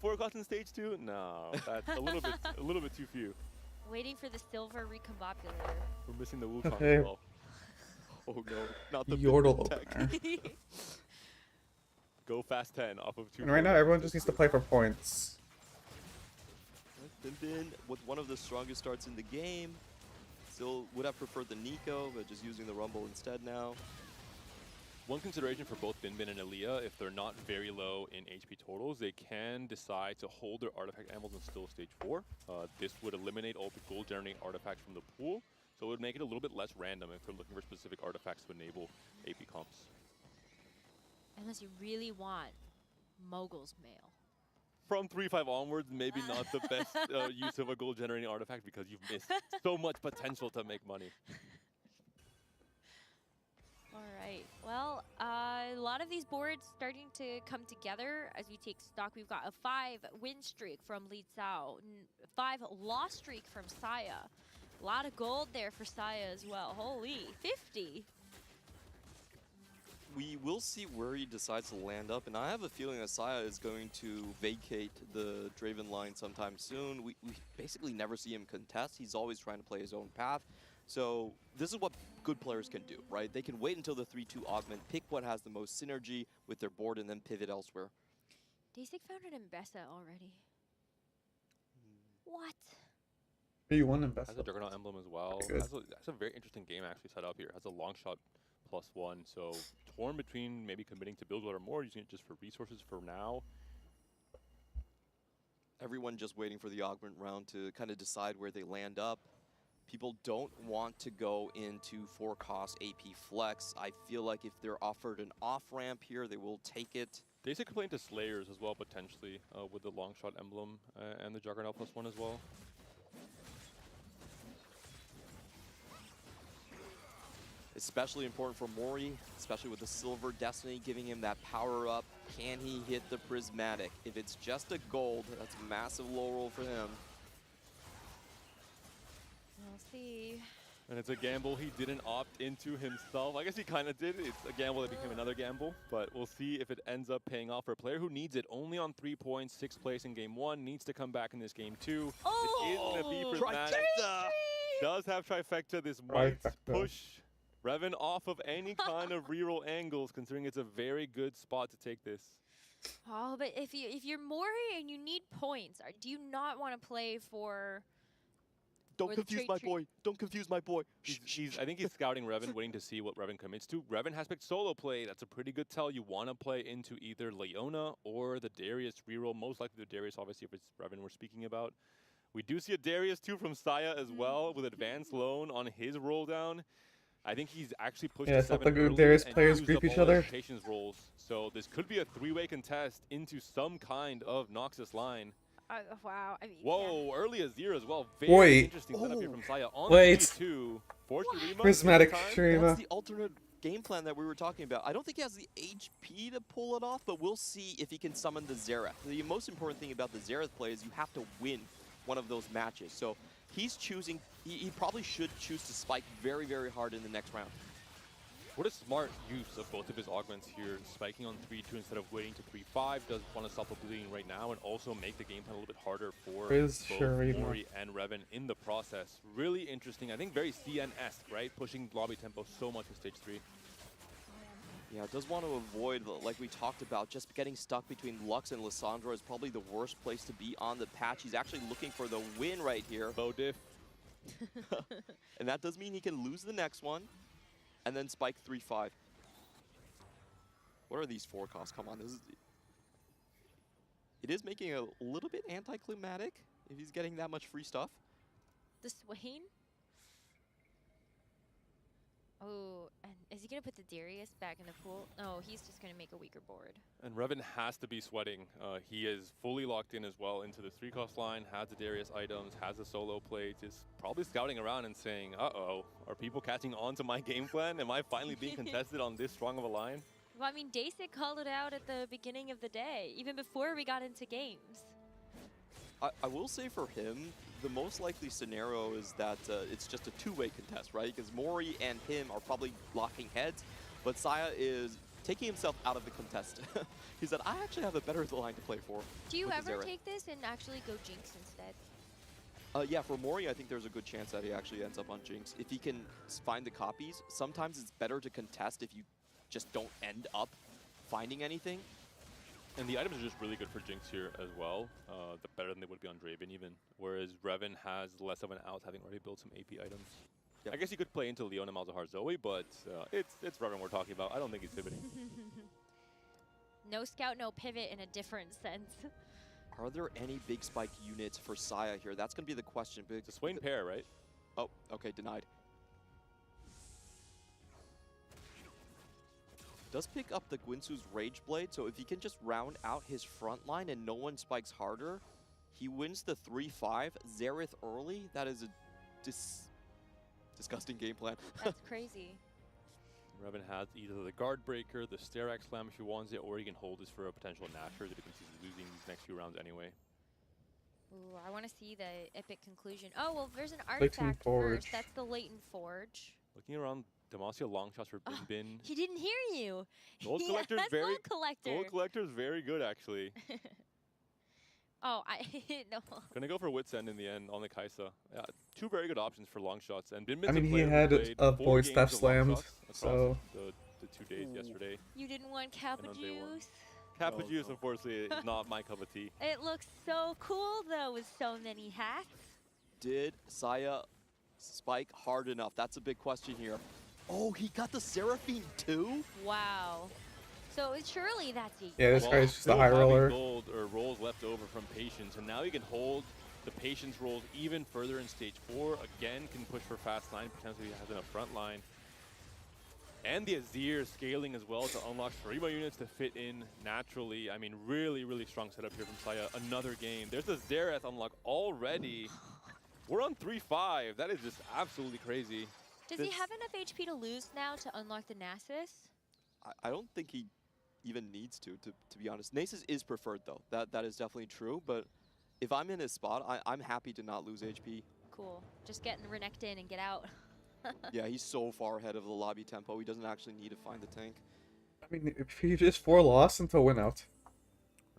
4 costs in stage 2? No, that's a little bit too few. Waiting for the silver recombobulator. We're missing the Wukong Okay. as well. Oh no, not the Yordle tech. opener. Go fast 10 off of 2. And right now, everyone just needs to play for points. Bin with one of the strongest starts in the game. Still would have preferred the Nico, but just using the Rumble instead now. One consideration for both Bin and Aaliyah, if they're not very low in HP totals, they can decide to hold their artifact animals and still stage 4. This would eliminate all the gold generating artifacts from the pool, so it would make it a little bit less random if they're looking for specific artifacts to enable AP comps. Unless you really want Mogul's Mail. From 3-5 onwards, maybe not the best use of a gold generating artifact because you've missed so much potential to make money. All right. Well, a lot of these boards starting to come together as we take stock. We've got a 5-win streak from Li Cao, 5-loss streak from Saya. A lot of gold there for Saya as well. Holy, 50. We will see where he decides to land up, and I have a feeling that Saya is going to vacate the Draven line sometime soon. We basically never see him contest. He's always trying to play his own path. So this is what good players can do, right? They can wait until the 3-2 augment, pick what has the most synergy with their board, and then pivot elsewhere. Dasik found an Mbessa already. What? You won in best. Has a Juggernaut emblem as well. That's a very interesting game actually set up here. Has a long shot +1, so torn between maybe committing to build or more, using it just for resources for now. Everyone just waiting for the augment round to kind of decide where they land up. People don't want to go into 4-cost AP flex. I feel like if they're offered an off-ramp here, they will take it. Dasik could play into Slayers as well, potentially, with the long shot emblem and the Juggernaut +1 as well. Especially important for Mori, especially with the Silver Destiny giving him that power up. Can he hit the Prismatic? If it's just a gold, that's a massive low roll for him. We'll see. And it's a gamble he didn't opt into himself. I guess he kind of did. It's a gamble that became another gamble, but we'll see if it ends up paying off for a player who needs it. Only on 3 points, 6th place in game 1, needs to come back in this game 2. Oh! It is going to be Prismatic. Trifecta! Does have Trifecta. This might Trifecta. push Revan off of any kind of reroll angles, considering it's a very good spot to take this. Oh, but if you're Mori and you need points, do you not want to play for? Don't confuse my boy. Don't confuse my boy. I think he's scouting Revan, waiting to see what Revan commits to. Revan has picked solo play. That's a pretty good tell. You want to play into either Leona or the Darius reroll. Most likely the Darius, obviously, if it's Revan we're speaking about. We do see a Darius too from Saya as well, with advanced loan on his roll down. I think he's actually pushed to 7 the early Darius and players used group up each all his other. patience rolls. So this could be a 3-way contest into some kind of Noxus line. Wow. I mean, Whoa, early Azir as well. Very Wait. interesting setup here from Saya. On Wait. 3-2, forced to rematch Prismatic this time. Shurima. That's the alternate game plan that we were talking about. I don't think he has the HP to pull it off, but we'll see if he can summon the Xerath. The most important thing about the Xerath play is you have to win one of those matches. So he's choosing, he probably should choose to spike very, very hard in the next round. What a smart use of both of his augments here. Spiking on 3-2 instead of waiting to 3-5. Does want to stop the bleeding right now and also make the game plan a little bit harder for Riz both Shurima. Mori and Revan in the process. Really interesting. I think very CN-esque, right? Pushing lobby tempo so much in stage 3. Yeah, does want to avoid, like we talked about, just getting stuck between Lux and Lissandra is probably the worst place to be on the patch. He's actually looking for the win right here. Bow diff. And that does mean he can lose the next one and then spike 3-5. What are these 4 costs? Come on, it is making it a little bit anticlimactic if he's getting that much free stuff. The Swain? Oh, and is he going to put the Darius back in the pool? No, he's just going to make a weaker board. And Revan has to be sweating. He is fully locked in as well into the 3-cost line, has the Darius items, has the solo play, just probably scouting around and saying, uh-oh, are people catching on to my game plan? Am I finally being contested on this strong of a line? Well, I mean, Dasik called it out at the beginning of the day, even before we got into games. I will say for him, the most likely scenario is that it's just a 2-way contest, right? Because Mori and him are probably locking heads, but Saya is taking himself out of the contest. He said, I actually have a better line to play for. Do you with ever Xerath." take this and actually go Jinx instead? Yeah, for Mori, I think there's a good chance that he actually ends up on Jinx. If he can find the copies, sometimes it's better to contest if you just don't end up finding anything. And the items are just really good for Jinx here as well. Better than they would be on Draven even. Whereas Revan has less of an out, having already built some AP items. Yep. I guess he could play into Leona Malzahar Zoe, but it's Revan we're talking about. I don't think he's pivoting. No scout, no pivot in a different sense. Are there any big spike units for Saya here? That's going to be the question. It's a Swain pair, right? Oh, okay, denied. Does pick up the Guinsoo's Rage Blade, so if he can just round out his front line and no one spikes harder, he wins the 3-5. Xerath early, that is a disgusting game plan. That's crazy. Revan has either the Guard Breaker, the Sterak Slam if he wants it, or he can hold this for a potential Nashor that he can see he's losing these next few rounds anyway. Ooh, I want to see the epic conclusion. Oh, well, there's an Latent artifact Forge. first. That's the Latent Forge. Looking around, Demacia long shots for Bin Bin. He didn't hear you. Gold Yeah, Collector's that's very Gold Collector. Gold Collector's very good actually. Oh, I no. Gonna go for Wit's End in the end on the Kaisa. Yeah, two very good options for long shots. And Bin Bin's I mean, a he player who had played a 4 void games staff of long slammed, shots across so the 2 days Ooh. yesterday. You didn't want Kappa And on day one. Juice. Kappa No, Juice, no. unfortunately, is not my cup of tea. It looks so cool though, with so many hats. Did Saya spike hard enough? That's a big question here. Oh, he got the Seraphine too? Wow. So surely that's a yeah, this Well, guy's just a still high having roller. Gold or rolls left over from Patience, and now he can hold the Patience rolls even further in stage 4. Again, can push for fast line, potentially has in a front line. And the Azir scaling as well to unlock 3 more units to fit in naturally. I mean, really, really strong setup here from Saya. Another game. There's the Xerath unlock already. We're on 3-5. That is just absolutely crazy. Does he have enough HP to lose now to unlock the Nasus? I don't think he even needs to be honest. Nasus is preferred though. That is definitely true, but if I'm in his spot, I'm happy to not lose HP. Cool. Just getting Renekton in and get out. Yeah, he's so far ahead of the lobby tempo, he doesn't actually need to find the tank. I mean, if he just 4 loss until win out.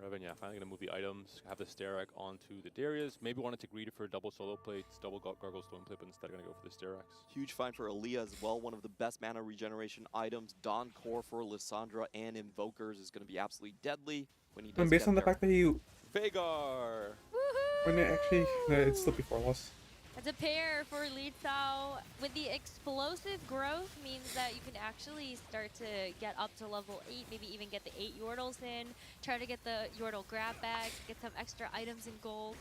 Revan, yeah, finally gonna move the items, have the Sterak onto the Darius. Maybe wanted to greed it for a double solo play, double Gargle Stone play, but instead gonna go for the Steraks. Huge find for Aaliyah as well, one of the best mana regeneration items. Dawn Core for Lissandra and Invokers is going to be absolutely deadly when he does And based get on the there. fact that he, Vhagar! when it actually, no, it's still before loss. That's a pair for Li Cao. With the explosive growth means that you can actually start to get up to level 8, maybe even get the 8 Yordles in, try to get the Yordle grab bags, get some extra items in gold.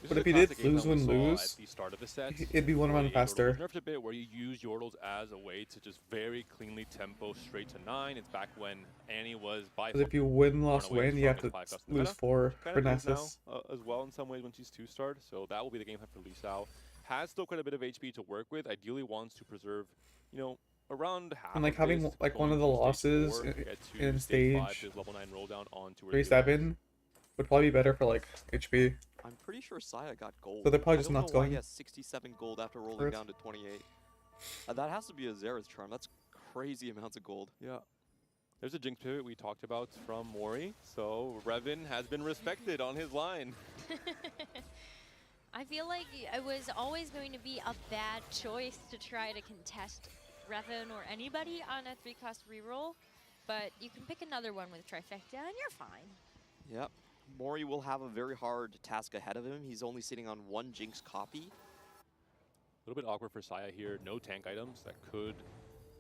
This But is if a he did classic game lose plan we win saw lose, at the start of the set. it'd be one where run the Yordle faster. was nerfed a bit, where you use Yordles as a way to just very cleanly tempo straight to 9. It's back when Annie was by Because if you win, loss, away win, you have to strongest 5 custom lose meta. 4 kind for of is now Nasus. as well in some ways when she's 2-starred. So that will be the game plan for Li Cao. Has still quite a bit of HP to work with. Ideally wants to preserve, you know, around half. And like of having this like one going of the through stage losses 4, get to in stage 5, stage his level 9 roll down onto 3-7 would probably be better for like HP. I'm pretty sure Saya got gold. So they're probably I just don't not know why going he has 67 gold after rolling for it. down to 28. That has to be a Xerath charm. That's crazy amounts of gold. Yeah. There's a Jinx pivot we talked about from Mori. So Revan has been respected on his line. I feel like it was always going to be a bad choice to try to contest Revan or anybody on a 3-cost reroll, but you can pick another one with Trifecta and you're fine. Yep. Mori will have a very hard task ahead of him. He's only sitting on 1 Jinx copy. A little bit awkward for Saya here. No tank items that could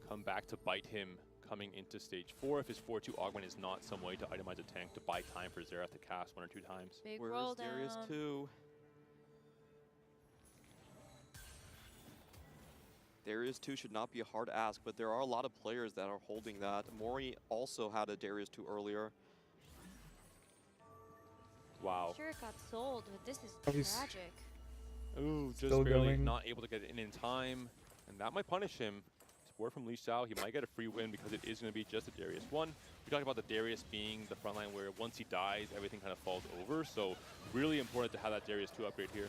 come back to bite him coming into stage 4 if his 4-2 augment is not some way to itemize a tank to buy time for Xerath to cast 1 or 2 times. Big Where roll is Darius down. 2? Darius 2 should not be a hard ask, but there are a lot of players that are holding that. Mori also had a Darius 2 earlier. Wow. Sure, it got sold, but this is Oh, he's- tragic. Ooh, just Still barely going. not able to get it in time. And that might punish him. Word from Li Xiao, he might get a free win because it is going to be just a Darius 1. We talked about the Darius being the frontline where once he dies, everything kind of falls over. So really important to have that Darius 2 upgrade here.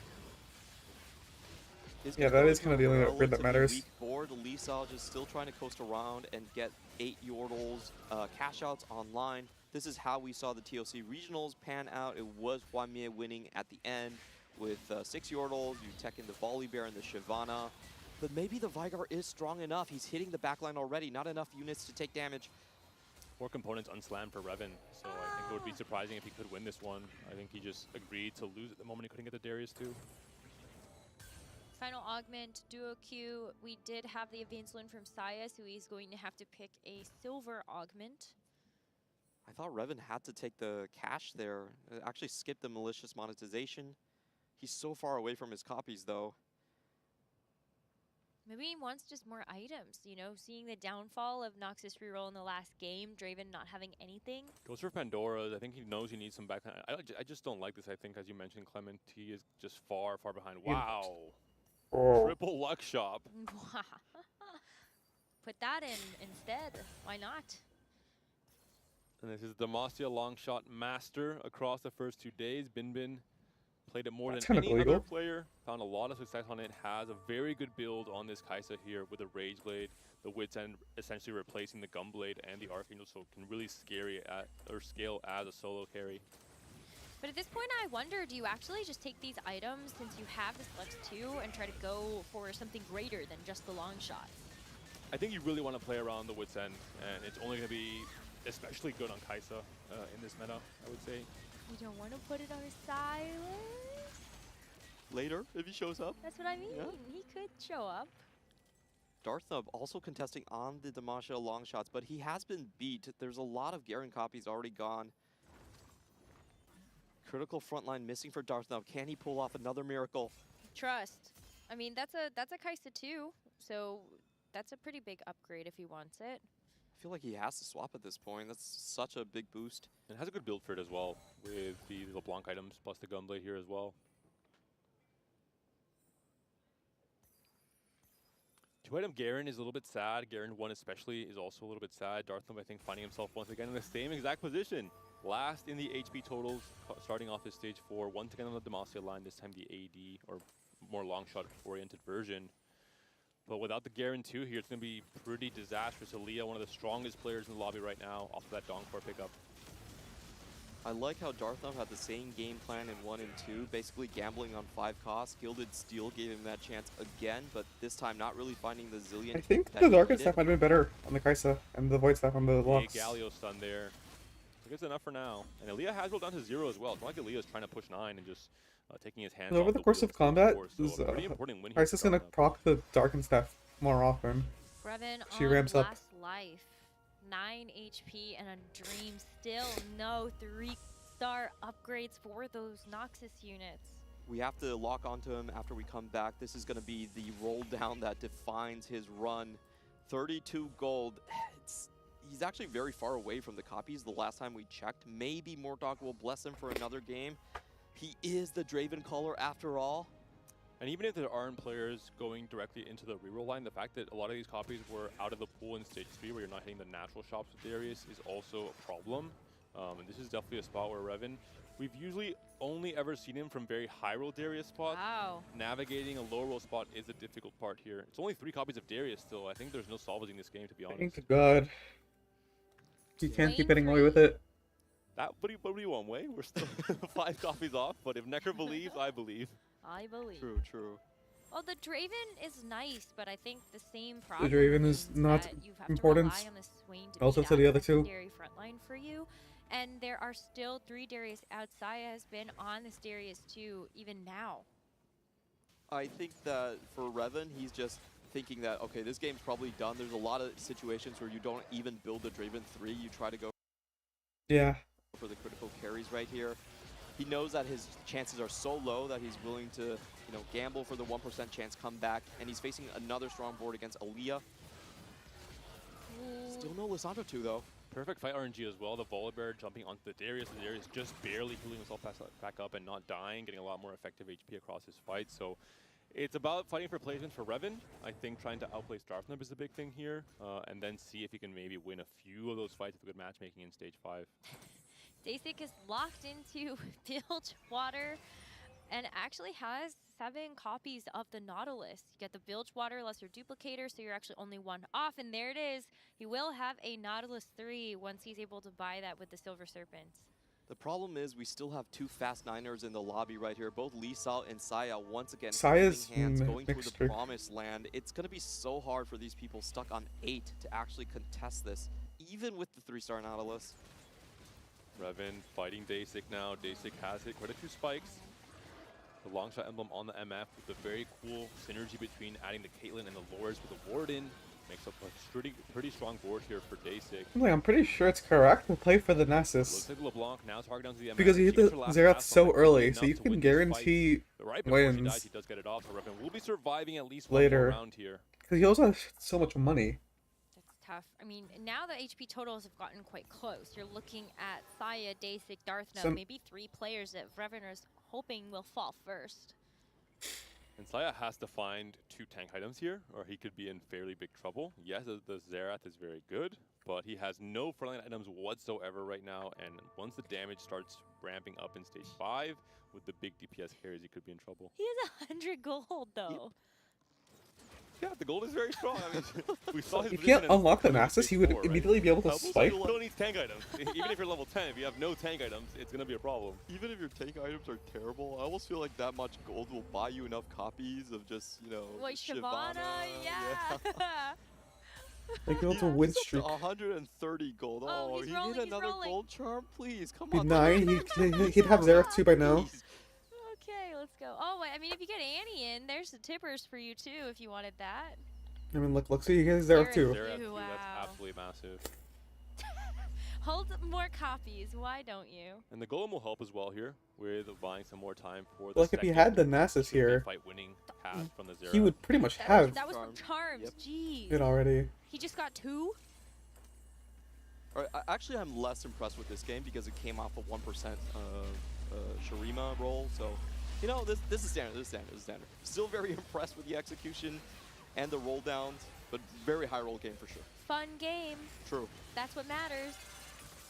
Is Yeah, gonna that go is into kinda the only a upgrade that relatively matters. weak board. Lisa just still trying to coast around and get 8 Yordles, cash outs online. This is how we saw the TOC regionals pan out. It was Huamie winning at the end with 6 Yordles. You tech in the Volley Bear and the Shyvana. But maybe the Vigar is strong enough. He's hitting the backline already. Not enough units to take damage. 4 components unslammed for Revan, so I think it would be surprising if he could win this one. I think he just agreed to lose at the moment he couldn't get the Darius too. Final augment, duo Q. We did have the advanced learn from Saya, so he's going to have to pick a silver augment. I thought Revan had to take the cash there. Actually skipped the malicious monetization. He's so far away from his copies though. Maybe he wants just more items, you know, seeing the downfall of Noxus reroll in the last game, Draven not having anything. Goes for Pandora's. I think he knows he needs some backline. I just don't like this. I think, as you mentioned, Clement, he is just far, far behind. Wow. Oh. Triple luck shop. Put that in instead. Why not? And this is Demacia Longshot Master across the first 2 days. Bin played it more That's than kinda any other illegal. player. Found a lot of success on it. Has a very good build on this Kaisa here with the Rage Blade, the Wits End essentially replacing the Gunblade and the Archangel, so it can really scale as a solo carry. But at this point, I wonder, do you actually just take these items since you have this Flex 2 and try to go for something greater than just the long shot? I think you really want to play around the Wits End, and it's only going to be especially good on Kaisa in this meta, I would say. You don't want to put it on his Silas? Later, if he shows up. That's what I mean. Yeah. He could show up. Darthnub also contesting on the Demacia long shots, but he has been beat. There's a lot of Garen copies already gone. Critical frontline missing for Darthnub. Can he pull off another miracle? Trust. I mean, that's a Kaisa 2, so that's a pretty big upgrade if he wants it. I feel like he has to swap at this point. That's such a big boost. And has a good build for it as well, with the LeBlanc items plus the Gunblade here as well. 2-item Garen is a little bit sad. Garen 1 especially is also a little bit sad. Darthnub, I think, finding himself once again in the same exact position. Last in the HP totals, starting off this stage 4. Once again on the Demacia line, this time the AD, or more long shot oriented version. But without the Garen 2 here, it's going to be pretty disastrous. Aaliyah, one of the strongest players in the lobby right now, off of that Donkor pickup. I like how Darthnub had the same game plan in 1 and 2, basically gambling on 5 costs. Gilded Steel gave him that chance again, but this time not really finding the Zillion. I think that the he Darkest needed. staff might have been better on the Kaisa and the Void staff on the Big Lux. Galio stun there. I guess enough for now. And Aaliyah has rolled down to 0 as well. It's not like Aaliyah's trying to push 9 and just taking his hands And over off the course wheel of in stage combat, 4, so is, a pretty important win here Kaisa's for gonna Darthnub. proc the Darkened staff more often. Revan She on ramps up. last life. 9 HP and a Dream. Still no 3-star upgrades for those Noxus units. We have to lock onto him after we come back. This is going to be the roll down that defines his run. 32 gold. He's actually very far away from the copies the last time we checked. Maybe Mordog will bless him for another game. He is the Draven caller after all. And even if there aren't players going directly into the reroll line, the fact that a lot of these copies were out of the pool in stage 3 where you're not hitting the natural shops with Darius is also a problem. And this is definitely a spot where Revan, we've usually only ever seen him from very high roll Darius spots. Wow. Navigating a low roll spot is a difficult part here. It's only 3 copies of Darius still. I think there's no salvaging this game, to be honest. Thank God. He can't keep Lane getting away with 3. it. What do you want, Way? We're still 5 copies off, but if Necker believes, I believe. I believe. True, true. Well, the Draven is nice, but I think the same problem Draven is means not that you have important to rely on the Swain to relative be to the that other two. secondary frontline for you. And there are still 3 Darius out. Saya has been on this Darius too, even now. I think that for Revan, he's just thinking that, okay, this game's probably done. There's a lot of situations where you don't even build a Draven 3. You try to go Yeah. for the critical carries right here. He knows that his chances are so low that he's willing to, gamble for the 1% chance comeback. And he's facing another strong board against Aaliyah. Still no Lissandra 2, though. Perfect fight RNG as well. The Volibear jumping onto the Darius just barely healing himself back up and not dying, getting a lot more effective HP across his fight. So it's about fighting for placement for Revan. I think trying to outplay Darthnub is a big thing here, and then see if he can maybe win a few of those fights with good matchmaking in stage 5. Dasik is locked into Bilgewater and actually has 7 copies of the Nautilus. You get the Bilge Water Lesser Duplicator, so you're actually only 1 off. And there it is. He will have a Nautilus 3 once he's able to buy that with the Silver Serpents. The problem is we still have 2 Fast Niners in the lobby right here. Both Lee Sao and Saya once again Saya's holding hands, going through mixed the streak. promised land. It's going to be so hard for these people stuck on 8 to actually contest this, even with the 3-star Nautilus. Revan fighting Dasik now. Dasik has hit quite a few spikes. The long shot emblem on the MF with the very cool synergy between adding the Caitlyn and the Lords with the Warden. Makes up a pretty strong board here for Dasik. I'm pretty sure it's correct to play for the Nessus. Looks like LeBlanc now target down to the MF. Because he hit the Xerath so early, so you can guarantee right before he dies, wins he does get it off. So Revan will be surviving at least one later. more round here. Because he also has so much money. That's tough. I mean, now the HP totals have gotten quite close. You're looking at Saya, Dasik, Darthna, maybe 3 players that Revan is hoping will fall first. And Saya has to find 2 tank items here, or he could be in fairly big trouble. Yes, the Xerath is very good, but he has no frontline items whatsoever right now, and once the damage starts ramping up in stage 5, with the big DPS carries, he could be in trouble. He has 100 gold, though. Yeah, the gold is very strong. I mean, we saw his If he position can't in unlock the stage Nessus, he would 4, right? immediately be able to Double spike. still needs tank items. Even if you're level 10, if you have no tank items, it's going to be a problem. Even if your tank items are terrible, I almost feel like that much gold will buy you enough copies of just, you know, Like Shyvana. yeah. Like, able to He's win up to streak. 130 gold. Oh, Oh, he's he rolling, need he's another rolling. gold charm, please. Come Be on. 9, he'd have Xerath 2 by now. Please. Okay, let's go. Oh, wait, I mean, if you get Annie in, there's the tippers for you, too, if you wanted that. I mean, look, see, he has Xerath 2. Xerath 2, Wow. that's absolutely massive. Hold more copies. Why don't you? And the Golem will help as well here, with buying some more time for the Like, if he had the Nessus here, fight winning path from the Xerath. he would pretty much That have was, that was from Charms. Yep. Jeez. it already. He just got 2? Alright, actually, I'm less impressed with this game because it came off a 1% Shurima roll. So, you know, this is standard. This is standard. Still very impressed with the execution and the roll downs, but very high roll game for sure. Fun game. True. That's what matters.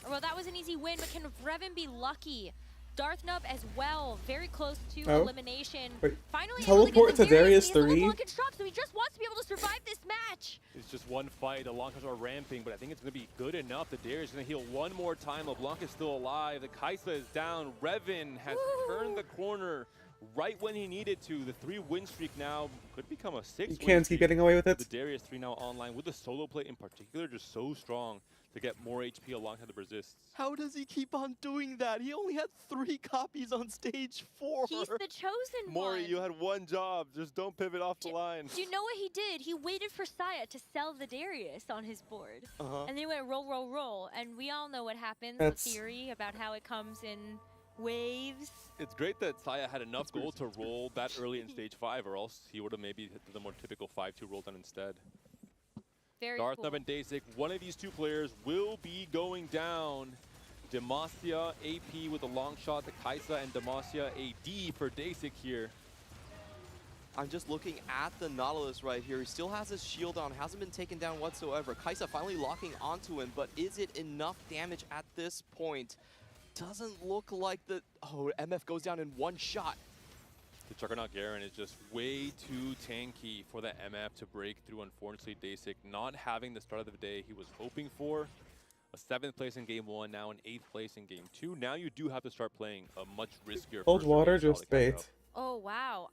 Well, that was an easy win, but can Revan be lucky? Darthnub as well, very close to elimination. Wait, Finally teleport able to to get the Darius He has a 3? LeBlanc in shock, so he just wants to be able to survive this match. It's just one fight. The Lonkas are ramping, but I think it's going to be good enough. The Darius is going to heal one more time. LeBlanc is still alive. The Kaisa is down. Revan has turned the corner right when he needed to. The 3-win streak now could become a 6-win You can't keep getting away with it. The Darius 3 now online with the solo play in particular, just so strong to get more HP alongside the resists. How does he keep on doing that? He only had 3 copies on stage 4. He's the chosen Maury, one. you had one job. Just don't pivot off the line. Do you know what he did? He waited for Saya to sell the Darius on his board. Uh-huh. And then he went roll, roll, roll. And we all know what happens, That's- the theory about how it comes in waves. It's great that Saya had enough gold to roll that early in stage 5, or else he would have maybe hit the more typical 5-2 roll down instead. Very Darthnub cool. and Dasik, one of these 2 players will be going down. Demacia AP with a long shot to Kaisa, and Demacia AD for Dasik here. I'm just looking at the Nautilus right here. He still has his shield on, hasn't been taken down whatsoever. Kaisa finally locking onto him, but is it enough damage at this point? Doesn't look like the... Oh, MF goes down in one shot. The Juggernaut Garen is just way too tanky for the MF to break through. Unfortunately, Dasik not having the start of the day he was hoping for. A 7th place in game 1, now an 8th place in game 2. Now you do have to start playing a much riskier Cold first water, round style just to catch bait. up. Oh, wow.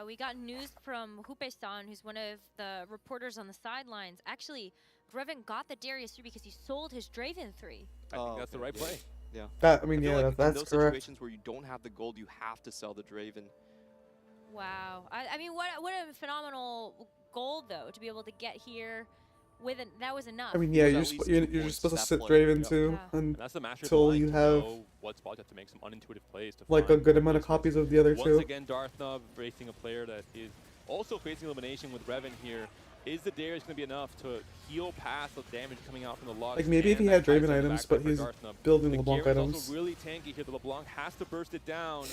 We got news from Hupe-san, who's one of the reporters on the sidelines. Actually, Revan got the Darius 3 because he sold his Draven 3. I think that's the right play. Yeah. That, I mean, I feel yeah, like in that's those correct. situations where you don't have the gold, you have to sell the Draven. Wow. I mean, what a phenomenal goal, though, to be able to get here with that was enough. I mean, yeah, There's you're, at least you're 2 just points supposed to that sit play. Draven Yeah. too, Yeah. and And that's the master's Till mind you to have, know what spots you have to make some unintuitive plays to like, a find good the amount of misses. copies of the other Once 2. again, Darthnub facing a player that is also facing elimination with Revan here. Is the Darius going to be enough to heal past the damage coming out from the logs? Like, maybe if and he had that Kaisa Draven in the items, backside but for he's Darthnub? building The LeBlanc Garen's items. also really tanky here. The LeBlanc has to burst it down.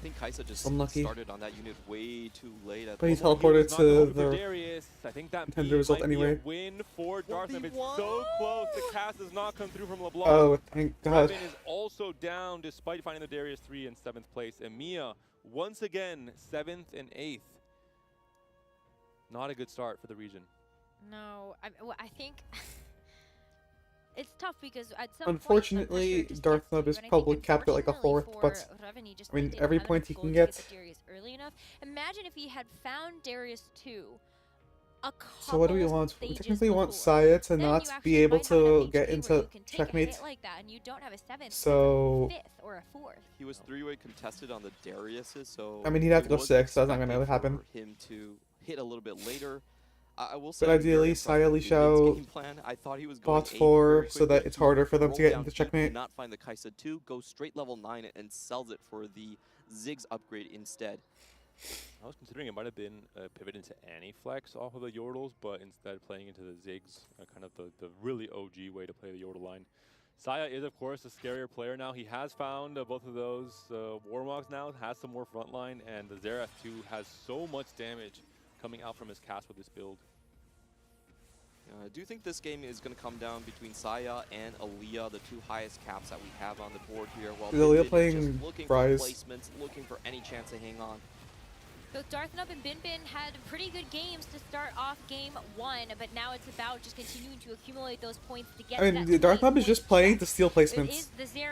think Kaisa just Unlucky. started on that unit way too late. At But he the moment. teleported Not to gonna hope for the Darius. I think that intended B result might anyway. be a win for Darthnub. It's 1v1. so close. The cast does not come through from LeBlanc. Oh, thank God. Revan is also down despite finding the Darius 3 in 7th place. And Mia, once again, 7th and 8th. Not a good start for the region. No, I think it's tough because at some Unfortunately, point, Darthnub is probably capped at like a 4th, but I mean, every point he can get. Early enough. Imagine if he had found Darius 2. So what do we want? We stages technically want before. Saya to Then you not actually be able might have enough to HP get where into you can take a checkmate. hit like that and you don't have a 7th, So 5th or a 4th. He was 3-way contested on the Dariuses, so I mean, he'd have to it go was 6, so that's not gonna expected happen. for him to hit a little bit later. I will say But I'm very ideally, impressed Saya with Li Binbin's Xiao game plan. I thought he was going bot 8 4 very so quick, that but it's he harder for them to rolled get down into deep, checkmate. did not find the Kaisa 2, goes straight level 9 and sells it for the Ziggs upgrade instead. I was considering it might have been a pivot into Anti-Flex off of the Yordles, but instead playing into the Ziggs, kind of the really OG way to play the Yordle line. Saya is, of course, a scarier player now. He has found both of those Warmogs now, has some more frontline, and the Xerath 2 has so much damage coming out from his cast with this build. I do think this game is going to come down between Saya and Aaliyah, the two highest caps that we have on the board here. While Is Aaliyah Binbin playing just looking Fries? for placements, looking for any chance to hang on. Both Darthnub and Binbin had pretty good games to start off game 1, but now it's about just continuing to accumulate those points to get I mean, Darthnub is just playing to steal placements.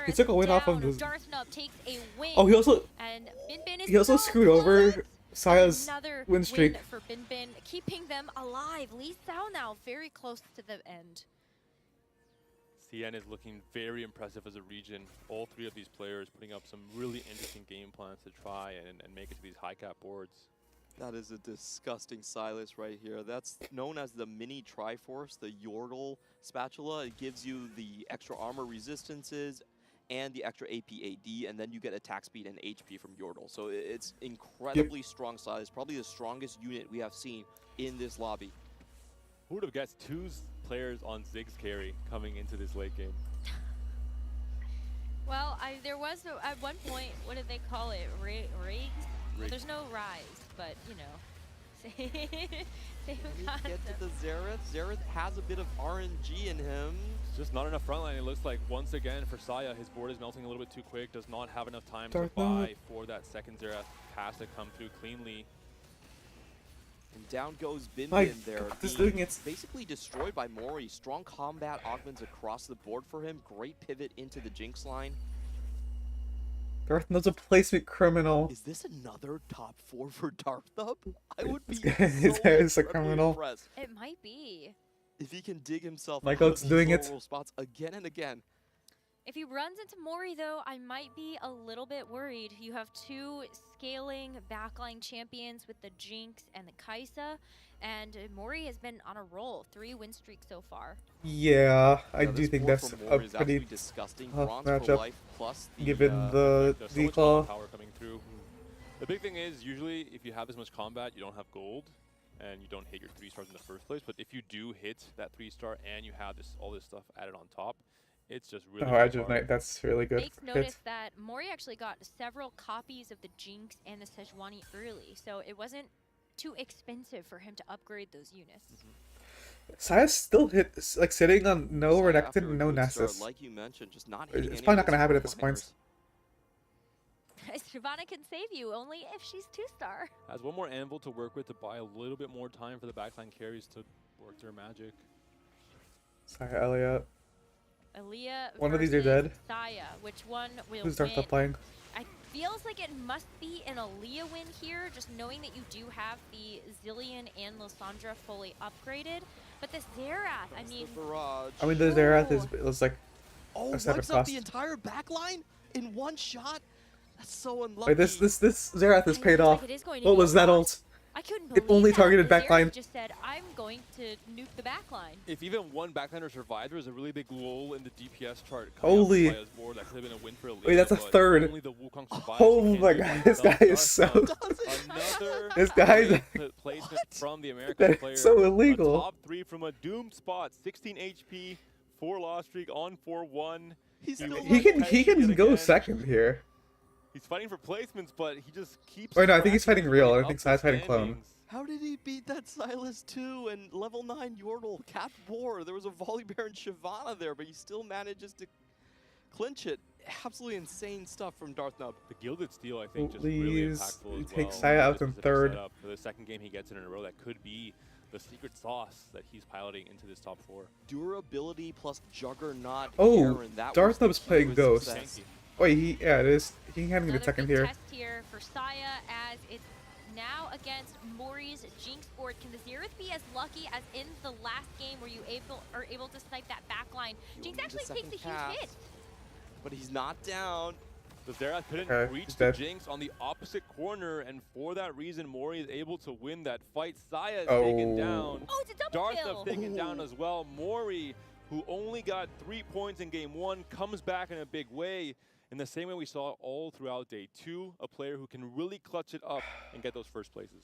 He took a win off of the... Darthnub takes a win. Oh, he also and Binbin is he also so screwed over close. Saya's Another win streak. win for Binbin, keeping them alive. Li Xiao now very close to the end. CN is looking very impressive as a region. All three of these players putting up some really interesting game plans to try and make it to these high cap boards. That is a disgusting Silas right here. That's known as the mini Triforce, the Yordle spatula. It gives you the extra armor resistances and the extra AP/AD, and then you get attack speed and HP from Yordle. So it's incredibly strong Silas, probably the strongest unit we have seen in this lobby. Who would have guessed players on Ziggs carry coming into this late game? Well, there was at one point, what did they call it? Rigs? Well, there's no rise, but you know. Same Get to the Xerath. Xerath has a bit of RNG in him. It's just not enough frontline. It looks like once again for Saya, his board is melting a little bit too quick. Does not have enough time to buy for that second Xerath pass to come through cleanly. And down goes Binbin there. Just doing it. Basically destroyed by Mori. Strong combat augments across the board for him. Great pivot into the Jinx line. Darthnub's a placement criminal. Is this another top 4 for Darthnub? I would be It's so a criminal. impressed It might be. if he can dig himself Michael, out of it's these doing low it. roll spots again and again. If he runs into Mori, though, I might be a little bit worried. You have two scaling backline champions with the Jinx and the Kaisa, and Mori has been on a roll, 3 win streak so far. Yeah, I Yeah, do this think board that's from a Mori is pretty absolutely disgusting. tough Bronze for matchup, life plus the, given the There's so much declaw. power coming through. The big thing is usually if you have this much combat, you don't have gold and you don't hit your 3 stars in the first place. But if you do hit that 3-star and you have all this stuff added on top, it's just really Oh, Edge hard. of Night, that's really good. Makes notice that Mori actually got several copies of the Jinx and the Sejuani early, so it wasn't too expensive for him to upgrade those units. Saya's still like sitting on no Saya, Renekton after and a no good start, Nasus. like you mentioned, just not hitting It's any probably of not gonna those happen at this point. frontliners. Shyvana can save you only if she's 2-star. Has one more anvil to work with to buy a little bit more time for the backline carries to work their magic. Saya Elliot. Aaliyah One of these are versus dead. Saya. Which one will Who's win? Darthnub playing? It feels like it must be an Aaliyah win here, just knowing that you do have the Zillion and Lysandra fully upgraded. But the Xerath, I That's mean, the barrage. I mean, the Xerath is like Oh, a set wipes of out cost. the entire backline in one shot? That's so unlucky. Wait, this Xerath is it paid looks off. like it is going to What be was a that lot. ult? I couldn't It believe only that. targeted The Xerath backline. just said, I'm going to nuke the backline. If even one backliner survived, there was a really big lull in the DPS chart. coming out from Holy. Saya's board. That could have been a win for Aaliyah, Wait, that's a but third. only the Wukong survived. Oh She can't my do god, it this herself. guy is so... Another This guy's- great placement from the American That is player. so illegal. A top 3 from a doomed spot. 16 HP, 4 loss streak on 4-1. He's still He can Petty yet go again. second here. He's fighting for placements, but he just keeps. Wait, no, I think he's cracking fighting his real. way I don't think up the Sai's fighting clone. standings. How did he beat that Silas 2 and level 9 Yordle? Cat Boar, there was a Volley Baron Shyvana there, but he still manages to clinch it. Absolutely insane stuff from Darthnub. The Gilded Steel, I think, just really Please, impactful he as well. takes Saya out This in specific third. setup. For the second game he gets in a row, that could be the secret sauce that he's piloting into this top 4. Durability plus Juggernaut. Oh, Baron, that was the Darthnub's key playing to his Ghost. success. Wait, yeah, it is. He can get a second big here. test here for Saya as it's now against Mori's Jinx board. Can the Xerath be as lucky as in the last game where you are able to snipe that back line? Jinx need a actually second takes a huge cast. hit. But he's not down. The Xerath couldn't Okay, reach he's the dead. Jinx on the opposite corner, and for that reason, Mori is able to win that fight. Saya is taken down. Oh, it's a double Darthnub kill. taken down as well. Mori, who only got 3 points in game 1, comes back in a big way. In the same way we saw all throughout day 2, a player who can really clutch it up and get those first places.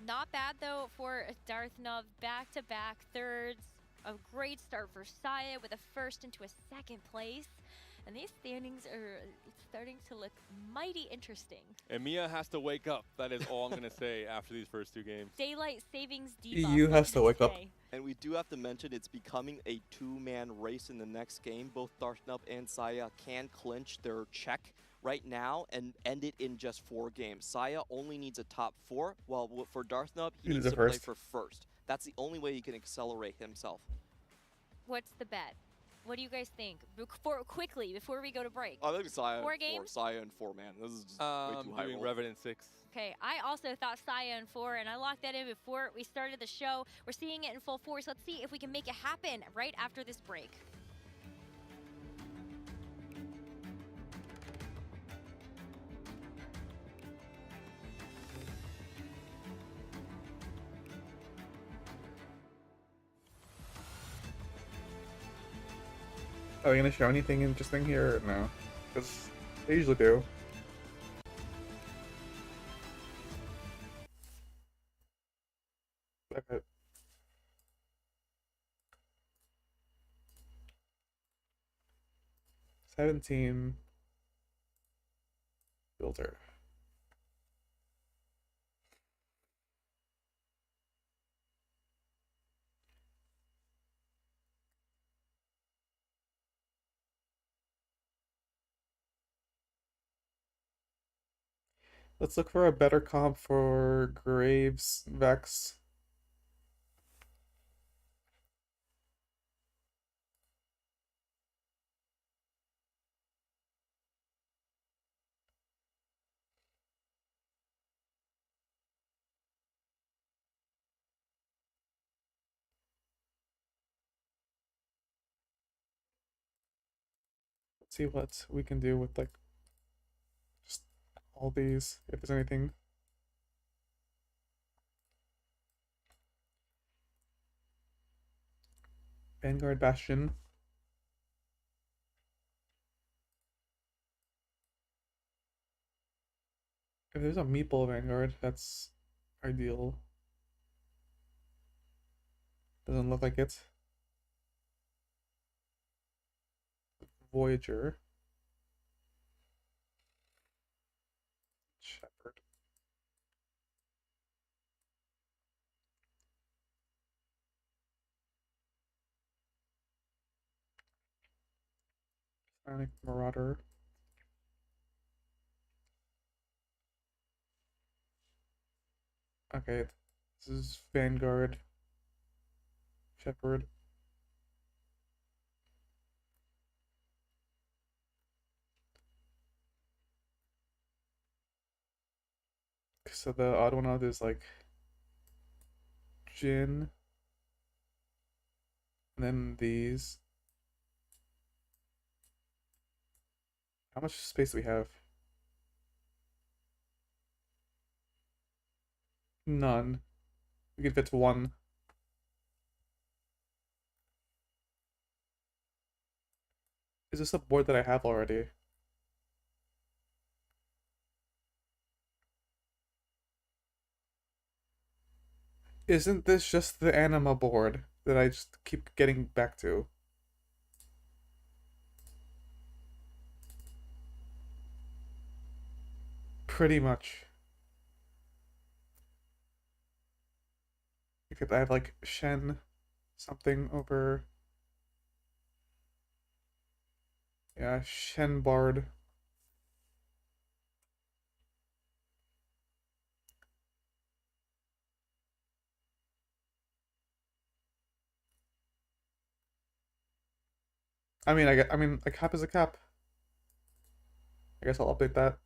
Not bad though for Darthnub. Back-to-back thirds. A great start for Saya with a first into a second place. And these standings are starting to look mighty interesting. And Mia has to wake up. That is all I'm going to say after these first 2 games. Daylight savings debuff. EU has to wake up. today. And we do have to mention it's becoming a 2-man race in the next game. Both Darthnub and Saya can clinch their check right now and end it in just 4 games. Saya only needs a top 4, while for Darthnub, he needs to play for first. That's the only way he can accelerate himself. What's the bet? What do you guys think? Quickly, before we go to break. I think Saya 4 games? Saya and 4-man. This is just way too high Doing roll. Revenant 6. Okay, I also thought Saya in 4, and I locked that in before we started the show. We're seeing it in full force. Let's see if we can make it happen right after this break. Are we gonna show anything interesting here? No, because they usually do. Okay. $17 filter. Let's look for a better comp for Graves Vex. Let's see what we can do with like just all these, if there's anything. Vanguard Bastion. If there's a Meeple Vanguard, that's ideal. Doesn't look like it. Voyager. Shepherd. Sonic Marauder. Okay, this is Vanguard. Shepherd. So the odd one out is like Jin. And then these. How much space do we have? None. We can fit 1. Is this a board that I have already? Isn't this just the anima board that I just keep getting back to? Pretty much. Except I have like Shen something over. Yeah, Shen Bard. I mean, a cap is a cap. I guess I'll update that.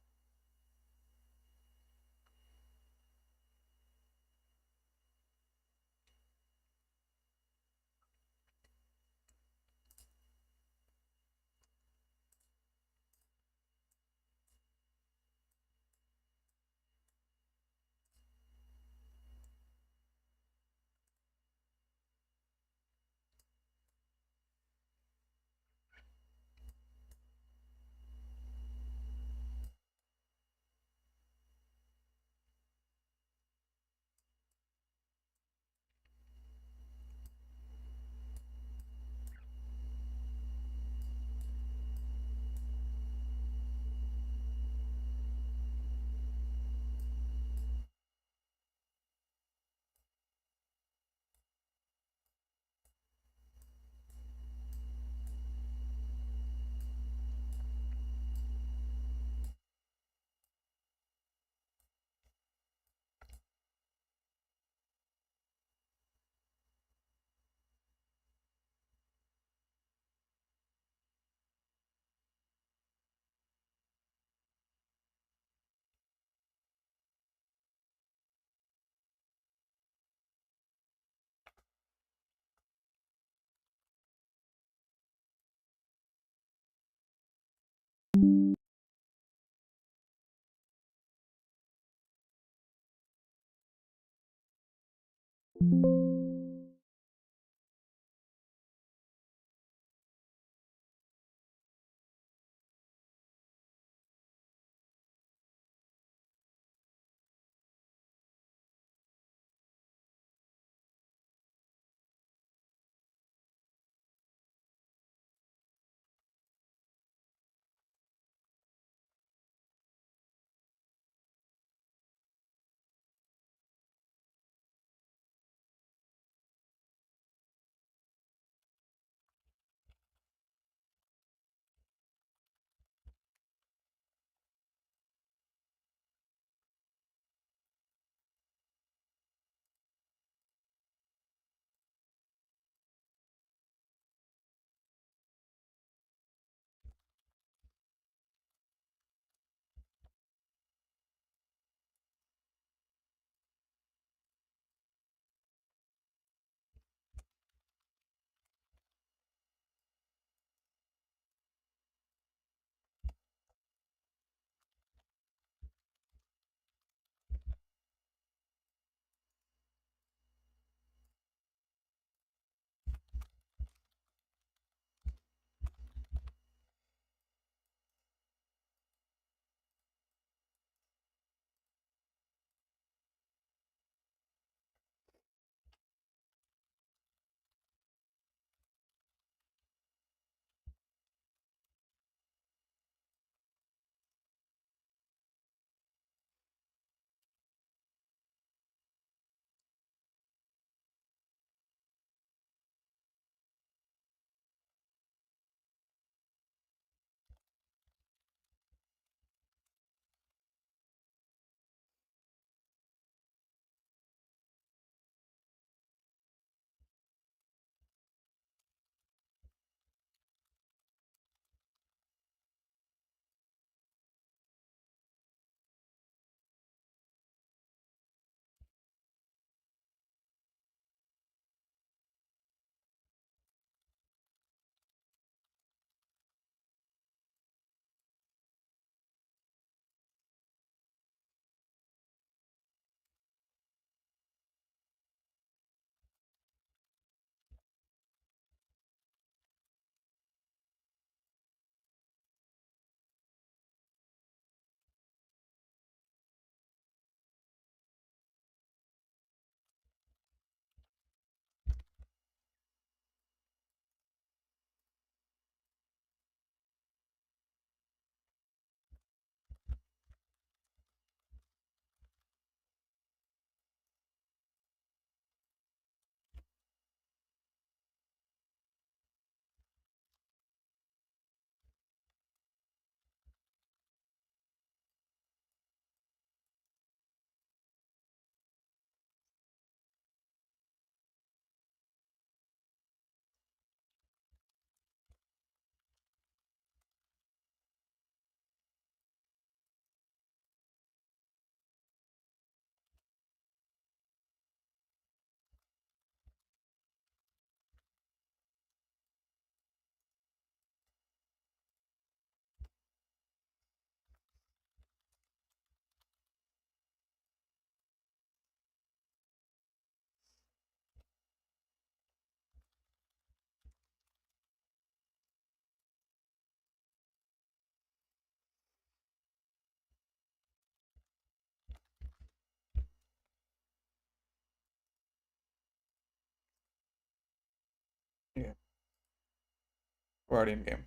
We're already in game.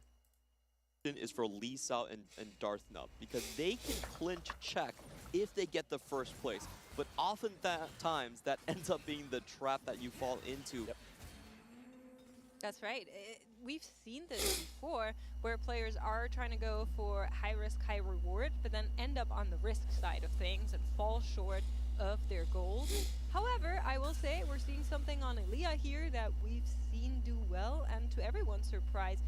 Is for Lee Sao and Darth Nub, because they can clinch check if they get the first place. But often times that ends up being the trap that you fall into. Yep. That's right. We've seen this before, where players are trying to go for high risk, high reward, but then end up on the risk side of things and fall short of their goals. However, I will say we're seeing something on Elia here that we've seen do well, and to everyone's surprise,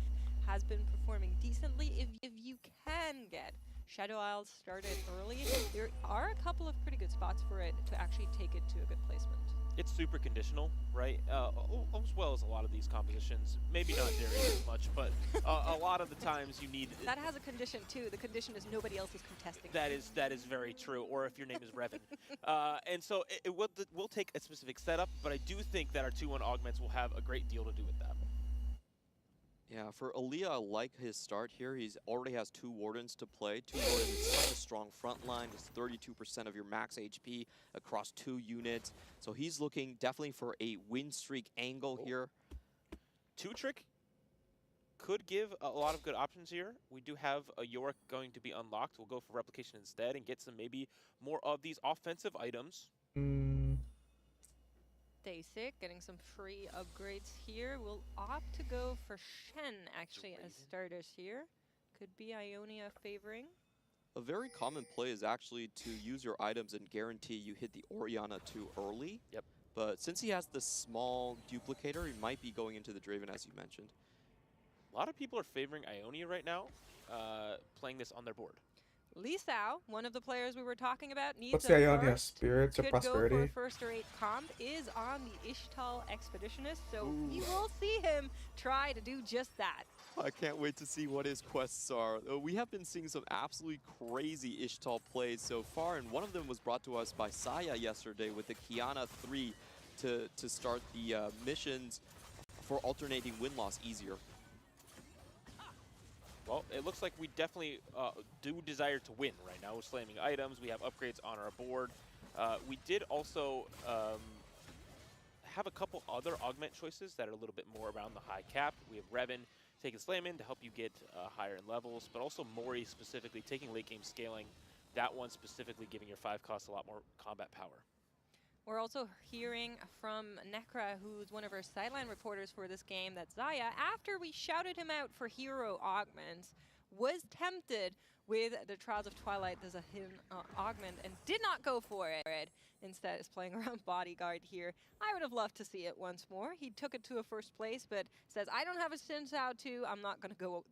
has been performing decently. If you can get Shadow Isles started early, there are a couple of pretty good spots for it to actually take it to a good placement. It's super conditional, right? As well as a lot of these compositions. Maybe not Darius as much, but a lot of the times you need... That has a condition too. The condition is nobody else is contesting. That is very true, or if your name is Revan. And so it will take a specific setup, but I do think that our 2-1 augments will have a great deal to do with that. Yeah, for Aaliyah, I like his start here. He already has 2 Wardens to play. 2 Wardens is such a strong front line. It's 32% of your max HP across 2 units. So he's looking definitely for a win streak angle here. 2-trick could give a lot of good options here. We do have a Yorick going to be unlocked. We'll go for replication instead and get some maybe more of these offensive items. Dasic getting some free upgrades here. We'll opt to go for Shen actually as starters here. Could be Ionia favoring. A very common play is actually to use your items and guarantee you hit the Orianna too early. Yep. But since he has the small duplicator, he might be going into the Draven, as you mentioned. A lot of people are favoring Ionia right now, playing this on their board. Lee Sao, one of the players we were talking about, needs What's a the Ionia? first. Spirits or Could Prosperity? go for first or 8 comp, is on the Ishtal Expeditionist, so we will see him try to do just that. I can't wait to see what his quests are. We have been seeing some absolutely crazy Ishtal plays so far, and one of them was brought to us by Saya yesterday with the Kiana 3 to start the missions for alternating win-loss easier. Well, it looks like we definitely do desire to win right now. We're slamming items. We have upgrades on our board. We did also have a couple other augment choices that are a little bit more around the high cap. We have Revan taking Slam in to help you get higher in levels, but also Mori specifically taking late game scaling. That one specifically giving your 5 costs a lot more combat power. We're also hearing from Nekra, who's one of our sideline reporters for this game, that Zaya, after we shouted him out for hero augments, was tempted with the Trials of Twilight as a hidden augment and did not go for it. Instead is playing around Bodyguard here. I would have loved to see it once more. He took it to a first place, but says, I don't have a Sin Sao 2. I'm not going to go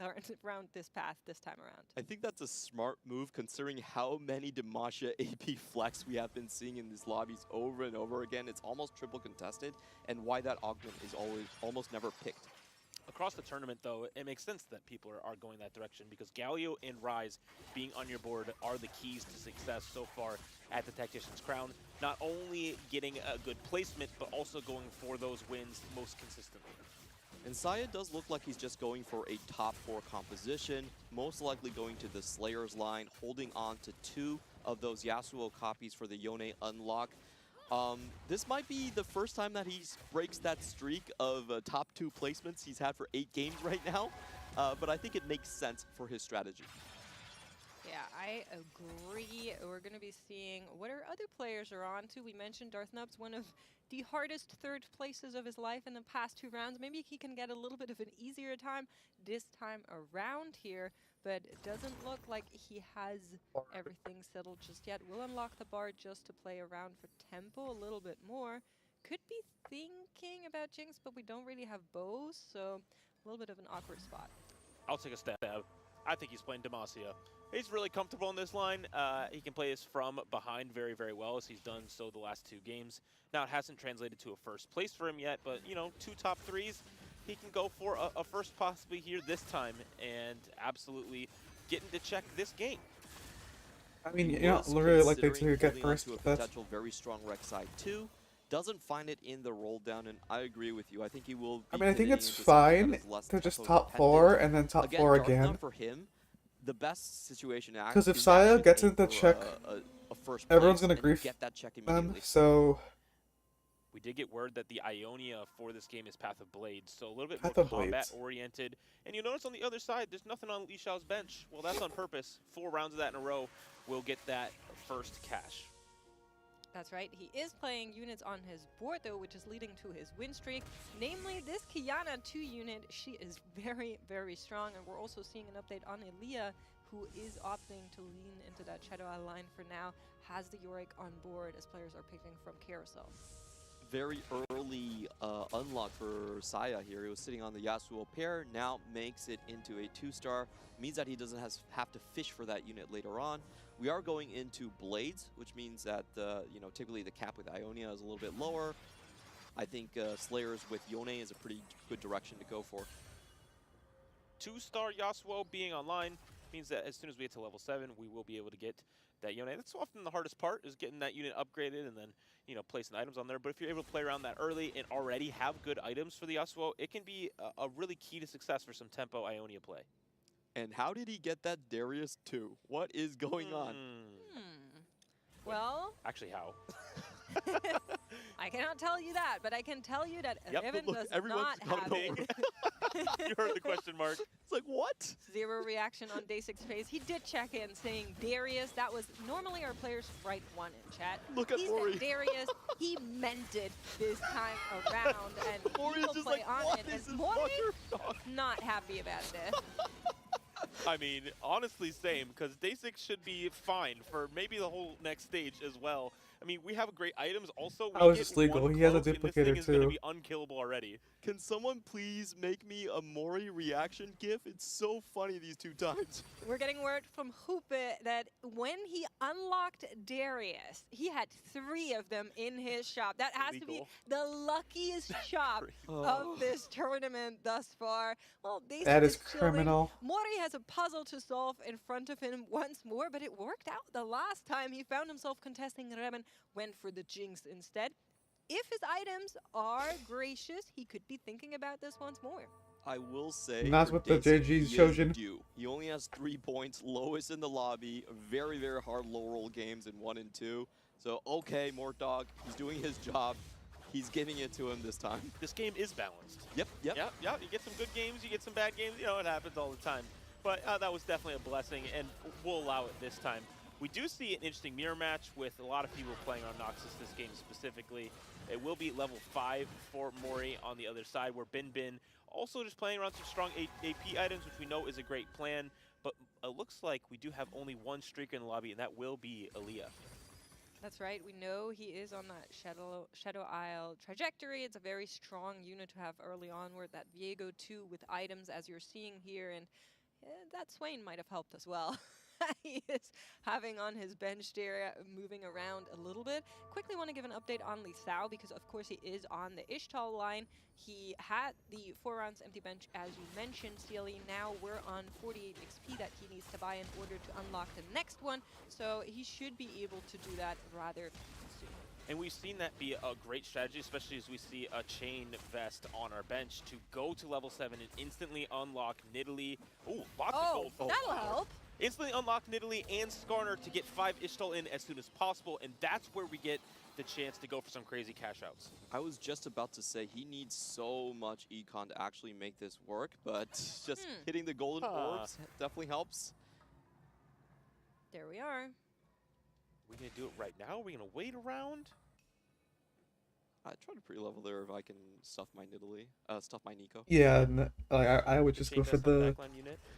around this path this time around. I think that's a smart move considering how many Demacia AP flex we have been seeing in these lobbies over and over again. It's almost triple contested, and why that augment is almost never picked. Across the tournament, though, it makes sense that people are going that direction because Galio and Ryze being on your board are the keys to success so far at the Tactician's Crown. Not only getting a good placement, but also going for those wins most consistently. And Saya does look like he's just going for a top 4 composition, most likely going to the Slayer's line, holding on to 2 of those Yasuo copies for the Yone unlock. This might be the first time that he breaks that streak of top 2 placements he's had for 8 games right now, but I think it makes sense for his strategy. Yeah, I agree. We're going to be seeing what our other players are on to. We mentioned Darth Nub's one of the hardest 3rd places of his life in the past 2 rounds. Maybe he can get a little bit of an easier time this time around here, but it doesn't look like he has everything settled just yet. We'll unlock the bar just to play around for tempo a little bit more. Could be thinking about Jinx, but we don't really have bows, so a little bit of an awkward spot. I'll take a stab. I think he's playing Demacia. He's really comfortable in this line. He can play this from behind very, very well, as he's done so the last 2 games. Now, it hasn't translated to a first place for him yet, but, you know, 2 top 3s. He can go for a first possibly here this time and absolutely getting to check this game. I mean, you know, really like they to get first. To a That's potential very strong Rek'Sai 2. Doesn't find it in the roll down, and I agree with you. I think he will be I mean, I think getting it's into something that fine is less to just tempo top dependent. 4 and then top 4 Darth again. Nub for him, the best situation Because if is Saya gets aim into for check, a first everyone's place gonna and grief get that check them. immediately. So We did get word that the Ionia for this game is Path of Blades, so a little bit Path more of Blades. combat-oriented. And you'll notice on the other side, there's nothing on Li Xiao's bench. Well, that's on purpose. 4 rounds of that in a row will get that first cash. That's right. He is playing units on his board, though, which is leading to his win streak. Namely, this Kiana 2 unit, she is very, very strong. And we're also seeing an update on Elia, who is opting to lean into that Shadow Eye line for now, has the Yorick on board as players are picking from Carousel. Very early unlock for Saya here. He was sitting on the Yasuo pair, now makes it into a 2-star. Means that he doesn't have to fish for that unit later on. We are going into Blades, which means that typically the cap with Ionia is a little bit lower. I think Slayers with Yone is a pretty good direction to go for. 2-star Yasuo being online means that as soon as we get to level 7, we will be able to get that Yone. That's often the hardest part, is getting that unit upgraded and then, placing items on there. But if you're able to play around that early and already have good items for the Yasuo, it can be a really key to success for some tempo Ionia play. And how did he get that Darius 2? What is going on? Well, Actually, how? I cannot tell you that, but I can tell you that Yep, Evan look, does everyone's not got have it. You heard the question mark. It's like, what? zero reaction on Day 6 phase. He did check in saying Darius. That was normally our players write 1 in chat. Look at He Mori. said Darius. He meant it this time around, and Mori he is will just play like, on what it. is And this Mori fucker? not happy about this. I mean, honestly, same, because Day 6 should be fine for maybe the whole next stage as well. I mean, we have great items. Also, How we is get this legal? one He has a cloak, and this duplicator thing is going to too. be unkillable already. Can someone please make me a Mori reaction gif? It's so funny these 2 times. We're getting word from Hoope that when he unlocked Darius, he had 3 of them in his shop. That has to be Illegal. the luckiest shop of this tournament thus far. Well, Day That 6 is chilling. criminal. Mori has a puzzle to solve in front of him once more, but it worked out the last time he found himself contesting Remen, went for the Jinx instead. If his items are gracious, he could be thinking about this once more. I will say, Not for with the Day 6, JG he is Shojin. due. He only has 3 points, lowest in the lobby. Very, very hard low roll games in 1 and 2. So, okay, Mortdog, he's doing his job. He's giving it to him this time. This game is balanced. Yep. Yeah, you get some good games, you get some bad games. It happens all the time. But that was definitely a blessing, and we'll allow it this time. We do see an interesting mirror match with a lot of people playing on Noxus this game specifically. It will be level 5 for Mori on the other side, where Bin also just playing around some strong AP items, which we know is a great plan. But it looks like we do have only one streaker in the lobby, and that will be Aaliyah. That's right. We know he is on that Shadow Isle trajectory. It's a very strong unit to have early onward. That Viego 2 with items, as you're seeing here, and that Swain might have helped as well. He is having on his bench there, moving around a little bit. Quickly want to give an update on Li Xiao, because of course he is on the Ishtal line. He had the 4 rounds empty bench, as you mentioned, CLE. Now we're on 48 XP that he needs to buy in order to unlock the next one. So he should be able to do that rather soon. And we've seen that be a great strategy, especially as we see a chain vest on our bench to go to level 7 and instantly unlock Nidalee. Ooh, lots of gold. That'll help. Instantly unlock Nidalee and Skarner to get 5 Ishtal in as soon as possible, and that's where we get the chance to go for some crazy cash outs. I was just about to say he needs so much econ to actually make this work, but just hitting the golden orbs definitely helps. There we are. We're going to do it right now? Are we going to wait around? I try to pre-level there if I can stuff my Nidalee, stuff my Nico. Yeah, I would just go for the.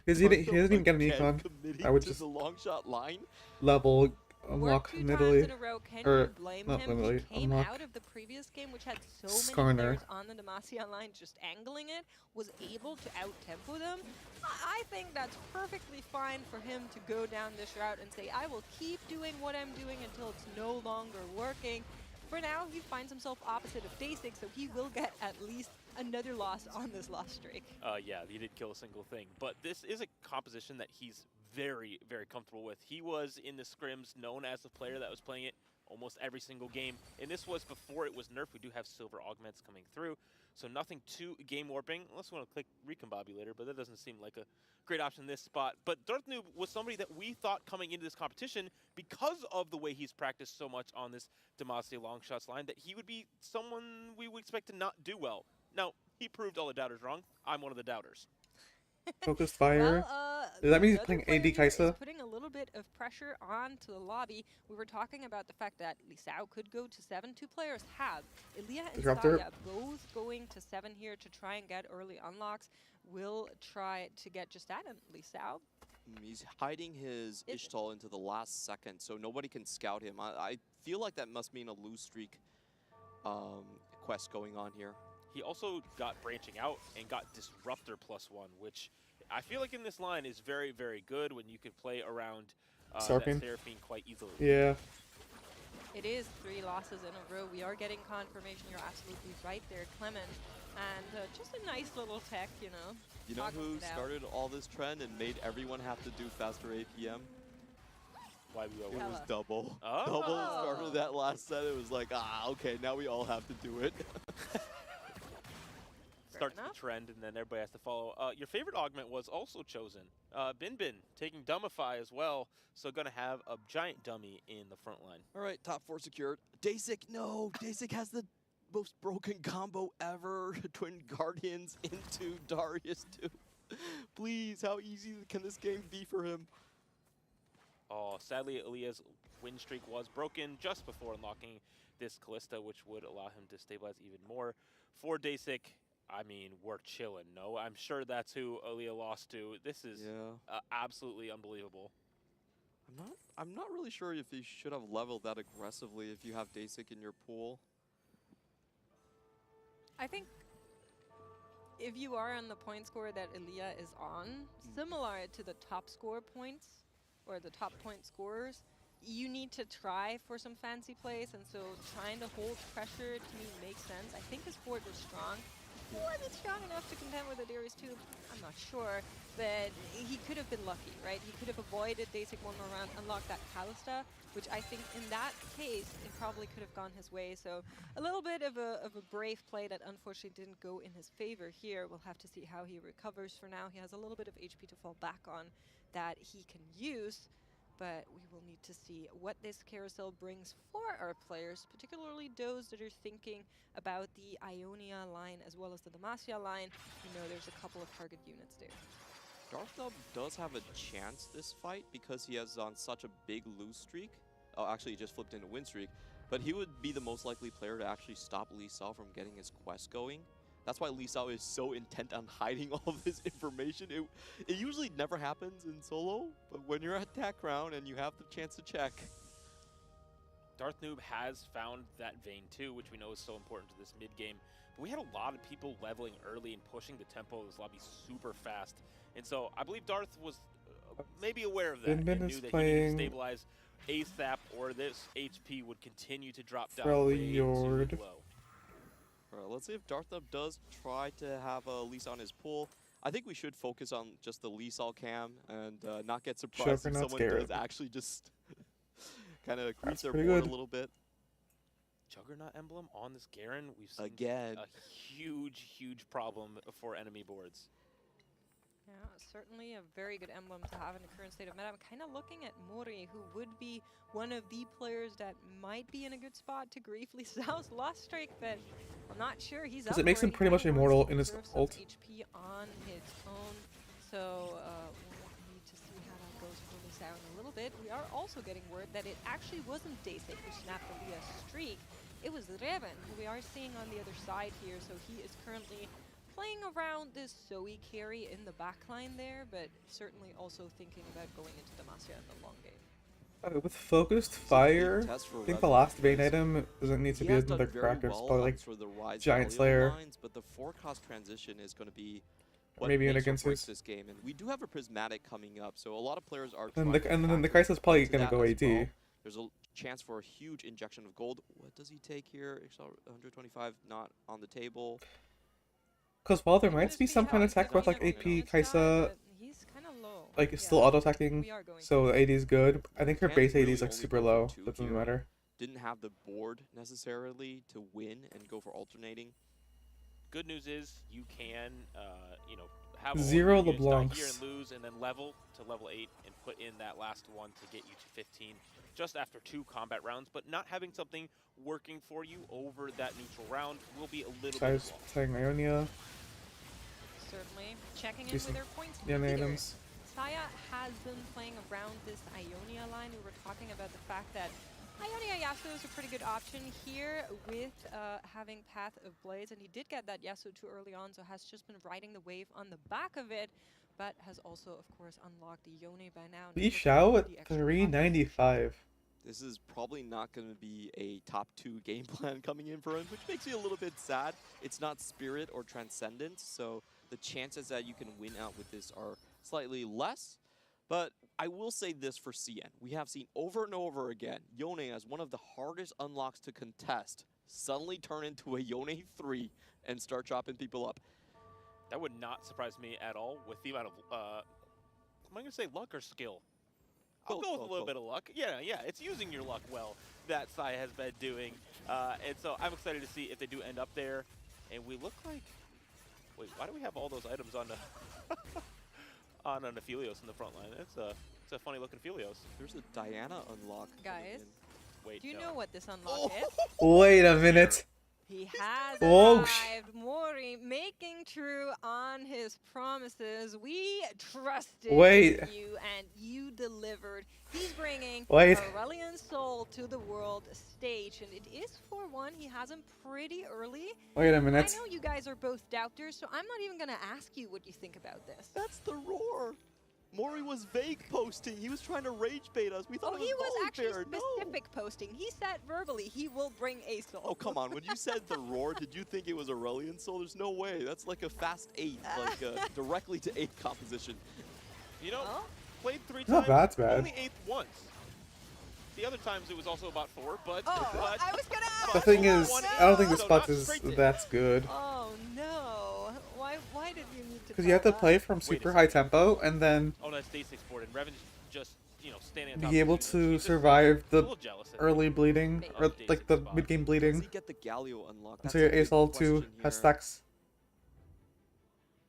Because he doesn't even get an econ. I would just the long shot line. level unlock Worked 2 times Nidalee. in a row. Can or you blame not him? Nidalee, He came unlock out of the previous game, which had so Skarner. many players on the Demacia line just angling it, was able to out-tempo them. I think that's perfectly fine for him to go down this route and say, I will keep doing what I'm doing until it's no longer working. For now, he finds himself opposite of Day 6, so he will get at least another loss on this loss streak. Yeah, he did kill a single thing. But this is a composition that he's very, very comfortable with. He was in the scrims known as the player that was playing it almost every single game. And this was before it was nerfed. We do have silver augments coming through, so nothing too game warping, unless we want to click Recombobulator, but that doesn't seem like a great option in this spot. But Darth Noob was somebody that we thought coming into this competition, because of the way he's practiced so much on this Demacia long shots line, that he would be someone we would expect to not do well. Now, he proved all the doubters wrong. I'm one of the doubters. Focused fire. Well, Does that mean he's the playing other player AD here is Kaisa? putting a little bit of pressure onto the lobby. We were talking about the fact that Lisao could go to 7. 2 players have. Ilya and Disruptor. Saya both going to 7 here to try and get early unlocks. Will try to get just that, and Lisao. He's hiding his Ishtal into the last second, so nobody can scout him. I feel like that must mean a lose streak quest going on here. He also got branching out and got Disruptor +1, which I feel like in this line is very, very good when you could play around that Seraphine. Seraphine quite easily. Yeah. It is 3 losses in a row. We are getting confirmation. You're absolutely right there, Clement. And just a nice little tech, you know. You know Talking who it out. started all this trend and made everyone have to do faster APM? Why we It always was Ella. Double. Oh. Double started that last set. It was like, okay, now we all have to do it. starts the enough. trend, and then everybody has to follow. Your favorite augment was also chosen. Bin Bin taking Dumbify as well, so gonna have a giant dummy in the front line. All right, top 4 secured. Dasik, no! Dasik has the most broken combo ever. Twin Guardians into Darius 2. Please, how easy can this game be for him? Oh, sadly, Ilya's win streak was broken just before unlocking this Callista, which would allow him to stabilize even more. For Dasik, I mean, we're chilling, no? I'm sure that's who Ilya lost to. This is absolutely unbelievable. I'm not really sure if you should have leveled that aggressively if you have Dasik in your pool. I think if you are on the point score that Ilya is on, similar to the top score points or the top point scorers, you need to try for some fancy plays, and so trying to hold pressure to me makes sense. I think his board was strong. Was it strong enough to contend with the Darius 2? I'm not sure, but he could have been lucky, right? He could have avoided Dasik one more round, unlocked that Callista, which I think in that case, it probably could have gone his way. So a little bit of a brave play that unfortunately didn't go in his favor here. We'll have to see how he recovers. For now, he has a little bit of HP to fall back on that he can use, but we will need to see what this carousel brings for our players, particularly those that are thinking about the Ionia line as well as the Demacia line. You know, there's a couple of target units there. Darth does have a chance this fight because he has on such a big lose streak. Oh, actually, he just flipped into win streak. But he would be the most likely player to actually stop Lee Sao from getting his quest going. That's why Lee Sao is so intent on hiding all of his information. It usually never happens in solo, but when you're at that round and you have the chance to check. Darth Noob has found that vein too, which we know is so important to this mid game. But we had a lot of people leveling early and pushing the tempo of this lobby super fast. And so I believe Darth was maybe aware of that and knew that he needed to stabilize ASAP, or this HP would continue to drop down way too low. All right, let's see if Darth does try to have Lee Sao on his pool. I think we should focus on just the Lee Sao cam and not get surprised if someone does actually just kind of crease their board a little bit. Juggernaut emblem on this Garen, we've seen again a huge, huge problem for enemy boards. Yeah, certainly a very good emblem to have in the current state of meta. I'm kind of looking at Mori, who would be one of the players that might be in a good spot to grief Lee Sao's lost streak, but I'm not sure he's up. Because it makes him pretty much immortal in his ult. HP on his own, so we'll need to see how that goes for Lee Sao in a little bit. We are also getting word that it actually wasn't Dasik who snapped Ilya's streak. It was Revan, who we are seeing on the other side here, so he is currently playing around this Zoe carry in the backline there, but certainly also thinking about going into Demacia in the long game. With focused fire, I think the last vein item doesn't need to be another cracker. It's probably like Giant Slayer. But the 4-cost transition is going to be what maybe an against this game. And we do have a Prismatic coming up, so a lot of players are and then the Kai'Sa's probably going to go AD. Well. There's a chance for a huge injection of gold. What does he take here? 125 not on the table. Because while there might be some kind of tech with like AP Kai'Sa, he's kind of low. like still auto attacking, so the AD is good. I think her base AD is like super low. That doesn't matter. didn't have the board necessarily to win and go for alternating. Good news is you can, you know, have Zero all your units die LeBlancs. here and lose, and then level to level 8 and put in that last one to get you to 15 just after 2 combat rounds. But not having something working for you over that neutral round will be a little bit Guys long. playing Ionia. Certainly. Checking in Decent with their points. Ionia Here, items. Saya has been playing around this Ionia line. We were talking about the fact that Ionia Yasuo is a pretty good option here with having Path of Blades, and he did get that Yasuo too early on, so has just been riding the wave on the back of it, but has also, of course, unlocked Yone by now. Lee Shao at 395. This is probably not going to be a top 2 game plan coming in for him, which makes me a little bit sad. It's not Spirit or Transcendence, so the chances that you can win out with this are slightly less. But I will say this for CN. We have seen over and over again, Yone as one of the hardest unlocks to contest suddenly turn into a Yone 3 and start chopping people up. That would not surprise me at all with the amount of, am I going to say luck or skill? I'll go with a little bit of luck. Yeah, it's using your luck well that Saya has been doing. And so I'm excited to see if they do end up there. And we look like, wait, why do we have all those items on the on an Aphelios in the front line? It's a funny looking Aphelios. There's a Diana unlock. Guys, Wait, do you no. know what this unlock is? Wait a minute. He has Oh, arrived. Mori making true on his promises. We trusted Wait. you, and you delivered. He's bringing Wait. Aurelion Soul to the world stage, and it is 4-1. He has him pretty early. Wait a I minute. know you guys are both doubters, so I'm not even going to ask you what you think about this. That's the roar. Mori was vague posting. He was trying to rage bait us. We thought Oh, it was he was actually Volibear. No. specific posting. He said verbally he will bring a soul. Oh, come on. When you said the roar, did you think it was Aurelion Soul? There's no way. That's like a fast 8, like directly to 8 composition. You know, Oh? played 3 times, Not that bad. only 8th once. The other times it was also about 4, but... Oh, but I was going to ask. The thing Oh, is, no. I don't think the So spot not is straight to- that's good. Oh no! Why did you need to? Because you have to call play that? from Wait a super high second. tempo and then Oh, that's day 6 board, and Revan's just, you know, standing on top be of able the to He's just survive a the little jealous at early bleeding, Maybe. or Day like six the spot. mid-game Does bleeding. he get the Galio unlock? Until That's your a big ASOL 2 question has here. stacks.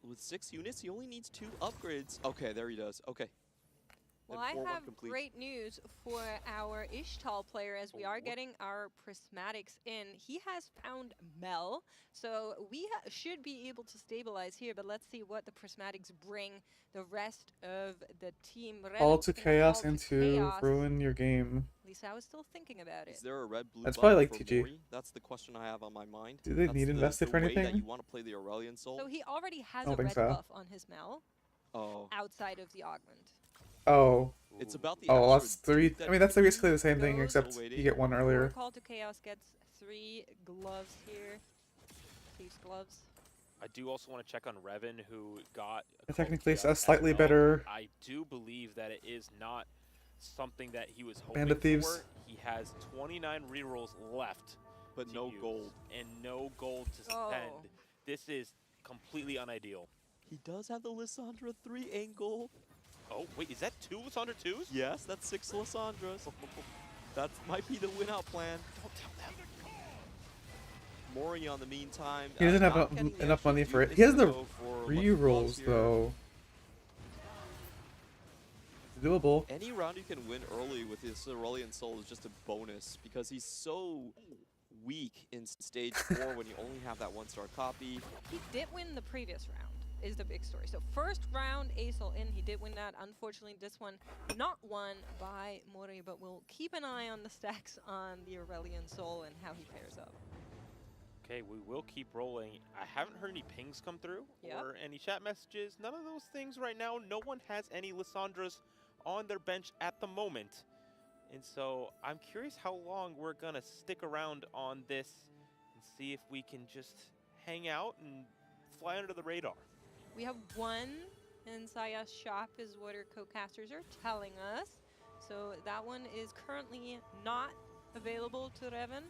With 6 units, he only needs 2 upgrades. Okay, there he does. Okay. Well, And I 4-1 have complete. great news for our Ishtal player as we are what? getting our prismatics in. He has found Mel, so we should be able to stabilize here, but let's see what the prismatics bring the rest of the team. All Revan to taking chaos all and to to chaos. ruin your game. At least I was still thinking about it. Is there a red-blue That's buff probably like for TG. Mori? That's the question I have on my mind. Do they That's need invested the for way that anything? you want to play the Aurelion Soul? So he already has I don't a think red so. buff on his Mel Oh. outside of the augment. Oh. It's about the Oh, extra that's 3. dupe that I mean, that's you basically the same thing, Those except waiting. you get one earlier. Call to Chaos gets 3 gloves here. Thieves gloves. I do also want to check on Revan, who got a And Call to technically, Chaos a as slightly well. better I do believe that it is not something that he was hoping Bandit Thieves. for. He has 29 rerolls left, But to no use, gold. and no gold to Oh. spend. This is completely unideal. He does have the Lissandra 3 angle. Oh wait, is that 2 Lissandra 2s? Yes, that's 6 Lissandras. That might be the win-out plan. Don't tell them. Mori, on the meantime, He doesn't have not enough- getting the enough extra money for dupe. it. He has He's the gonna go for Lucky Rerolls, Gloves here. though. It's doable. Any round you can win early with his Aurelion Soul is just a bonus because he's so weak in stage 4 when you only have that 1-star copy. He did win the previous round, is the big story. So first round, Acel in, he did win that. Unfortunately, this one not won by Mori, but we'll keep an eye on the stacks on the Aurelion Soul and how he pairs up. Okay, we will keep rolling. I haven't heard any pings come through Yep. or any chat messages. None of those things right now. No one has any Lissandras on their bench at the moment. And so I'm curious how long we're going to stick around on this and see if we can just hang out and fly under the radar. We have one in Saya's shop is what our co-casters are telling us. So that one is currently not available to Revan.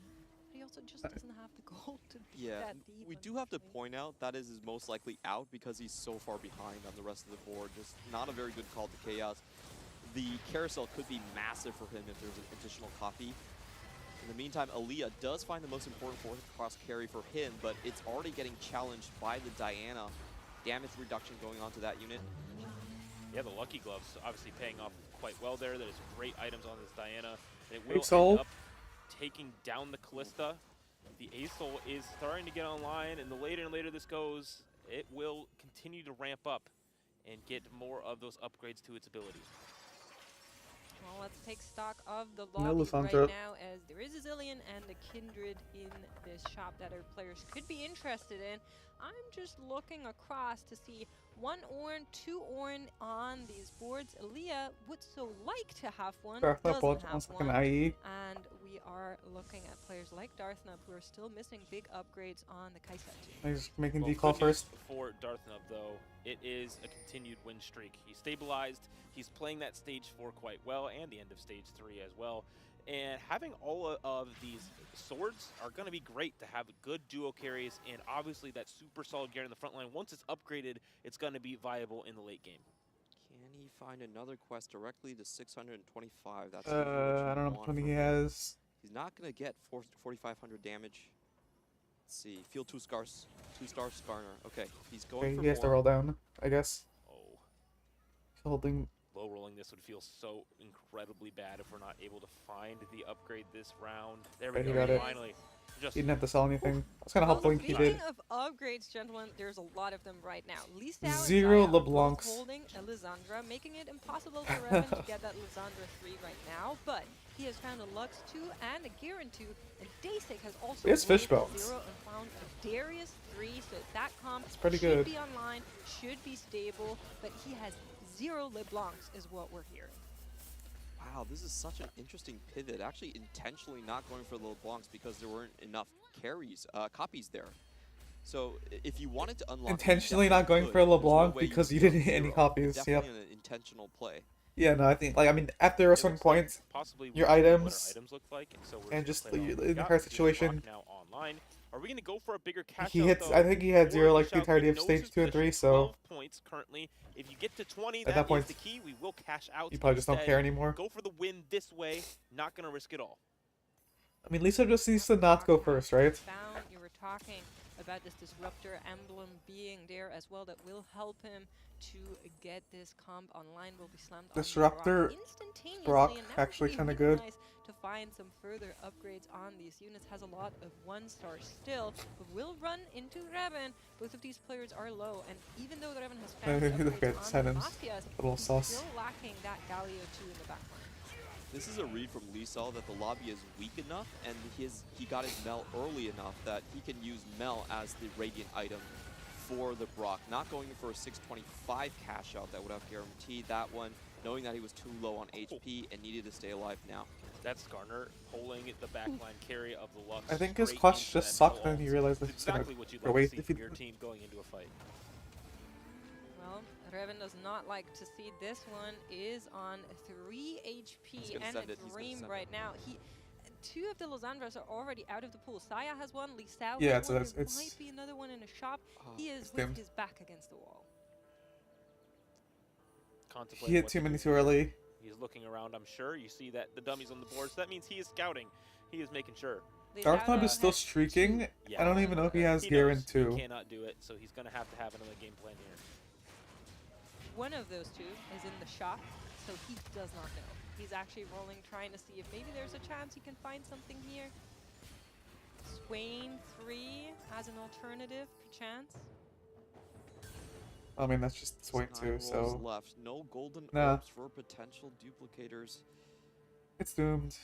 But he also just doesn't have the gold to be Yeah, that deep. we on do this have to lane. point out that is most likely out because he's so far behind on the rest of the board. Just not a very good call to Chaos. The carousel could be massive for him if there's an additional copy. In the meantime, Aaliyah does find the most important force cross carry for him, but it's already getting challenged by the Diana. Damage reduction going on to that unit. Yeah, the Lucky Gloves obviously paying off quite well there. There's great items on this Diana. And it will end up taking down the Callista. The Aesol is starting to get online, and the later and later this goes, it will continue to ramp up and get more of those upgrades to its ability. Well, let's take stock of the lobby right now, as there is a Zillion and a Kindred in this shop that our players could be interested in. I'm just looking across to see 1 Ornn, 2 Ornn on these boards. Aaliyah would so like to have one, doesn't have one. And we are looking at players like Darthnub who are still missing big upgrades on the Kai'Sa. He's making decall first. For Darthnub, though, it is a continued win streak. He's stabilized. He's playing that stage 4 quite well, and the end of stage 3 as well. And having all of these swords are going to be great to have good duo carries, and obviously that super solid gear in the front line. Once it's upgraded, it's going to be viable in the late game. Can he find another quest directly to 625? That's I don't know how many he has. He's not going to get 4,500 damage. Let's see. Field 2-star Skarner. Okay, he's going for he has to roll down, I guess. Oh. He's holding. Low rolling this would feel so incredibly bad if we're not able to find the upgrade this round. There we go, finally. He didn't have to sell anything. I was kind of hoping he did. Speaking of upgrades, gentlemen, there's a lot of them right now. Lisao 0 LeBlancs. Holding a Lysandra, making it impossible for Revan to get that Lysandra 3 right now, but he has found a Lux 2 and a Garen 2, and Daysec has also he has fish bones. 0 and found a Darius 3, so that comp pretty should good. Be online, should be stable, but he has 0 LeBlancs is what we're hearing. Wow, this is such an interesting pivot. Actually, intentionally not going for the LeBlancs because there weren't enough copies there. So if you wanted to unlock, intentionally not going for a LeBlanc because you didn't hit any copies. Definitely an intentional play. Yeah, no, I think I mean after a certain point, your items look like, and just the entire situation. Now online. Are we going to go for a bigger cash He hits. I think he had 0 like the entirety of stage 2 and 3. So 12 points currently. If you get to 20, at that point, is the key. We will cash out. You probably just don't care anymore. Go for the win this way. Not going to risk it all. I mean, Lisa just needs to not go first, right? You were talking about this Disruptor emblem being there as well that will help him to get this comp online. Will be slammed Disruptor on Brock actually kind of good. Nice to find some further upgrades on these units. Has a lot of 1-star still, but will run into Revan. Both of these players are low, and even though Revan has found upgrades on the Mafias, little sauce. still lacking that Galio 2 in the backline. This is a read from Lisal that the lobby is weak enough, and he got his Mel early enough that he can use Mel as the Radiant item for the Brock. Not going for a 625 cash out that would have guaranteed that one, knowing that he was too low on HP and needed to stay alive now. That's Skarner pulling the backline carry of the Lux. I think his clutch just sucked and he realized that he's exactly gonna what you'd go like wait to see from your team going into a fight. Well, Revan does not like to see this one. Is on 3 HP and a Dream right now. Two of the Lysandras are already out of the pool. Saya has one, Lisao yeah, has one. There might be another one in a shop. He is with his back against the wall. He hit too many too early. He's looking around, I'm sure. You see that the dummies on the board, so that means he is scouting. He is making sure. Darknub is still streaking. Yeah. I don't even know if he has Garen 2. He cannot do it, so he's going to have another game plan here. One of those two is in the shop, so he does not know. He's actually rolling, trying to see if maybe there's a chance he can find something here. Swain 3 as an alternative, perchance. I mean, that's just Swain 2, so... left. No golden orbs for potential duplicators. It's doomed.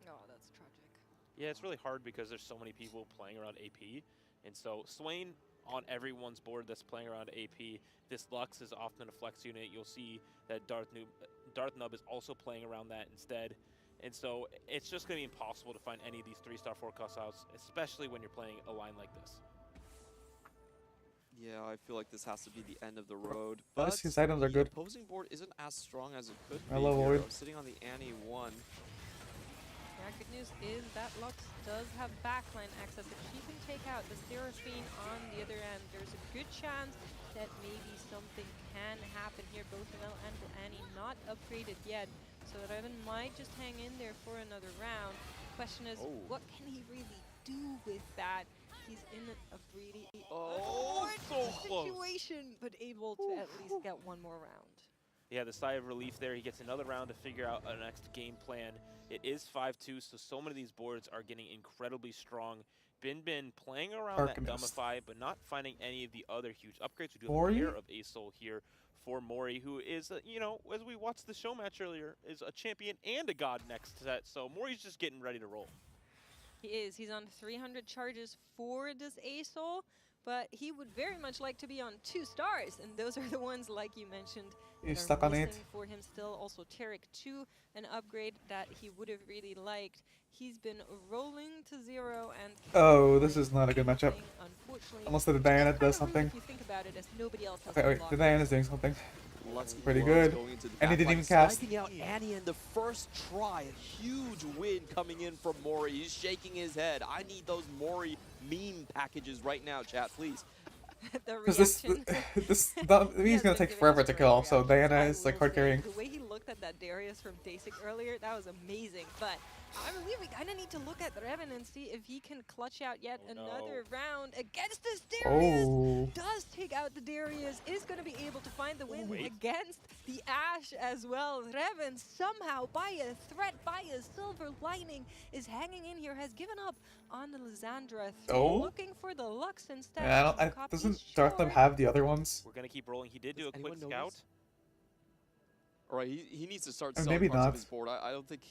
Oh, that's tragic. Yeah, it's really hard because there's so many people playing around AP. And so Swain on everyone's board that's playing around AP. This Lux is often a flex unit. You'll see that Darthnub is also playing around that instead. And so it's just going to be impossible to find any of these 3-star 4-cost outs, especially when you're playing a line like this. Yeah, I feel like this has to be the end of the road. But his items are good. The opposing board isn't as strong as it could I be. love Void. Sitting on the Annie 1. Yeah, good news is that Lux does have backline access. If she can take out the Seraphine on the other end, there's a good chance that maybe something can happen here. Both Mel and Annie not upgraded yet. So Reven might just hang in there for another round. Question is, what can he really do with that? He's in a really situation, but able to at least get one more round. Yeah, the sigh of relief there. He gets another round to figure out a next game plan. It is 5-2, so many of these boards are getting incredibly strong. Bin playing around that Dumbify, but not finding any of the other huge upgrades. We do have a pair of Ace Soul here for Mori, who is, you know, as we watched the show match earlier, is a champion and a god next set. So Mori's just getting ready to roll. He is. He's on 300 charges for this Ace Soul, but he would very much like to be on 2 stars, and those are the ones, like you mentioned, He's stuck on 8. For him still. Also Tarek 2, an upgrade that he would have really liked. He's been rolling to 0 and... Oh, this is not a good matchup. Unless the Diana does something. If you think about it, as nobody else has okay, wait, the Diana's doing something. Pretty good. And he didn't even cast. Sniping out Annie in the first try. A huge win coming in from Mori. He's shaking his head. I need those Mori meme packages right now, chat, please. Because he's gonna take forever to kill, so Diana is like hard carrying. The way he looked at that Darius from Dasik earlier, that was amazing. But I believe we kind of need to look at Reven and see if he can clutch out yet another round against this Darius. Does take out the Darius, is going to be able to find the win against the Ashe as well. Reven somehow, by a threat, by a silver lining, is hanging in here, has given up on the Lysandra. Looking for the Lux instead. Yeah, doesn't Darthnum have the other ones? We're going to keep rolling. He did do a quick scout. All right, he needs to start or selling maybe parts not. of his board. I don't think...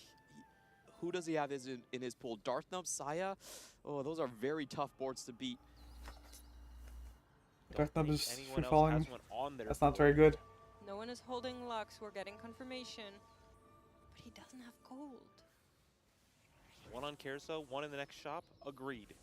Who does he have in his pool? Darthnum, Saya? Oh, those are very tough boards to beat. Darthnum is free falling. That's not very good. No one is holding Lux. We're getting confirmation. But he doesn't have gold. One on Carousel, one in the next shop. Agreed.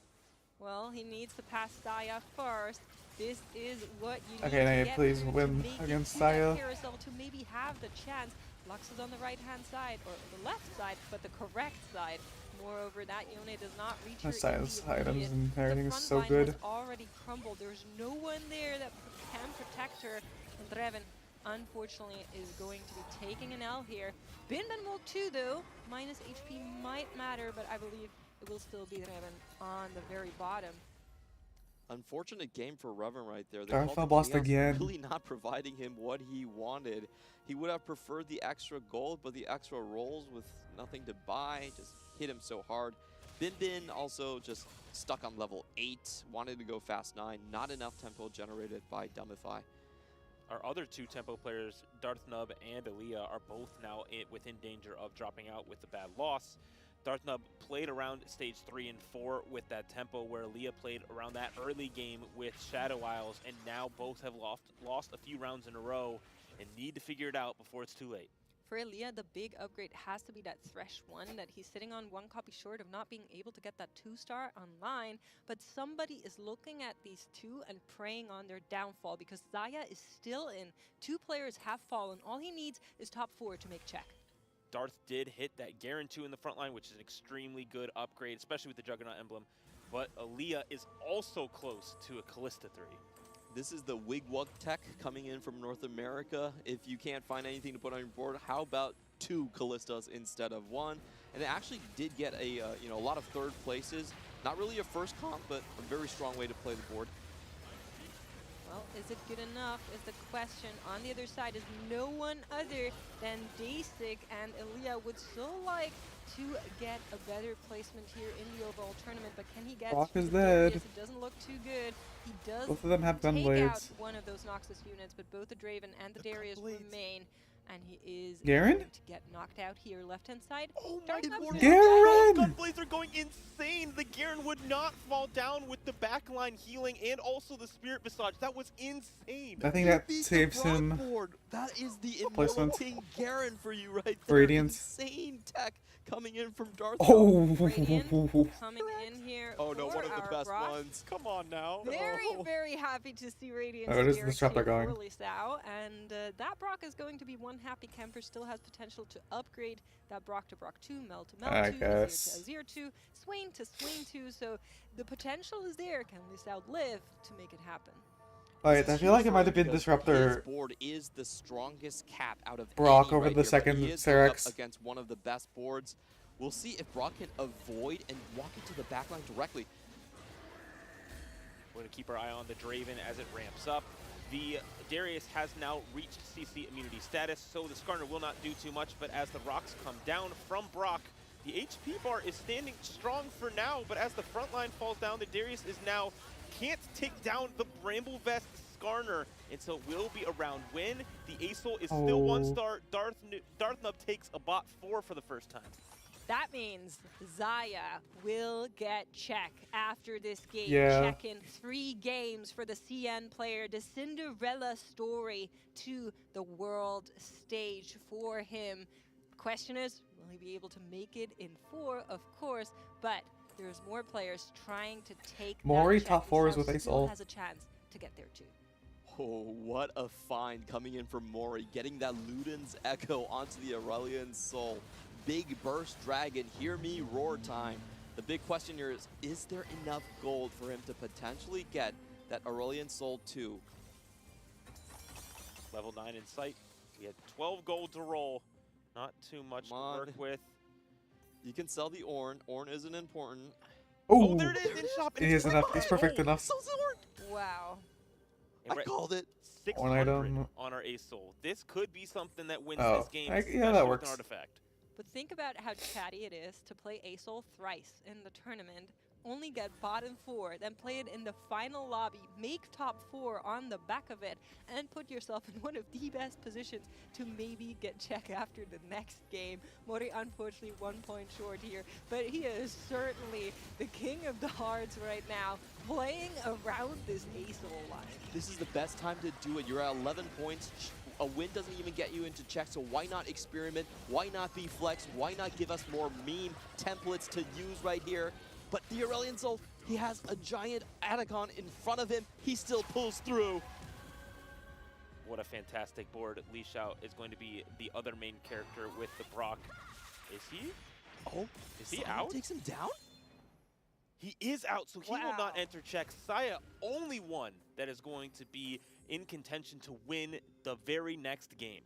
Well, he needs to pass Saya first. This is what you need okay, to now get please to win make against it to that Saya. Carousel to maybe have the chance. Lux is on the right-hand side, or the left side, but the correct side. Moreover, that unit does not reach her Saya's immediate. items and everything is so line good. Has already crumbled. There's no one there that can protect her. And Reven, unfortunately, is going to be taking an L here. Bin will too, though. Minus HP might matter, but I believe it will still be Reven on the very bottom. Unfortunate game for Reven right there. Darthnum lost again. Really not providing him what he wanted. He would have preferred the extra gold, but the extra rolls with nothing to buy just hit him so hard. Bin also just stuck on level 8, wanted to go fast 9. Not enough tempo generated by Dumbify. Our other 2 tempo players, Darthnub and Aaliyah, are both now within danger of dropping out with a bad loss. Darthnub played around stage 3 and 4 with that tempo, where Aaliyah played around that early game with Shadow Isles, and now both have lost a few rounds in a row and need to figure it out before it's too late. For Aaliyah, the big upgrade has to be that Thresh 1, that he's sitting on 1 copy short of not being able to get that 2-star online, but somebody is looking at these 2 and preying on their downfall, because Zaya is still in. 2 players have fallen. All he needs is top 4 to make check. Darth did hit that Garen 2 in the front line, which is an extremely good upgrade, especially with the Juggernaut emblem. But Aaliyah is also close to a Callista 3. This is the Wigwug tech coming in from North America. If you can't find anything to put on your board, how about 2 Callistas instead of 1? And it actually did get a a lot of third places. Not really a first comp, but a very strong way to play the board. Well, is it good enough is the question. On the other side is no one other than Dasik, and Aaliyah would so like to get a better placement here in the overall tournament, but can he get Brock is dead. It doesn't look too good. He does both of them have gun take blades. out one of those Noxus units, but both the Draven and the Darius remain. And he is Garen? going to get knocked out here, left-hand side. Oh my lord! Garen! Gunblades are going insane! The Garen would not fall down with the backline healing and also the Spirit Visage. That was insane! I think that saves him. Board. That is the Placement. Immortal King Garen for you right there. Radiant. Insane tech coming in from Darth. Oh! Radiant coming in here. Oh no, for one of the our best Brock. ones. Come on now! Very happy to see Radiant. Oh, this is the strap they're going. And that Brock is going to be one happy camper. Still has potential to upgrade that Brock to Brock 2, Mel to Mel 2, I Azir guess. to Azir 2, Swain to Swain 2. So the potential is there. Can Lys outlive to make it happen? Alright, This I is feel like huge it for might him have been because Disruptor his board is the strongest cap out of Brock any over right the here, but second he is going up Syrax. against one of the best boards. We'll see if Brock can avoid and walk into the backline directly. We're going to keep our eye on the Draven as it ramps up. The Darius has now reached CC immunity status, so the Skarner will not do too much, but as the rocks come down from Brock, the HP bar is standing strong for now, but as the front line falls down, the Darius is now can't take down the Bramble Vest Skarner, and so will be around win. The Asol is still 1-star. Darthnub takes a bot 4 for the first time. That means Xayah will get check after this game. Yeah. Check in 3 games for the CN player. The Cinderella story to the world stage for him. Question is, will he be able to make it in 4? Of course, but there's more players trying to take Mori that check. top 4s with Lixiao still Asol. has a chance to get there too. Oh, what a find coming in from Mori, getting that Luden's Echo onto the Aurelion Soul. Big burst dragon, hear me roar time. The big question here is there enough gold for him to potentially get that Aurelion Soul 2? Level 9 in sight. We had 12 gold to roll. Not too much to work with. You can sell the Ornn. Ornn isn't important. Oh, Oh, there it is in shop. and it it's is enough. It's perfect gold. enough. Sells the Ornn! Wow. And I called it. 600 item. on our Asol. This could be something that wins Oh, this game, yeah, that especially with works. an artifact. But think about how chatty it is to play Asol thrice in the tournament, only get bottom 4, then play it in the final lobby, make top 4 on the back of it, and put yourself in one of the best positions to maybe get check after the next game. Mori unfortunately 1 point short here, but he is certainly the king of the hearts right now, playing around this Asol line. This is the best time to do it. You're at 11 points. A win doesn't even get you into check, so why not experiment? Why not be flex? Why not give us more meme templates to use right here? But the Aurelion Soul, he has a giant Atacon in front of him. He still pulls through. What a fantastic board. Lixiao is going to be the other main character with the Brock. Is he? Oh, Is he Xayah out? takes him down? He is out, so he will not Wow. enter check. Xayah, only one that is going to be in contention to win the very next game.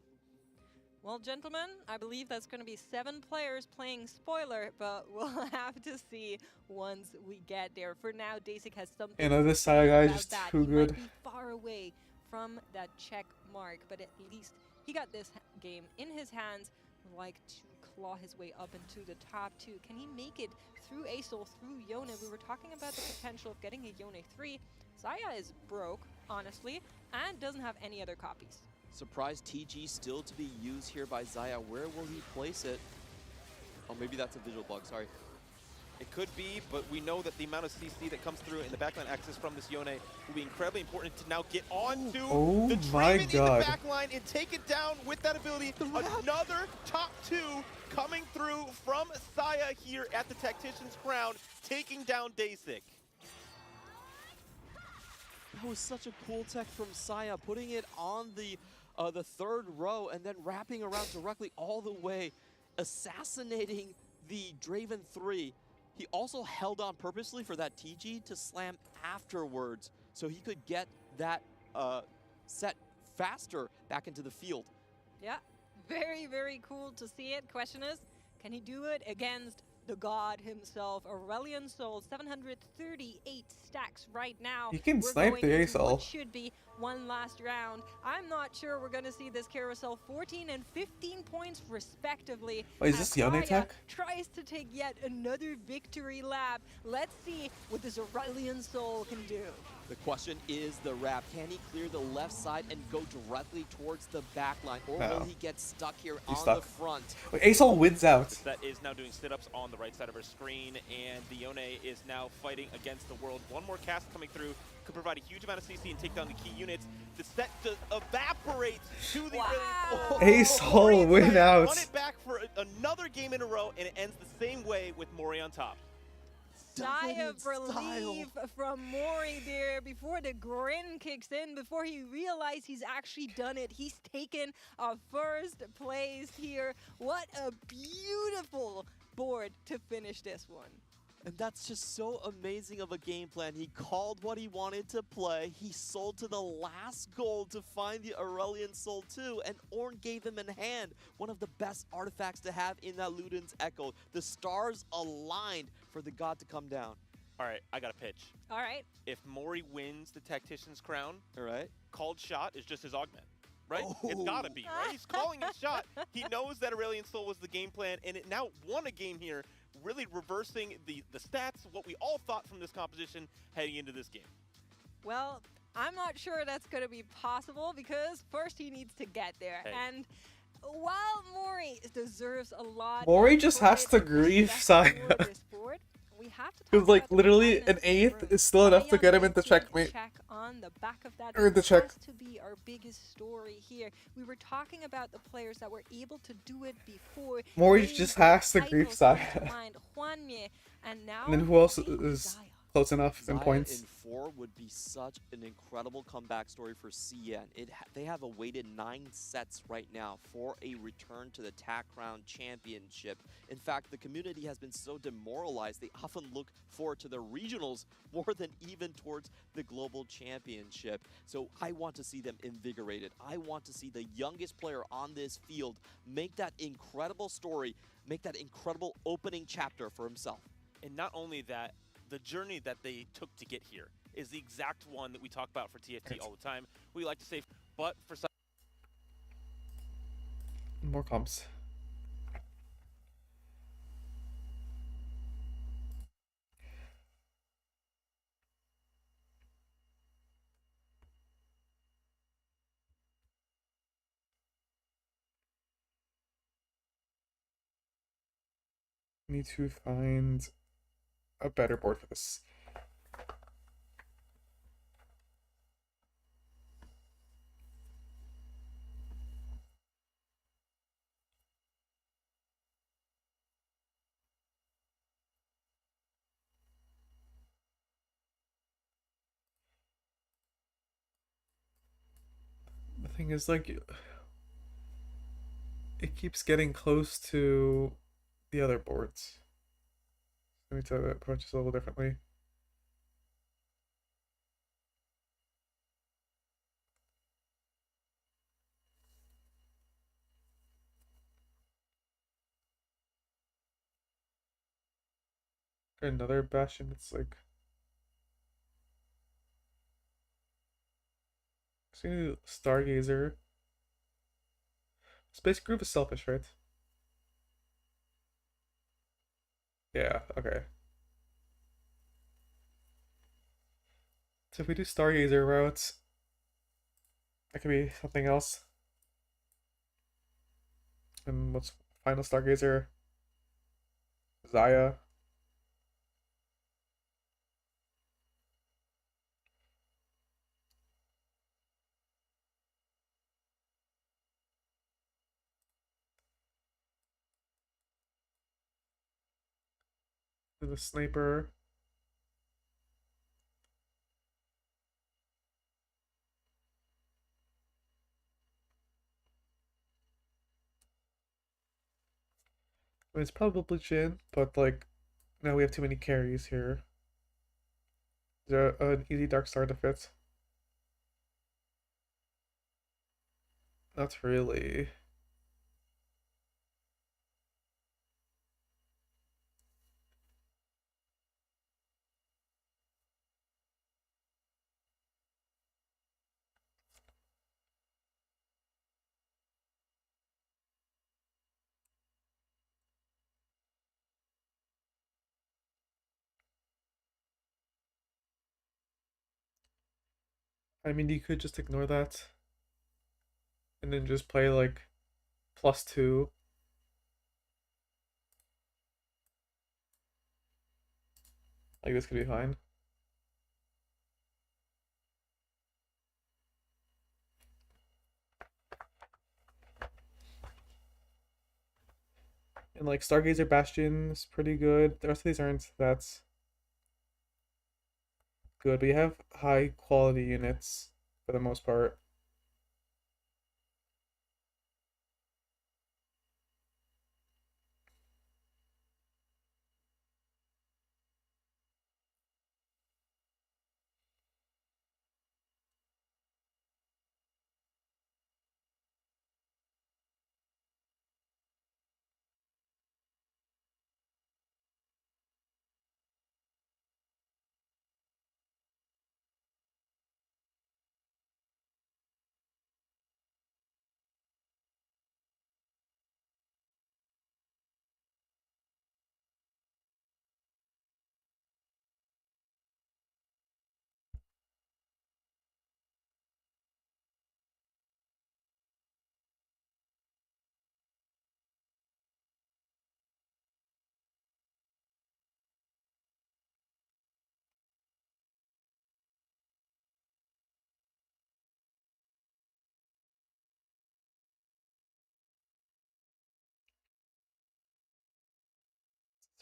Well, gentlemen, I believe that's going to be 7 players playing spoiler, but we'll have to see once we get there. For now, Dasik has something You know, to this say Xayah guy is about just that. too He good. might be far away from that check mark, but at least he got this game in his hands. Would like to claw his way up into the top 2. Can he make it through Asol, through Yone? We were talking about the potential of getting a Yone 3. Xayah is broke, honestly, and doesn't have any other copies. Surprise TG still to be used here by Xayah. Where will he place it? Oh, maybe that's a visual bug, sorry. It could be, but we know that the amount of CC that comes through in the backline access from this Yone will be incredibly important to now get on to Oh the my Draven in God. the backline and take it down with that ability. Another top 2 coming through from Xayah here at the Tactician's Crown, taking down Dasik. That was such a cool tech from Xayah, putting it on the 3rd row and then wrapping around directly all the way, assassinating the Draven 3. He also held on purposely for that TG to slam afterwards, so he could get that set faster back into the field. Yeah, very, very cool to see it. Question is, can he do it against the god himself? Aurelion Soul, 738 stacks right now. You can We're snipe going the into Asol. what should be one last round. I'm not sure we're going to see this carousel. 14 and 15 points respectively. Wait, is as this Yone Xayah tech? tries to take yet another victory lap. Let's see what this Aurelion Soul can do. The question is the wrap. Can he clear the left side and go directly towards the back line, or No. will he get stuck here He's on stuck. the front? Wait, Asol wins out. The set is now doing sit-ups on the right side of our screen, and the Yone is now fighting against the world. One more cast coming through could provide a huge amount of CC and take down the key units. The set evaporates to the Wow. Asol Mori win Xayah out. Run it back for another game in a row, and it ends the same way with Mori on top. Sigh of Dominant style. relief from Mori there before the grin kicks in, before he realized he's actually done it. He's taken a first place here. What a beautiful board to finish this one. And that's just so amazing of a game plan. He called what he wanted to play. He sold to the last gold to find the Aurelion Soul 2, and Ornn gave him in hand one of the best artifacts to have in that Luden's Echo. The stars aligned for the god to come down. All right, I got a pitch. All right. If Mori wins the Tactician's crown, All right. called shot is just his augment. Right? Oh. It's gotta be, right? He's calling his shot. He knows that Aurelion Soul was the game plan, and it now won a game here, really reversing the stats, what we all thought from this composition heading into this game. Well, I'm not sure that's going to be possible because first he needs to get there. Hey. And while Mori deserves a lot, Mori of just has credit to and grief respect Saya. for this board, we have to talk Because, like, about the literally finance an eighth room. is still enough to Saya get him into making checkmate. check on the back of that Or the check. has to be our biggest story here. We were talking about the players that were able to do it before. Mori Names just like has to Kaito grief comes Saya. to mind, Hwanye, and now And then who else maybe is Saya. close enough in Xayah points? in 4 would be such an incredible comeback story for CN. They have awaited 9 sets right now for a return to the TAC Crown Championship. In fact, the community has been so demoralized, they often look forward to the regionals more than even towards the global championship. So I want to see them invigorated. I want to see the youngest player on this field make that incredible story, make that incredible opening chapter for himself. And not only that, the journey that they took to get here is the exact one that we talk about for TFT all the time. We like to say, but for some More comps. Need to find a better board for this. The thing is, like, it keeps getting close to the other boards. I need to approach this a little differently. Another Bastion that's like... See, Stargazer. Space Groove is selfish, right? Yeah, okay. So if we do Stargazer routes, that could be something else. And what's final Stargazer? Xayah. The sniper. I mean, it's probably Jhin, but like, now we have too many carries here. Is there an easy Dark Star to fit? Not really. I mean, you could just ignore that. And then just play like +2. Like this could be fine. And like Stargazer Bastion is pretty good. The rest of these aren't that good, but you have high quality units for the most part.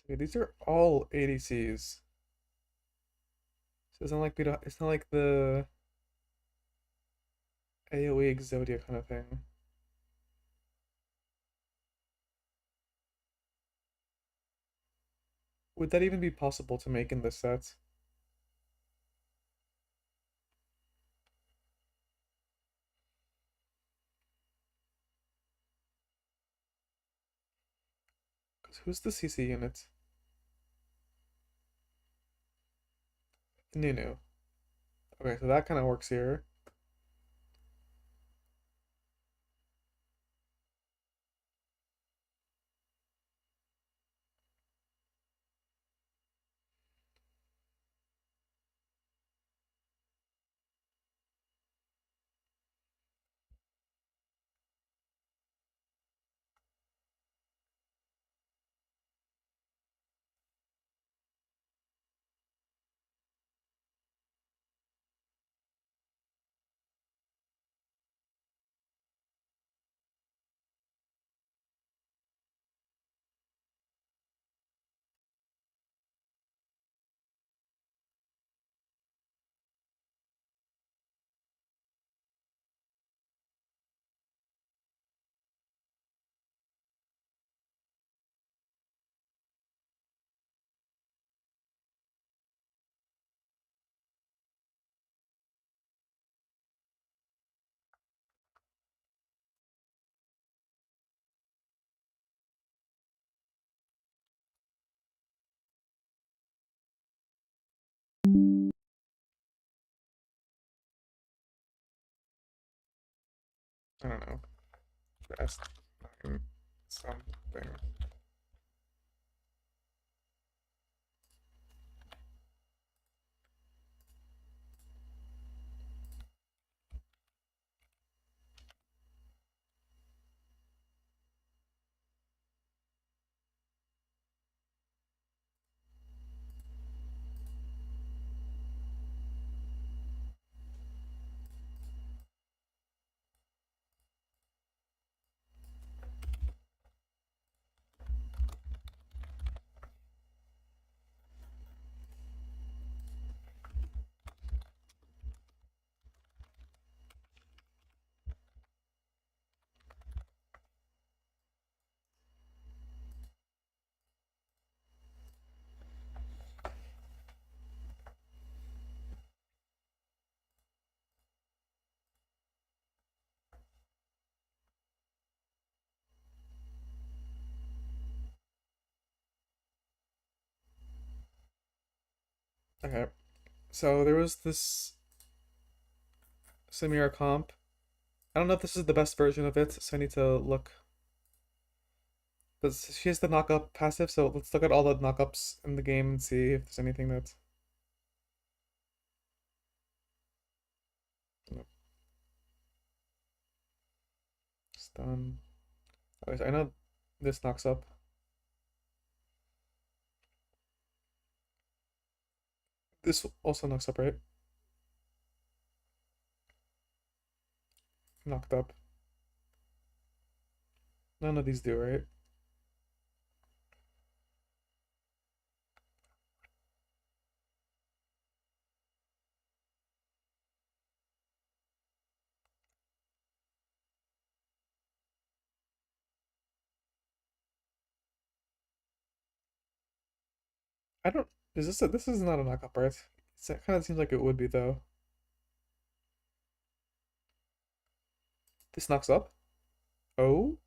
Okay, these are all ADCs. So it's not like the AoE Exodia kind of thing. Would that even be possible to make in this set? Because who's the CC unit? Nunu. Okay, so that kind of works here. I don't know. Best something. Okay. So there was this Samira comp. I don't know if this is the best version of it, so I need to look. But she has the knock up passive, so let's look at all the knock ups in the game and see if there's anything that's. Nope. Stun. Okay, so I know this knocks up. This also knocks up, right? Knocked up. None of these do, right? I don't. This is not a knock up, right? It kind of seems like it would be though. This knocks up. Oh.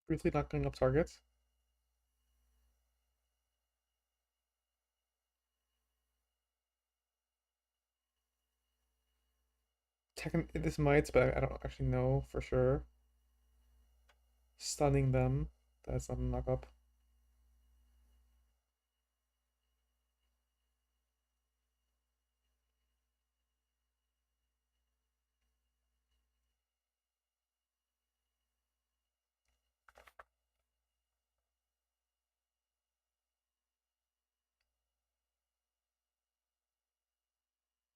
Briefly knocking up targets. This might, but I don't actually know for sure. Stunning them. That's not a knock up.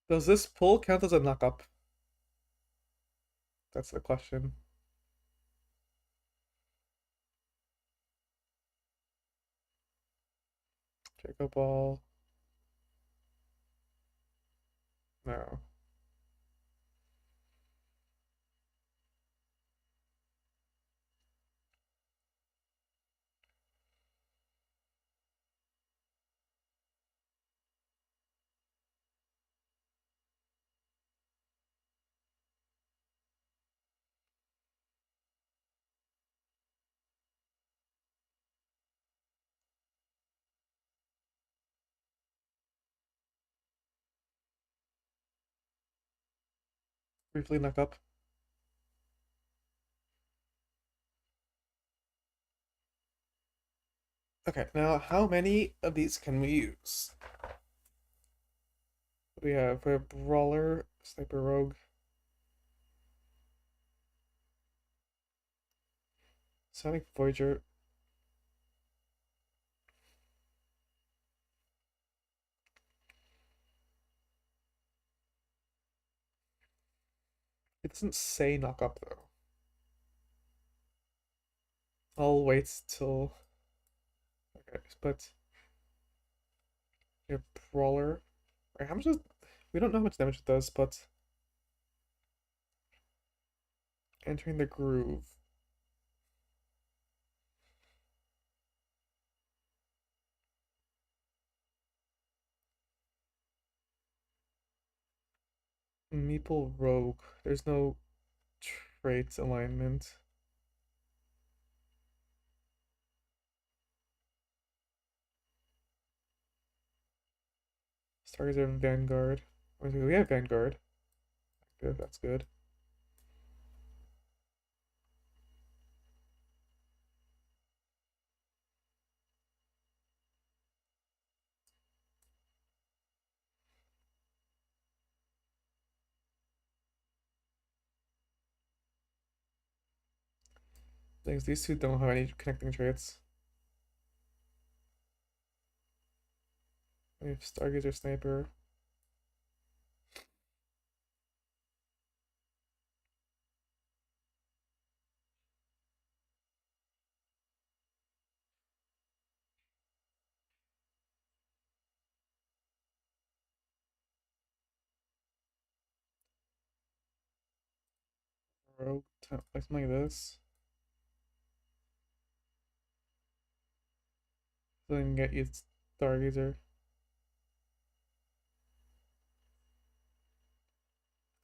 Does this pull count as a knock up? That's the question. Draco Ball. No. Briefly knock up. Okay, now how many of these can we use? We have Brawler, Sniper Rogue, Sonic Voyager. It doesn't say knock up though. I'll wait till. Okay, but your Brawler. Right, how much does. We don't know how much damage it does, but. Entering the groove. Meeple Rogue. There's no trait alignment. Stargazer are Vanguard. We have Vanguard. Good, that's good. Things these two don't have any connecting traits. We have Stargazer Sniper. Rogue, like something like this. So then get you Stargazer.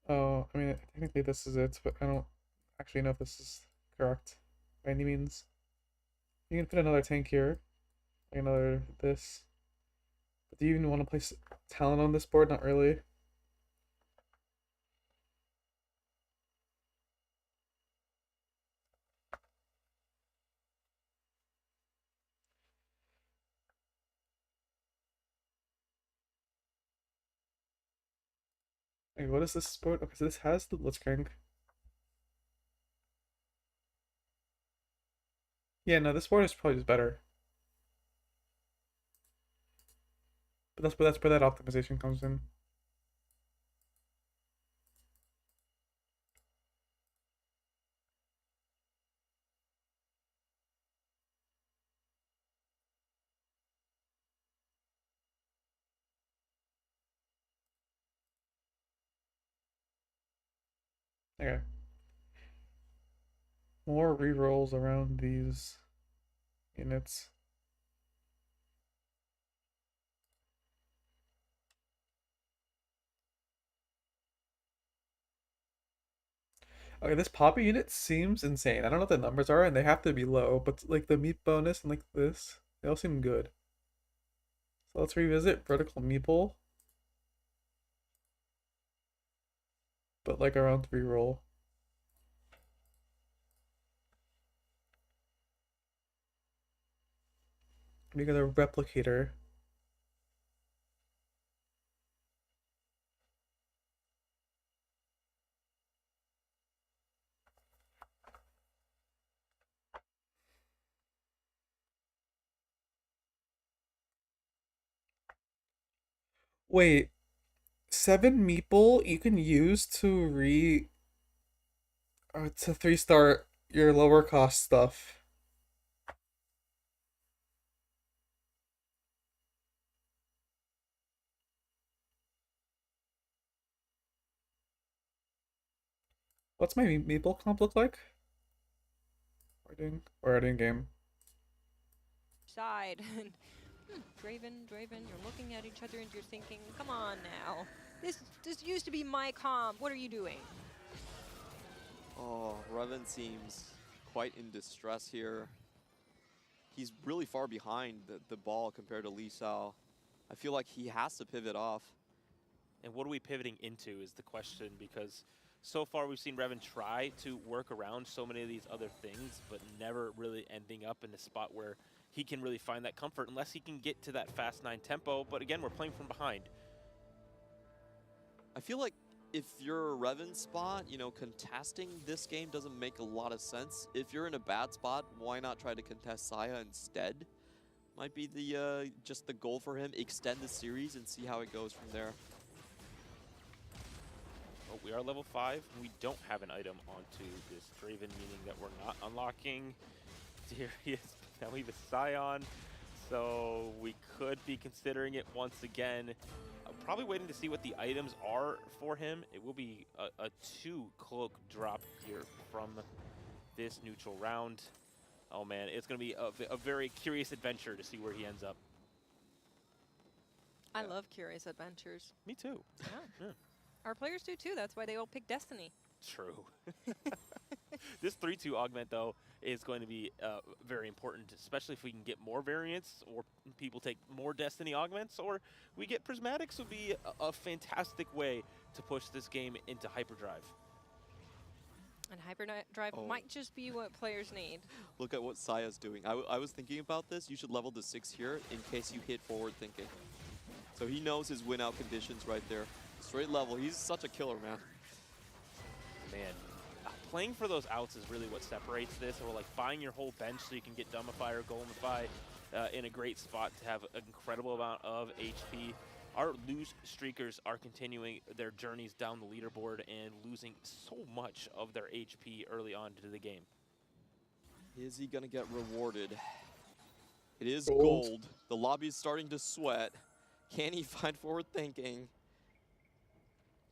Oh, I mean, technically this is it, but I don't actually know if this is correct by any means. You can fit another tank here, like another this. But do you even want to place Talon on this board? Not really. Like, what is this board? Okay, so this has the Blitzcrank. Yeah, no, this board is probably just better. But that's where that optimization comes in. Okay. More rerolls around these units. Okay, this Poppy unit seems insane. I don't know what the numbers are, and they have to be low, but like the meat bonus and like this, they all seem good. So let's revisit vertical meeple, but like around 3 roll. We got a replicator. Wait, 7 meeple you can use to 3-star your lower cost stuff. What's my meeple comp look like? Or in game. Side. Draven, you're looking at each other and you're thinking, come on now. This used to be my comp. What are you doing? Oh, Revan seems quite in distress here. He's really far behind the ball compared to Lee Sao. I feel like he has to pivot off. And what are we pivoting into is the question, because so far we've seen Revan try to work around so many of these other things, but never really ending up in a spot where he can really find that comfort unless he can get to that fast 9 tempo. But again, we're playing from behind. I feel like if you're a Revan spot, you know, contesting this game doesn't make a lot of sense. If you're in a bad spot, why not try to contest Saya instead? Might be the just the goal for him. Extend the series and see how it goes from there. Oh, we are level 5. We don't have an item onto this Draven, meaning that we're not unlocking Darius. Now we have a Scion, so we could be considering it once again. Probably waiting to see what the items are for him. It will be a 2 cloak drop here from this neutral round. Oh man, it's going to be a very curious adventure to see where he ends up. I love curious adventures. Me too. Yeah. Yeah. Our players do too. That's why they all pick Destiny. True. This 3-2 augment, though, is going to be very important, especially if we can get more variants or people take more Destiny augments, or we get Prismatics would be a fantastic way to push this game into hyperdrive. And hyperdrive might just be what players need. Look at what Saya's doing. I was thinking about this. You should level to 6 here in case you hit forward thinking. So he knows his win out conditions right there. Straight level. He's such a killer, man. Man, playing for those outs is really what separates this, or like buying your whole bench so you can get Dumbify or Golemify in a great spot to have an incredible amount of HP. Our loose streakers are continuing their journeys down the leaderboard and losing so much of their HP early on into the game. Is he going to get rewarded? It is gold. The lobby is starting to sweat. Can he find forward thinking?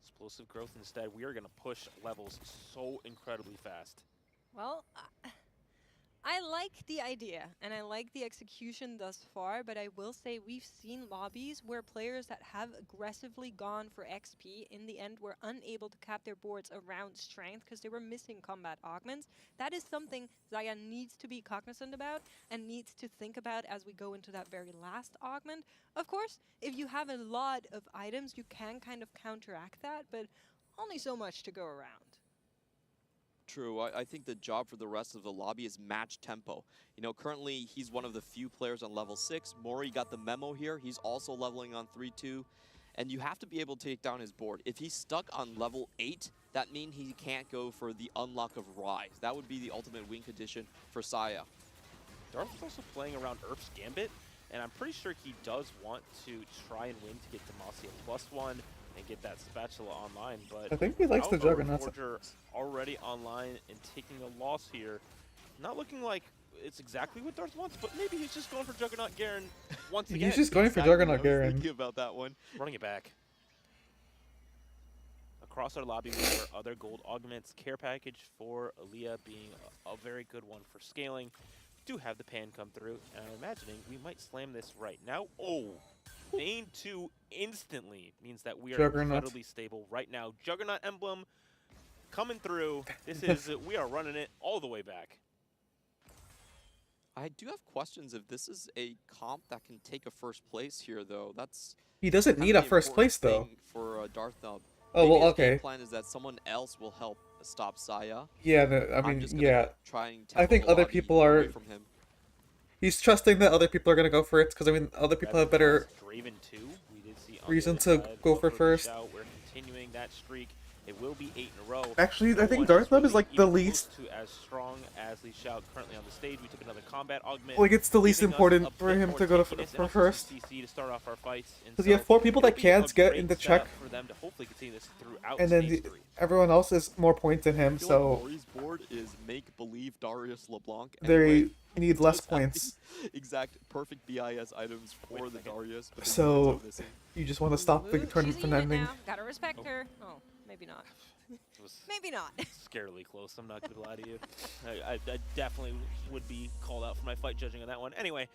Explosive growth instead. We are going to push levels so incredibly fast. Well, I like the idea, and I like the execution thus far, but I will say we've seen lobbies where players that have aggressively gone for XP in the end were unable to cap their boards around strength because they were missing combat augments. That is something Zaya needs to be cognizant about and needs to think about as we go into that very last augment. Of course, if you have a lot of items, you can kind of counteract that, but only so much to go around. True. I think the job for the rest of the lobby is match tempo. You know, currently he's one of the few players on level 6. Mori got the memo here. He's also leveling on 3-2. And you have to be able to take down his board. If he's stuck on level 8, that means he can't go for the unlock of Rise. That would be the ultimate win condition for Saya. Darth is also playing around Earth's Gambit, and I'm pretty sure he does want to try and win to get Demacia +1 and get that spatula online, but I think he likes the Juggernaut. Forger already online and taking a loss here. Not looking like it's exactly what Darth wants, but maybe he's just going for Juggernaut Garen once again. He's just going for Juggernaut Garen. Thinking about that one. Running it back. Across our lobby, we have our other gold augments. Care package for Aaliyah being a very good one for scaling. We do have the pan come through, and I'm imagining we might slam this right now. Oh! Main 2 instantly means that we are incredibly stable right now. Juggernaut emblem coming through. This is, we are running it all the way back. I do have questions if this is a comp that can take a first place here, though. That's He doesn't kind need of a the first important place though. thing for Darth Nub. Oh Maybe well, his game okay. plan is that someone else will help stop Saya. Yeah, no, I I'm mean, just gonna yeah. try and I think tempo the other lobby people away are. from him. He's trusting that other people are gonna go for it because I mean, other people have Revan has better. Draven 2. We did see on reason the other to side, go but for Lee first. Xiao, we're continuing that streak. It will be 8 in a row. Actually, No I think one Darth Nub is really like the even close least. to as strong as Lee Xiao currently on the stage. We took another combat augment. Like it's the least giving us important a for bit him more to go to tankiness and for also first. some CC to start off our fights. And Because you have 4 people it'll that be a can't get great into setup check, for them to hopefully continue this throughout and then stage 3. everyone else is more points than him, I feel so like Maury's board is make believe Darius LeBlanc. they Anyway. need less Does have the points. Exact perfect BIS items Wait for a the second. Darius. But the So- units are missing. You just want to stop the Ooh, tournament she's from a unit ending. now. Gotta respect her. Oh, maybe not. It was Maybe not. scarily close. I'm not gonna lie to you. I definitely would be called out for my fight judging on that one. Anyway,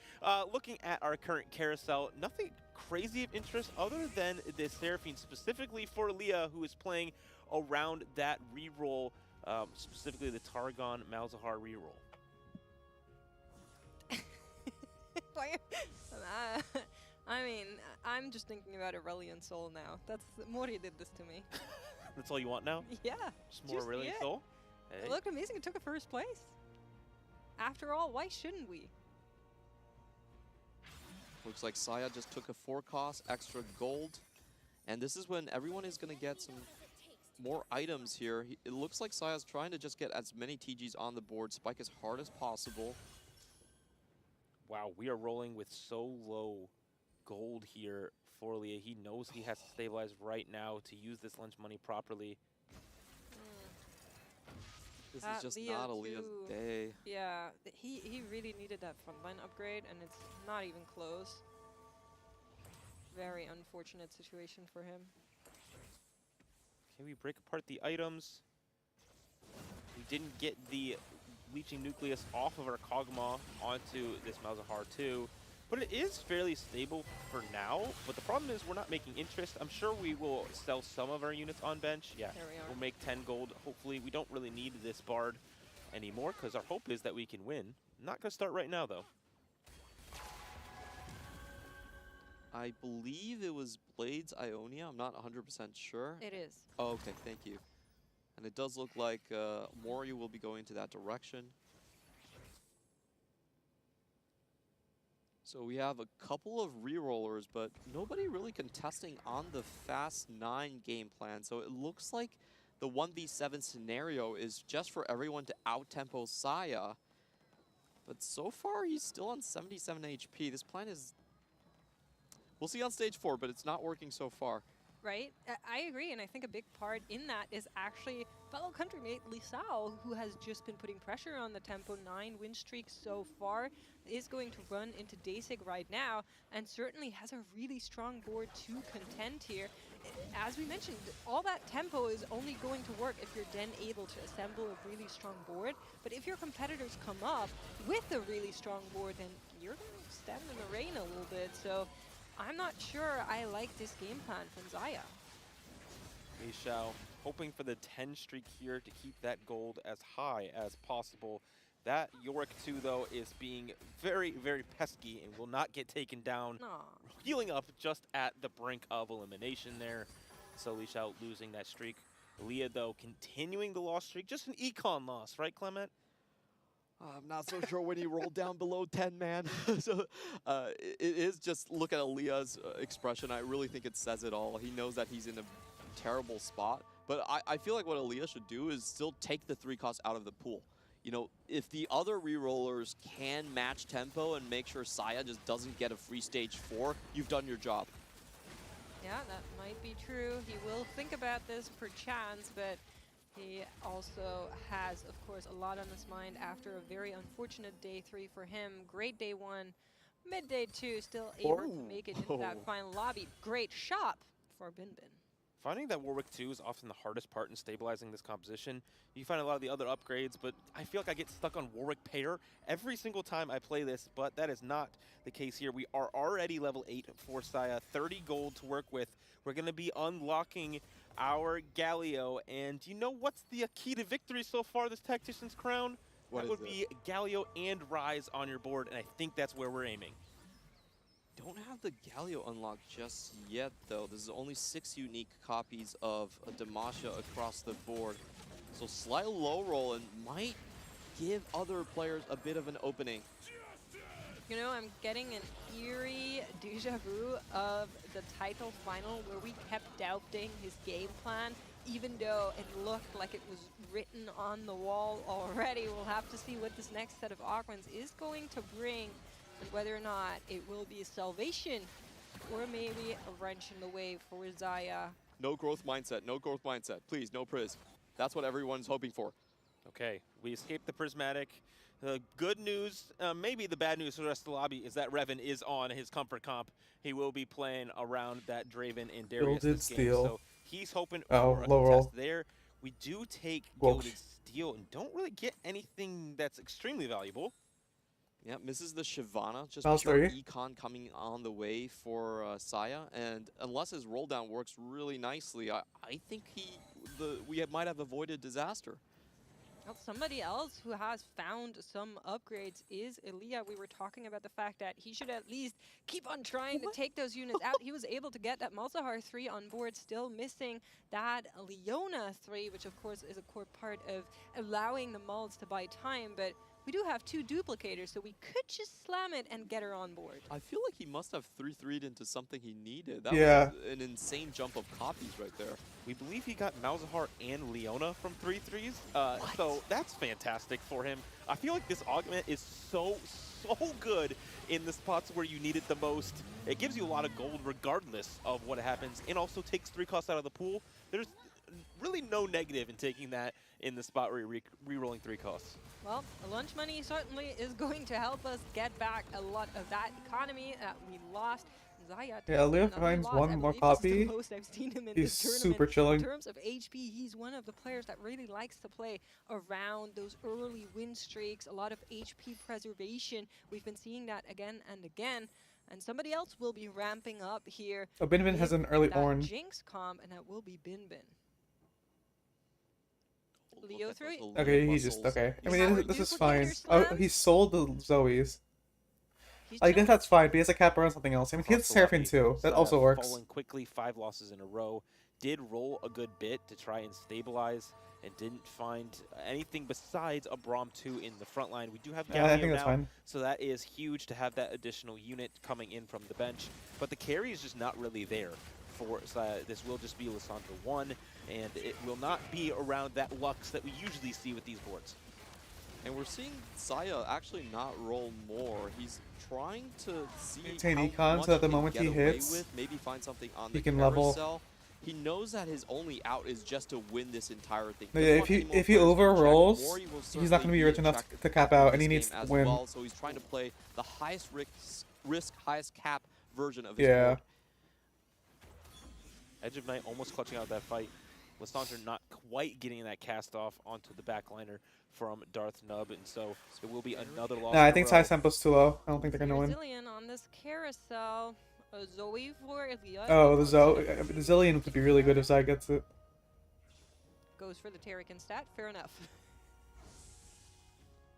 looking at our current carousel, nothing crazy of interest other than the Seraphine, specifically for Leah, who is playing around that reroll, specifically the Targon Malzahar reroll. Why- I mean, I'm just thinking about Aurelion Soul now. That's Mori did this to me. That's all you want now? Yeah. Just more Just Aurelion it. Soul? It Hey. looked amazing. It took a first place. After all, why shouldn't we? Looks like Saya just took a 4 cost, extra gold. And this is when everyone is going to get some more items here. It looks like Saya's trying to just get as many TGs on the board, spike as hard as possible. Wow, we are rolling with so low gold here for Leah. He knows he has to stabilize right now to use this lunch money properly. This That is just Leo not a Leah's too. day. Yeah, he really needed that frontline upgrade, and it's not even close. Very unfortunate situation for him. Can we break apart the items? We didn't get the Leeching Nucleus off of our Kog'Maw onto this Malzahar 2, but it is fairly stable for now. But the problem is we're not making interest. I'm sure we will sell some of our units on bench. Yeah, There we are. we'll make 10 gold. Hopefully we don't really need this Bard anymore because our hope is that we can win. Not going to start right now, though. I believe it was Blades Ionia. I'm not 100% sure. It is. Oh, okay, thank you. And it does look like Mori will be going to that direction. So we have a couple of rerollers, but nobody really contesting on the Fast 9 game plan. So it looks like the 1v7 scenario is just for everyone to out-tempo Saya. But so far, he's still on 77 HP. This plan is... We'll see on stage 4, but it's not working so far. Right? I agree, and I think a big part in that is actually fellow countrymate Lisao, who has just been putting pressure on the tempo 9 win streak so far, is going to run into Dasig right now, and certainly has a really strong board to contend here. As we mentioned, all that tempo is only going to work if you're then able to assemble a really strong board, but if your competitors come up with a really strong board, then you're going to stand in the rain a little bit, so I'm not sure I like this game plan from Zaya. Lee Xiao hoping for the 10 streak here to keep that gold as high as possible. That Yorick 2, though, is being very, very pesky and will not get taken down. Aw. Healing up just at the brink of elimination there. So Lee Xiao losing that streak. Leah, though, continuing the loss streak. Just an econ loss, right, Clement? I'm not so sure when he rolled down below 10, man. So it is just, look at Aaliyah's expression. I really think it says it all. He knows that he's in a terrible spot. But I feel like what Aaliyah should do is still take the 3 costs out of the pool. You know, if the other rerollers can match tempo and make sure Saya just doesn't get a free stage 4, you've done your job. Yeah, that might be true. He will think about this per chance, but he also has, of course, a lot on his mind after a very unfortunate day 3 for him. Great day 1, mid day 2, still able to make it into that final lobby. Great shot for Bin Bin. Finding that Warwick 2 is often the hardest part in stabilizing this composition. You find a lot of the other upgrades, but I feel like I get stuck on Warwick Pair every single time I play this, but that is not the case here. We are already level 8 for Saya, 30 gold to work with. We're going to be unlocking our Galio, and you know what's the key to victory so far this Tactician's Crown? What That is would it? be Galio and Rise on your board, and I think that's where we're aiming. Don't have the Galio unlocked just yet, though. This is only 6 unique copies of Demacia across the board. So slight low roll and might give other players a bit of an opening. You know, I'm getting an eerie deja vu of the title final where we kept doubting his game plan, even though it looked like it was written on the wall already. We'll have to see what this next set of Aquans is going to bring, and whether or not it will be a salvation or maybe a wrench in the way for Zaya. No growth mindset, no growth mindset. Please, no Priz. That's what everyone's hoping for. Okay, we escaped the Prismatic. The good news, maybe the bad news for the rest of the lobby, is that Revan is on his comfort comp. He will be playing around that Draven and Darius Gilded this game, Steel. so he's hoping Oh, for a low contest roll. there. We do take Whoa. Gilded Steel and don't really get anything that's extremely valuable. Yeah, misses the Shyvana. Just Miles pure 30. econ coming on the way for Saya. And unless his roll down works really nicely, I think we might have avoided disaster. Well, somebody else who has found some upgrades is Elia. We were talking about the fact that he should at least keep on trying to take those units out. He was able to get that Malzahar 3 on board, still missing that Leona 3, which of course is a core part of allowing the Malz to buy time, but we do have 2 duplicators, so we could just slam it and get her on board. I feel like he must have 3-3'd into something he needed. That Yeah. was an insane jump of copies right there. We believe he got Malzahar and Leona from 3-3s, so that's fantastic for him. I feel like this augment is so good in the spots where you need it the most. It gives you a lot of gold regardless of what happens, and also takes 3 costs out of the pool. There's really no negative in taking that in the spot where you're re-rolling 3 costs. Well, the lunch money certainly is going to help us get back a lot of that economy that we lost. Zaya Yeah, Leo another finds loss. one I more believe this is copy. the most I've seen him in He's this tournament. super chilling. In terms of HP, he's one of the players that really likes to play around those early win streaks, a lot of HP preservation. We've been seeing that again and again. And somebody else will be ramping up here. Oh, Binbin has with an early that orange. Jinx comp, and that will be Binbin. Look Leo at three? those Okay, elite he's just muscles. okay. I He's mean, Howard this is duplicator fine. Oh, slam? he sold the Zoes. He's I guess chilling. that's fine, but he has a cap around something else. I mean, he has Across the Seraphine lobby, too. That Saya also works. Falling quickly, 5 losses in a row. Did roll a good bit to try and stabilize, and didn't find anything besides a Braum 2 in the front line. We do have Yeah, I Galio think that's now, fine. so that is huge to have that additional unit coming in from the bench. But the carry is just not really there for Saya. This will just be Lissandra 1, and it will not be around that Lux that we usually see with these boards. And we're seeing Saya actually not roll more. He's trying to see Maintain how econ much so that the he can moment get he away hits, with, maybe find something on he the can level. carousel. He knows that his only out is just to win this entire thing. No, Doesn't yeah, want if any more he players to check, over-rolls, or he will he's not certainly going to be rich in enough check to cap in out, this and he game needs to as win. well. So he's trying to play the highest risk, highest cap version of his Yeah. board. Edge of Night almost clutching out that fight. Lissandra not quite getting that cast off onto the backliner from Darth Nub, and so it will be another loss. Nah, I in a think row. Sai Tempo's too low. I don't think they're going to win. Brazilian on this carousel. A Zoe for Elia. Oh, the Zillion could be really good if Zai gets it. Goes for the Terrican stat. Fair enough.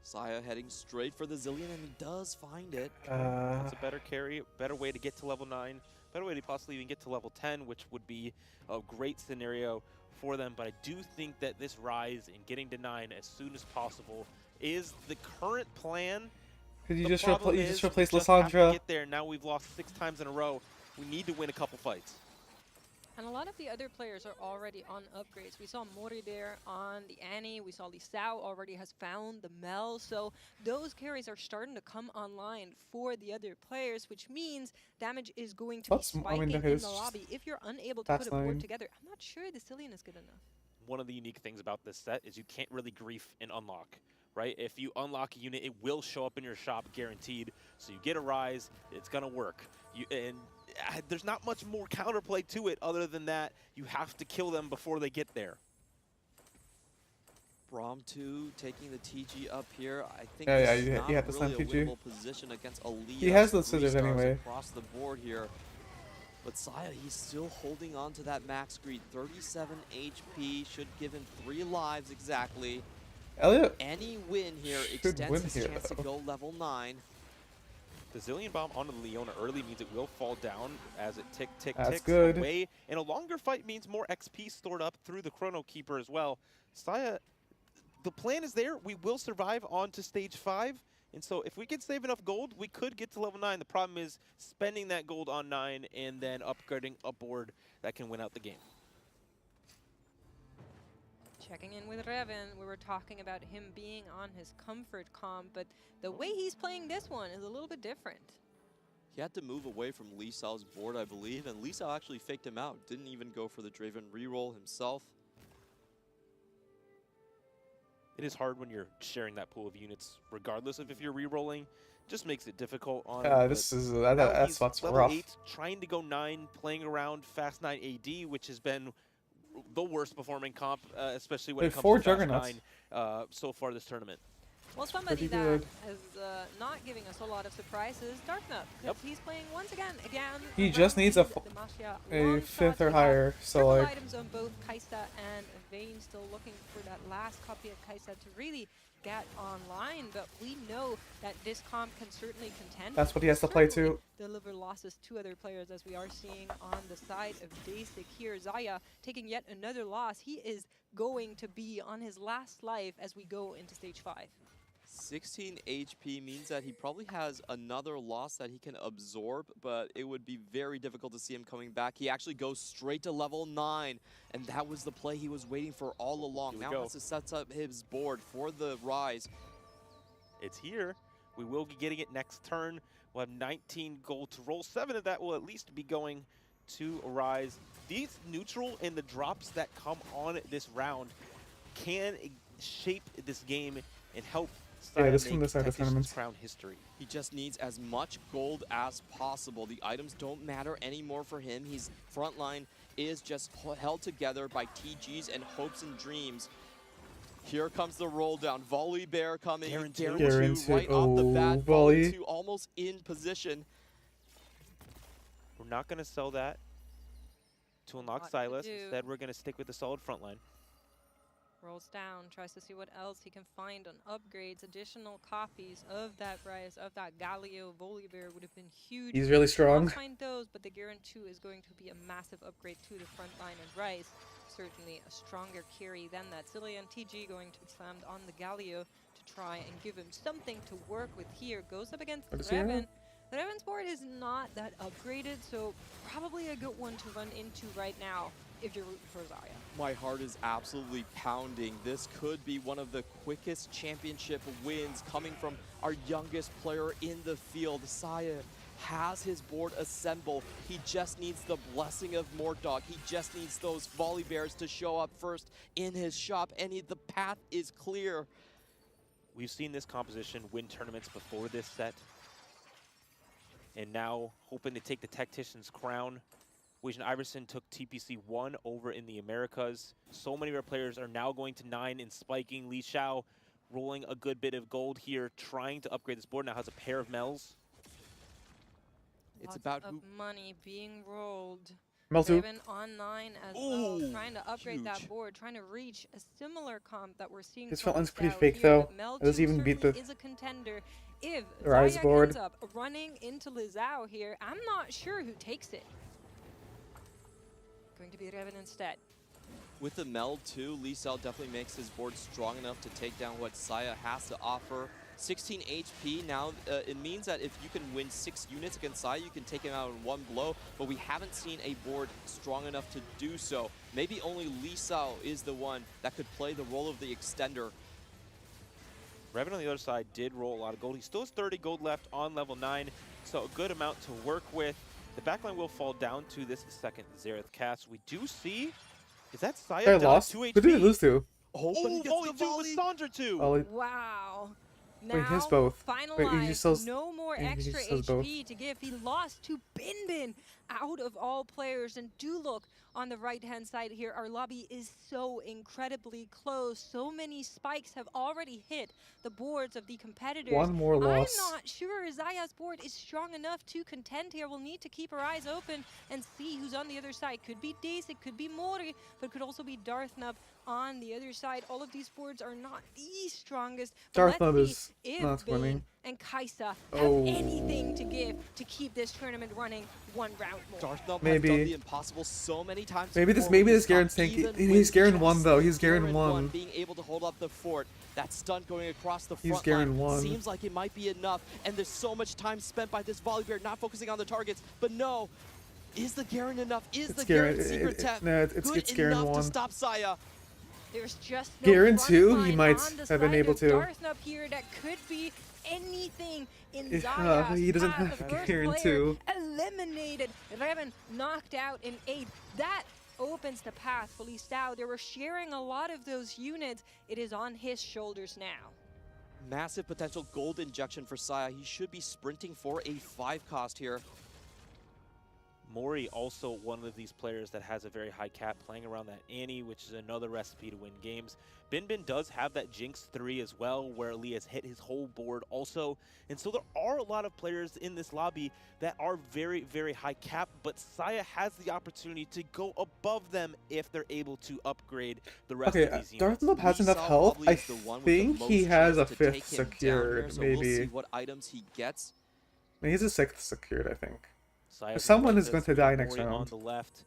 Saya heading straight for the Zillion, and he does find it. That's a better carry, better way to get to level 9, better way to possibly even get to level 10, which would be a great scenario for them. But I do think that this rise in getting to 9 as soon as possible is the current plan. Because you The just problem you is just we replaced just have to Lissandra. get there. Now we've lost 6 times in a row. We need to win a couple fights. And a lot of the other players are already on upgrades. We saw Mori there on the Annie. We saw Lisao already has found the Mel. So those carries are starting to come online for the other players, which means damage is going to be spiking in the lobby. If you're unable to put a board together, I'm not sure the Cillian is good enough. One of the unique things about this set is you can't really grief and unlock, right? If you unlock a unit, it will show up in your shop guaranteed. So you get a rise, it's gonna work. And there's not much more counterplay to it other than that you have to kill them before they get there. Braum 2 taking the TG up here. I think Yeah, this is you not had to slam really a TG. winnable position against Aaliyah. He has the 3 scissors stars anyway. across the board here. But Saya, he's still holding on to that max greed. 37 HP should give him 3 lives exactly. Elliot Any win here should extends win his here, chance to though. go level 9. The Zillion Bomb onto the Leona early means it will fall down as it That's ticks good. away. And a longer fight means more XP stored up through the Chrono Keeper as well. Saya, the plan is there. We will survive on to stage 5. And so if we can save enough gold, we could get to level 9. The problem is spending that gold on 9 and then upgrading a board that can win out the game. Checking in with Revan, we were talking about him being on his comfort comp, but the way he's playing this one is a little bit different. He had to move away from Lee Sao's board, I believe, and Lee Sao actually faked him out. Didn't even go for the Draven reroll himself. It is hard when you're sharing that pool of units, regardless of if you're re-rolling. Just makes it difficult on him, this but is now that he's spot's level rough. 8, trying to go 9, playing around Fast 9 AD, which has been the worst performing comp, especially when it comes 4 to Fast Juggernauts. 9 so far this tournament. Well, somebody Pretty that good. is not giving us a lot of surprises, Darknut. Yep. He's playing once again. He just needs a Demacia a long 5th shot. or He higher, has so triple like items on both Kaisa and Vayne, still looking for that last copy of Kaisa to really get online, but we know that this comp can certainly contend. that's what he has to play Certainly to. deliver losses to other players, as we are seeing on the side of Basic here. Zaya taking yet another loss. He is going to be on his last life as we go into stage 5. 16 HP means that he probably has another loss that he can absorb, but it would be very difficult to see him coming back. He actually goes straight to level 9, and that was the play he was waiting for all along. Now has to set up his board for the Rise. It's here. We will be getting it next turn. We'll have 19 gold to roll. 7 of that will at least be going to Rise. These neutral and the drops that come on this round can shape this game and help Yeah, this make from this side of Tactician's tournaments. crown history. He just needs as much gold as possible. The items don't matter anymore for him. His front line is just held together by TGs and hopes and dreams. Here comes the roll down. Volley Bear coming. Garen two. Garen two right two. off the bat. Oh, Volley volley. 2 almost in position. We're not going to sell that to unlock Lot to Silas. do. Instead, we're going to stick with the solid front line. Rolls down, tries to see what else he can find on upgrades. Additional copies of that Rise, of that Galio Volibear would have been huge. He's really Not strong. find those, but the Garen 2 is going to be a massive upgrade to the front line and Rise. Certainly a stronger carry than that. Cillian TG going to be slammed on the Galio to try and give him something to work with here. Goes up against What is he Revan. at? The Revan's board is not that upgraded, so probably a good one to run into right now if you're rooting for Zaya. My heart is absolutely pounding. This could be one of the quickest championship wins coming from our youngest player in the field. Saya has his board assembled. He just needs the blessing of Mordog. He just needs those volley bears to show up first in his shop, and the path is clear. We've seen this composition win tournaments before this set. And now hoping to take the Tactician's crown. Weijin Iverson took TPC 1 over in the Americas. So many of our players are now going to 9 and spiking. Li Xiao rolling a good bit of gold here, trying to upgrade this board. Now has a pair of Mel's. It's Lots about of who. money being rolled. Meltu. Raven on 9 as Ooh, well, trying to upgrade that huge. board, trying to reach a similar comp that we're seeing. His from front line's pretty Xiao fake, here, though. but Mel It doesn't 2 even beat certainly the is a contender. If Rise Zaya board. ends up running into Lizao here, I'm not sure who takes it. Going to be Revan instead. With the meld too, Lee Sao definitely makes his board strong enough to take down what Saya has to offer. 16 HP now, it means that if you can win 6 units against Saya, you can take him out in one blow, but we haven't seen a board strong enough to do so. Maybe only Lee Sao is the one that could play the role of the extender. Revan on the other side did roll a lot of gold. He still has 30 gold left on level 9, so a good amount to work with. The backline will fall down to this second Xerath cast. We do see, is that Saya They down lost. 2 Who HP? did they lose to? Oh, Oh, volley 2 with Sandra 2. Volley. Wow. now Wait, he has both. Wait, he finalized, just sells- no more yeah, he extra just sells both. HP to give. He lost to Bin out of all players. And do look on the right-hand side here. Our lobby is so incredibly close. So many spikes have already hit the boards of the competitors. One more loss. I'm not sure Zaya's board is strong enough to contend here. We'll need to keep our eyes open and see who's on the other side. Could be Daze, it could be Mori, but could also be Darthnub on the other side. All of these boards are not the strongest. But Darthnub let's is see if not Bane winning. and Kaisa have Oh. anything to give to keep this tournament running one round more. Darthnub has Maybe. done the impossible so many times. Maybe this- before maybe with this Garen's stock, tank- even he's with Garen just one, though. He's Garen Garen one. being able to hold up the fort. That stunt going across the He's front Garen line one. seems like it might be enough. And there's so much time spent by this Volibear not focusing on the targets. But no, is the Garen enough? Is It's the Garen- Garen secret tech no, it's good Garen enough to one. stop Saya? There's just no Garen front 2, line he might on the have been side able of to. Darthnub here that could be anything in Yeah, Zaya's he doesn't path. have The first Garen player 2. eliminated. Revan knocked out in 8. That opens the path for Lee Stao. They were sharing a lot of those units. It is on his shoulders now. Massive potential gold injection for Saya. He should be sprinting for a 5 cost here. Mori also one of these players that has a very high cap, playing around that Annie, which is another recipe to win games. Bin does have that Jinx 3 as well, where Lee has hit his whole board also. And so there are a lot of players in this lobby that are very, very high cap, but Saya has the opportunity to go above them if they're able to upgrade the rest Okay, of these units. Darthnub has enough Lisa health. probably I is the one with the think most he has a chance to take 5th him down here, secured, so we'll see maybe. what items he gets. No, he's a 6th secured, I think. Saya Someone with is going this, to die next Mori on round. the left.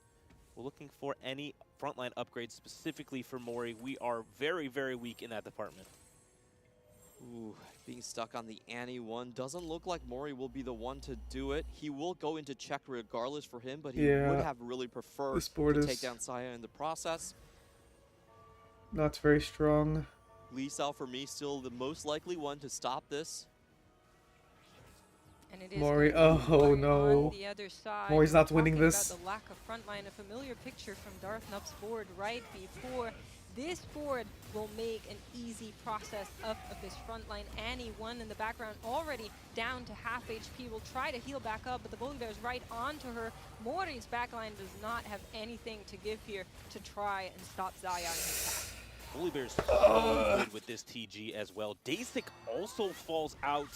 We're looking for any frontline upgrades specifically for Mori. We are very, very weak in that department. Ooh, being stuck on the Annie one. Doesn't look like Mori will be the one to do it. He will go into check regardless for him, but he Yeah, would have really preferred this board to is take down Saya in the process. not very strong. Lee Sao, for me, still the most likely one to stop this. And it is Mori- going to be oh, Mori no. on the other side. Mori's We were not winning talking this. About the lack of frontline, a familiar picture from Darthnub's board right before. This board will make an easy process of this frontline. Annie, one in the background, already down to half HP, will try to heal back up, but the Bully Bear's right onto her. Mori's backline does not have anything to give here to try and stop Zaya in his path. Volibear's so good with this TG as well. Dasik also falls out,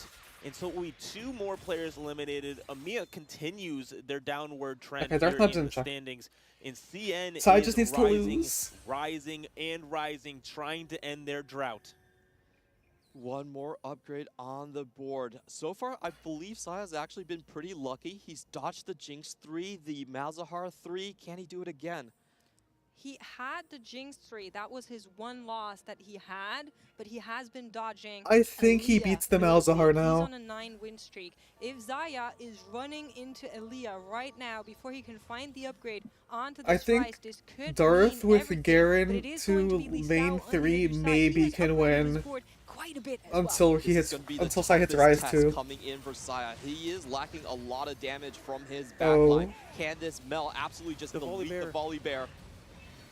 and so we 2 more players eliminated. EMEA continues their downward trend Okay, here Darthnub's in in the check. standings. And CN Sai is just needs to rising, lose. rising, and rising, trying to end their drought. One more upgrade on the board. So far, I believe Saya's actually been pretty lucky. He's dodged the Jinx 3, the Malzahar 3. Can he do it again? He had the Jinx 3. That was his one loss that he had, but he has been dodging. I think he Aaliyah beats the a little Malzahar bit. now. He's on a 9-win streak. If Zaya is running into Aaliyah right now before he can find the upgrade onto I this think Ryze, this could Darth mean with everything, Garen but it is going to be Lee Sao lane on the 3 other side. maybe He has can upgraded his win board quite a bit as well. until he This hits is gonna be the until Sai hits toughest Ryze test 2. coming in for Saya. He is lacking a lot of damage from his Oh. backline. Can this Mel absolutely just The delete the Volibear?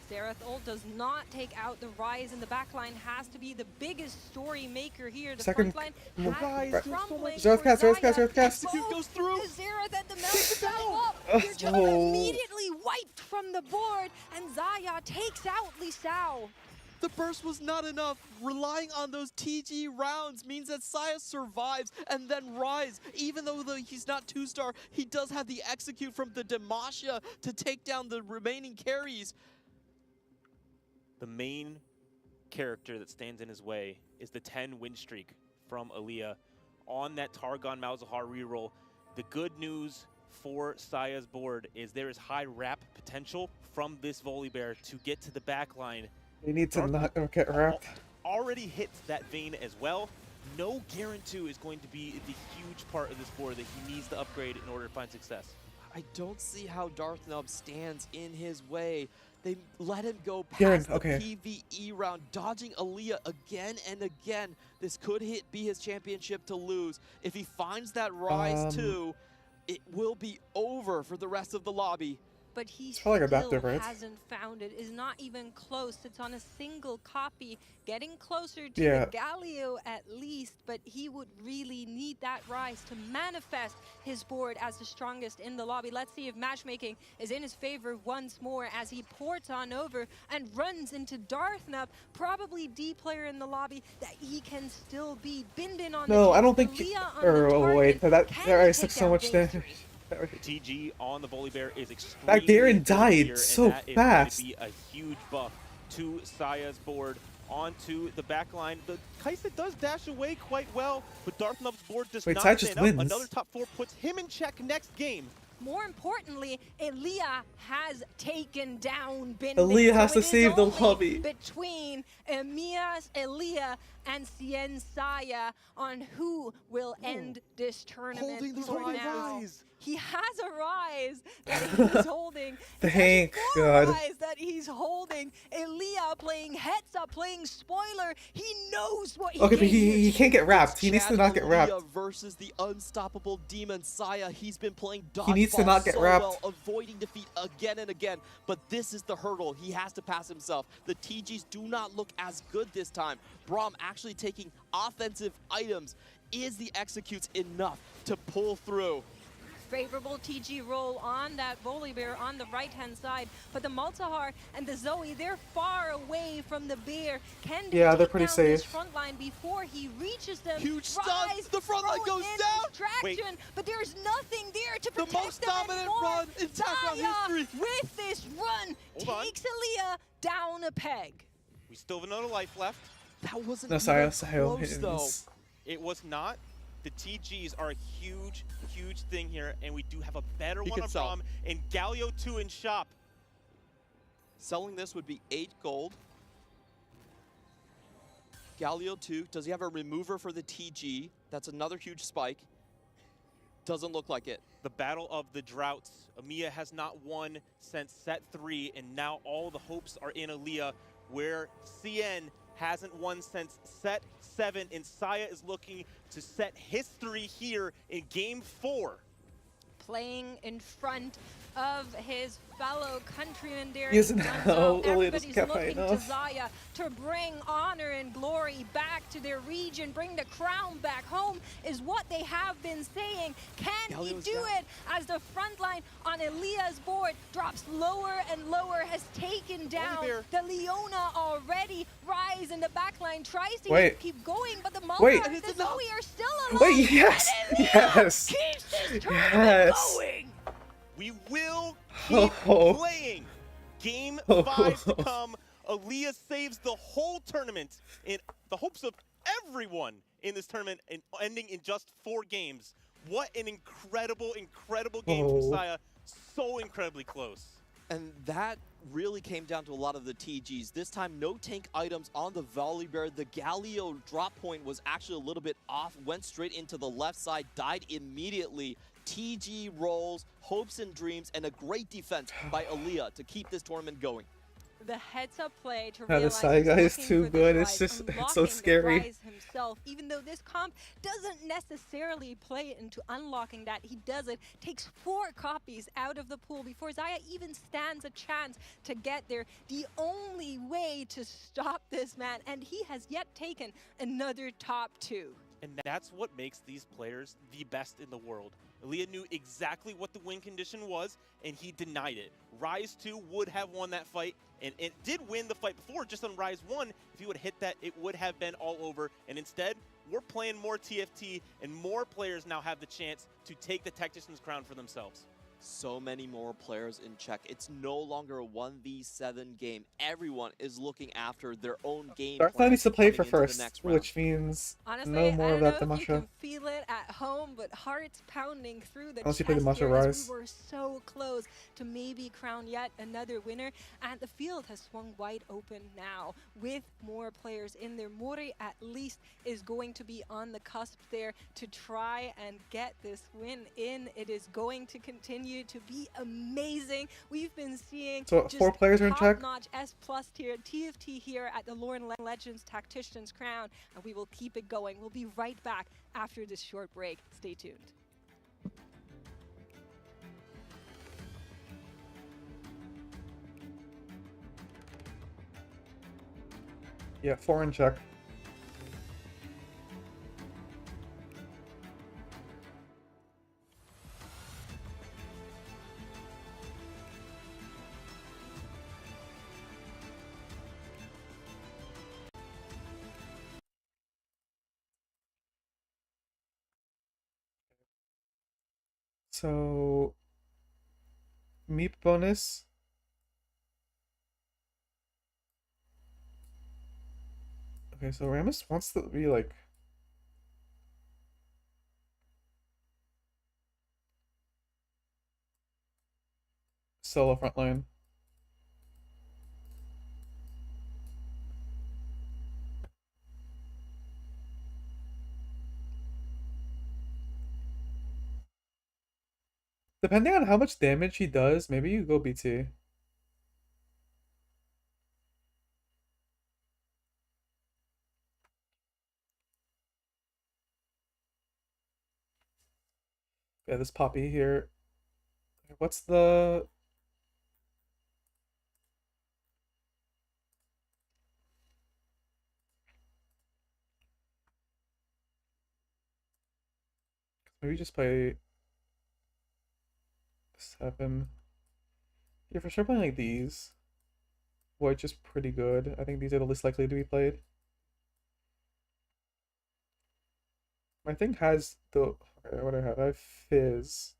Xerath ult does not take out the Ryze, and the backline has to be the biggest story maker here. The Second- frontline Ryze has does been so crumbling much. Xerath for cast, Xerath Zaya, cast, Xerath cast. and Execute goes through. The Xerath and the Mel settle up. Oh. They're just immediately wiped from the board, and Zaya takes out Lee Sao. The burst was not enough. Relying on those TG rounds means that Saya survives and then Ryze. Even though he's not 2-star, he does have the execute from the Demacia to take down the remaining carries. The main character that stands in his way is the 10-win streak from Aaliyah on that Targon Malzahar reroll. The good news for Saya's board is there is high wrap potential from this Volibear to get to the back line. They need to not get wrapped. Already hits that vein as well. No Garen 2 is going to be the huge part of this board that he needs to upgrade in order to find success. I don't see how Darthnub stands in his way. They let him go Garen, past okay. the PvE round, dodging Aaliyah again and again. This could be his championship to lose. If he finds that Ryze too, it will be over for the rest of the lobby. but he probably like still adaptive, right? hasn't found it. Is not even close. It's on a single copy, getting closer to Yeah. the Galio at least, but he would really need that rise to manifest his board as the strongest in the lobby. Let's see if matchmaking is in his favor once more as he ports on over and runs into Darthnup, probably D player in the lobby that he can still beat. Bin on No, the I don't Jinx, think. Leah on Or the oh wait, target. that Can he already took take so down much damage. Victory? TG on the Volibear is extremely That Garen good died here, so and that is fast. going to be a huge buff to Saya's board onto the back line. The Kai'Sa does dash away quite well, but Darthnup's board does Wait, not Sai stand just up. wins. Another top 4 puts him in check next game. More importantly, Elia has taken down Bin. Elia has to it is save the only lobby. between Emias, Elia, and Cien Saya on who will end this tournament. Holding the for Rise. now. He has a rise that he's holding. Thank There's actually 4 God. rise that he's holding. Elia playing heads up, playing spoiler. He knows what he Okay, came but here he to can't do. get wrapped. He needs to not get wrapped. Elia versus the unstoppable demon Saya. He's been playing dodgeball He needs to not get so wrapped. well, avoiding defeat again and again. But this is the hurdle he has to pass himself. The TGs do not look as good this time. Braum actually taking offensive items. Is the executes enough to pull through? Favorable TG roll on that Volibear on the right-hand side, but the Maltahar and the Zoe, they're far away from the bear. Can they Yeah, they're take pretty down safe. this front line before he reaches them? Huge stun! Rise, The front line throw goes in down! Distraction, but there's nothing there to The protect most them dominant anymore. run in Tactician Saya, history. with this run, Hold on. takes Elia down a peg. We still have another life left. That wasn't No, even Saya close, though. wins. It was not. The TGs are a huge, huge thing here, and we do have a better He one can on sell. Braum and Galio 2 in shop. Selling this would be 8 gold. Galio 2, does he have a remover for the TG? That's another huge spike. Doesn't look like it. The battle of the droughts. Amiya has not won since set 3, and now all the hopes are in Aaliyah, where Cien hasn't won since set 7, and Saya is looking to set history here in game 4. Playing in front of his fellow countrymen there. He doesn't in know. Guangzhou. Elia doesn't Everybody's care about looking to enough. Zaya to bring honor and glory back to their region, bring the crown back home, is what they have been saying. Can he Galio's do down. it as the front line on Elia's board drops lower and lower, has taken down Volibear. the Leona already. Rise in the back line, tries to Wait. keep going, but the Mulder Wait. and the Zoe are still alive. Wait, yes, And Elia yes, keeps this tournament yes. going. We will keep Oh. playing. Game Oh. 5 to come. Aaliyah saves the whole tournament in the hopes of everyone in this tournament and ending in just 4 games. What an incredible, incredible game Oh. from Saya. So incredibly close. And that really came down to a lot of the TGs. This time, no tank items on the Volibear. The Galio drop point was actually a little bit off, went straight into the left side, died immediately. TG rolls, hopes and dreams, and a great defense by Aaliyah to keep this tournament going. The heads-up play to Yeah, the realize Sai he's guy is looking too for this good. It's rise, just- it's so unlocking the scary. rise himself, even though this comp doesn't necessarily play into unlocking that, he does it. Takes 4 copies out of the pool before Zaya even stands a chance to get there. The only way to stop this man, and he has yet taken another top 2. And that's what makes these players the best in the world. Aaliyah knew exactly what the win condition was, and he denied it. Rise 2 would have won that fight, and it did win the fight before, just on Rise 1. If he would have hit that, it would have been all over. And instead, we're playing more TFT, and more players now have the chance to take the Tactician's crown for themselves. So many more players in check. It's no longer a 1v7 game. Everyone is looking after their own game. Dark Knight plan needs to play for coming into the first, next round. which means Honestly, no more I of don't that know if you Damasha. can feel it at home, but hearts pounding through the Unless you play the chest Damasha here as Rise. we were so close to maybe crown yet another winner, and the field has swung wide open now with more players in there. Mori at least is going to be on the cusp there to try and get this win in. It is going to continue to be amazing. We've been seeing So, just 4 players are in check? top-notch S+ tier TFT here at the Lorne Legends Tactician's Crown, and we will keep it going. We'll be right back after this short break. Stay tuned. Yeah, 4 and check. So meep bonus. Okay, so Rammus wants to be like solo frontline. Depending on how much damage he does, maybe you go BT. Yeah, this Poppy here. What's the... Maybe just play 7. Yeah, for sure playing like these. Which is pretty good. I think these are the least likely to be played. My thing has the... Okay, what do I have? I have Fizz.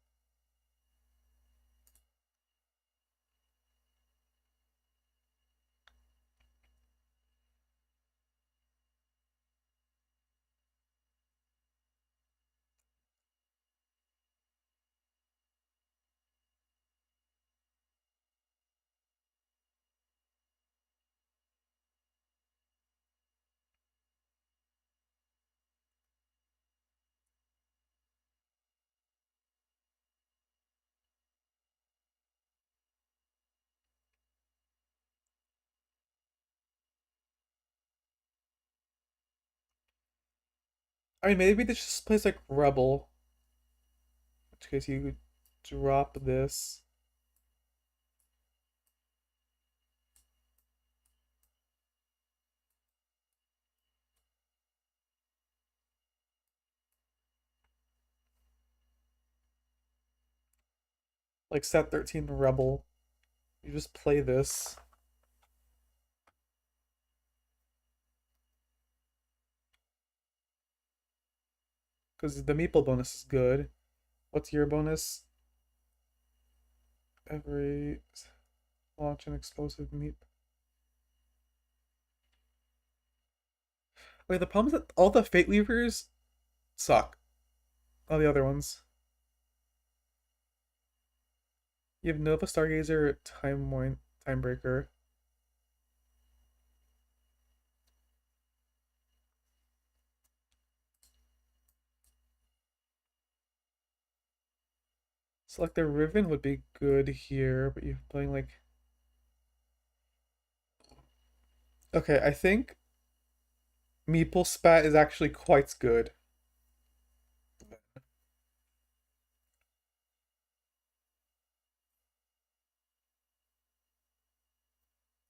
I mean, maybe this just plays like Rebel. In which case you drop this. Like set 13 Rebel. You just play this. Because the Meeple bonus is good. What's your bonus? Every launch an explosive meep. Wait, the problem is that all the Fate Weavers suck. All the other ones. You have Nova Stargazer, Timebreaker. So like the Riven would be good here, but you're playing like... Okay, I think Meeple Spat is actually quite good.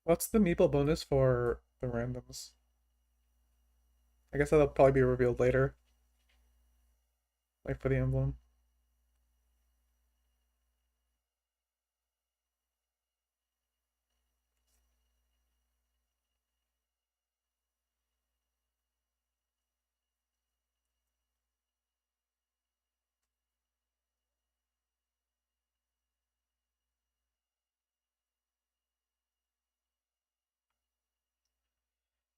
What's the Meeple bonus for the randoms? I guess that'll probably be revealed later. Like for the emblem.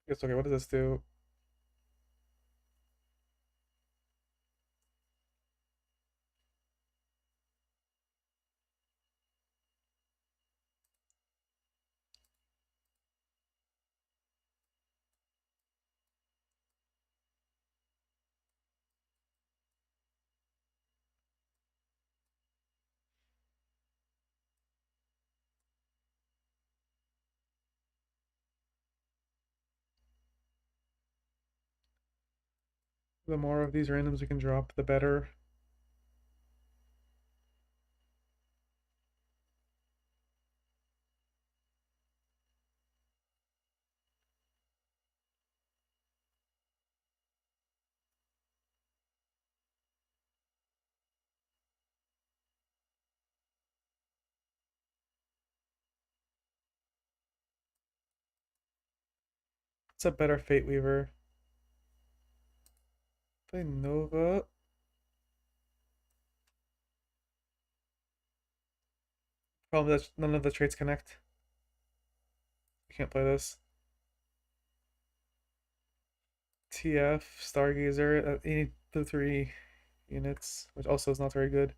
Yes, okay, what does this do? The more of these randoms we can drop, the better. It's a better Fate Weaver. Play Nova. Problem is none of the traits connect. I can't play this. TF, Stargazer, you need the 3 units, which also is not very good.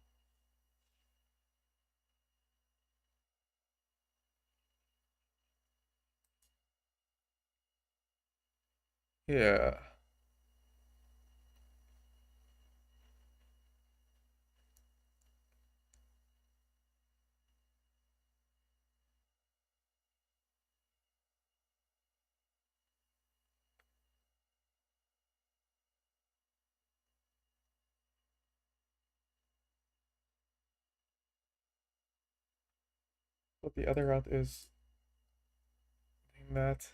Yeah. But the other route is doing that.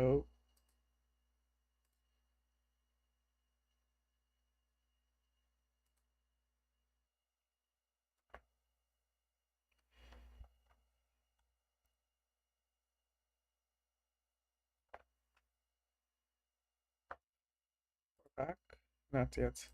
Oh. Back? Not yet.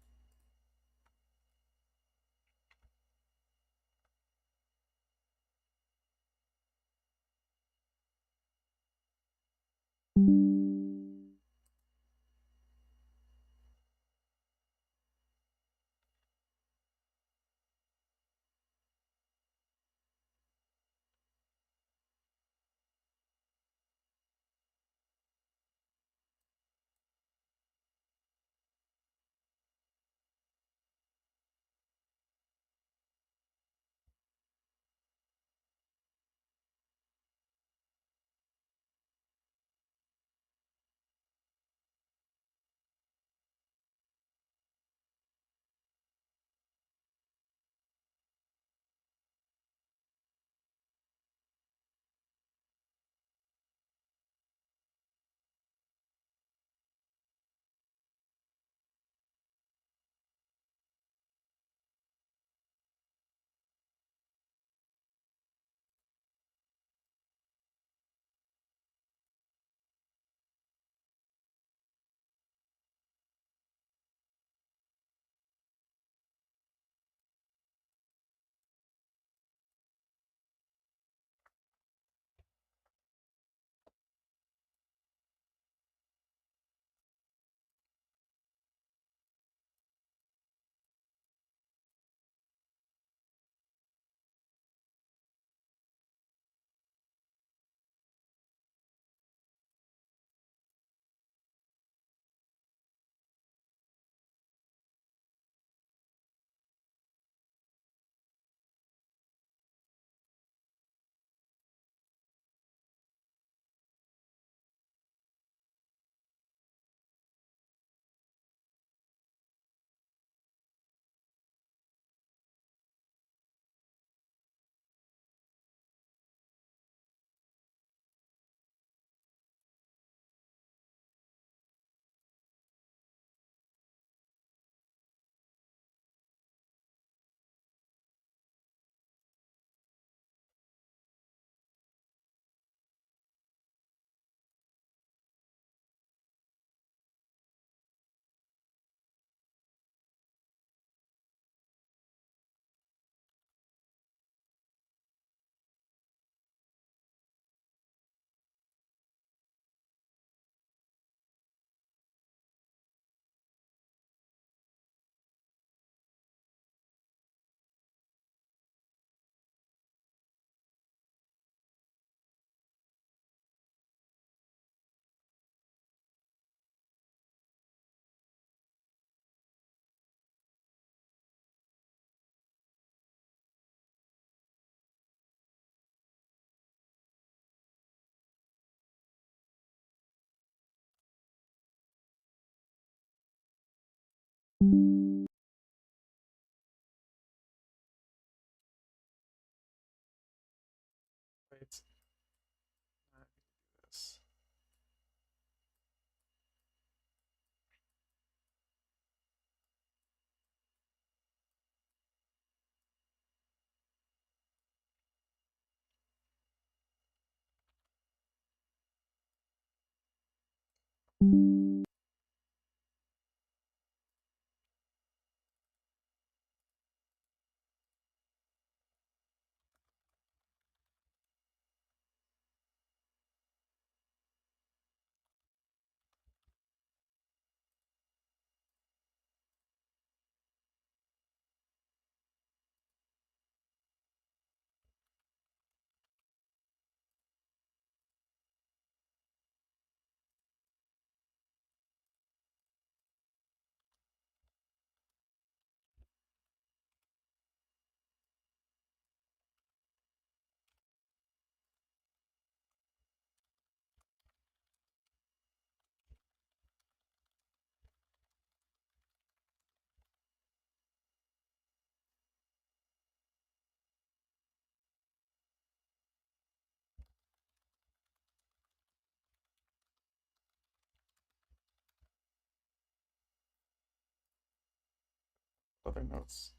Other notes.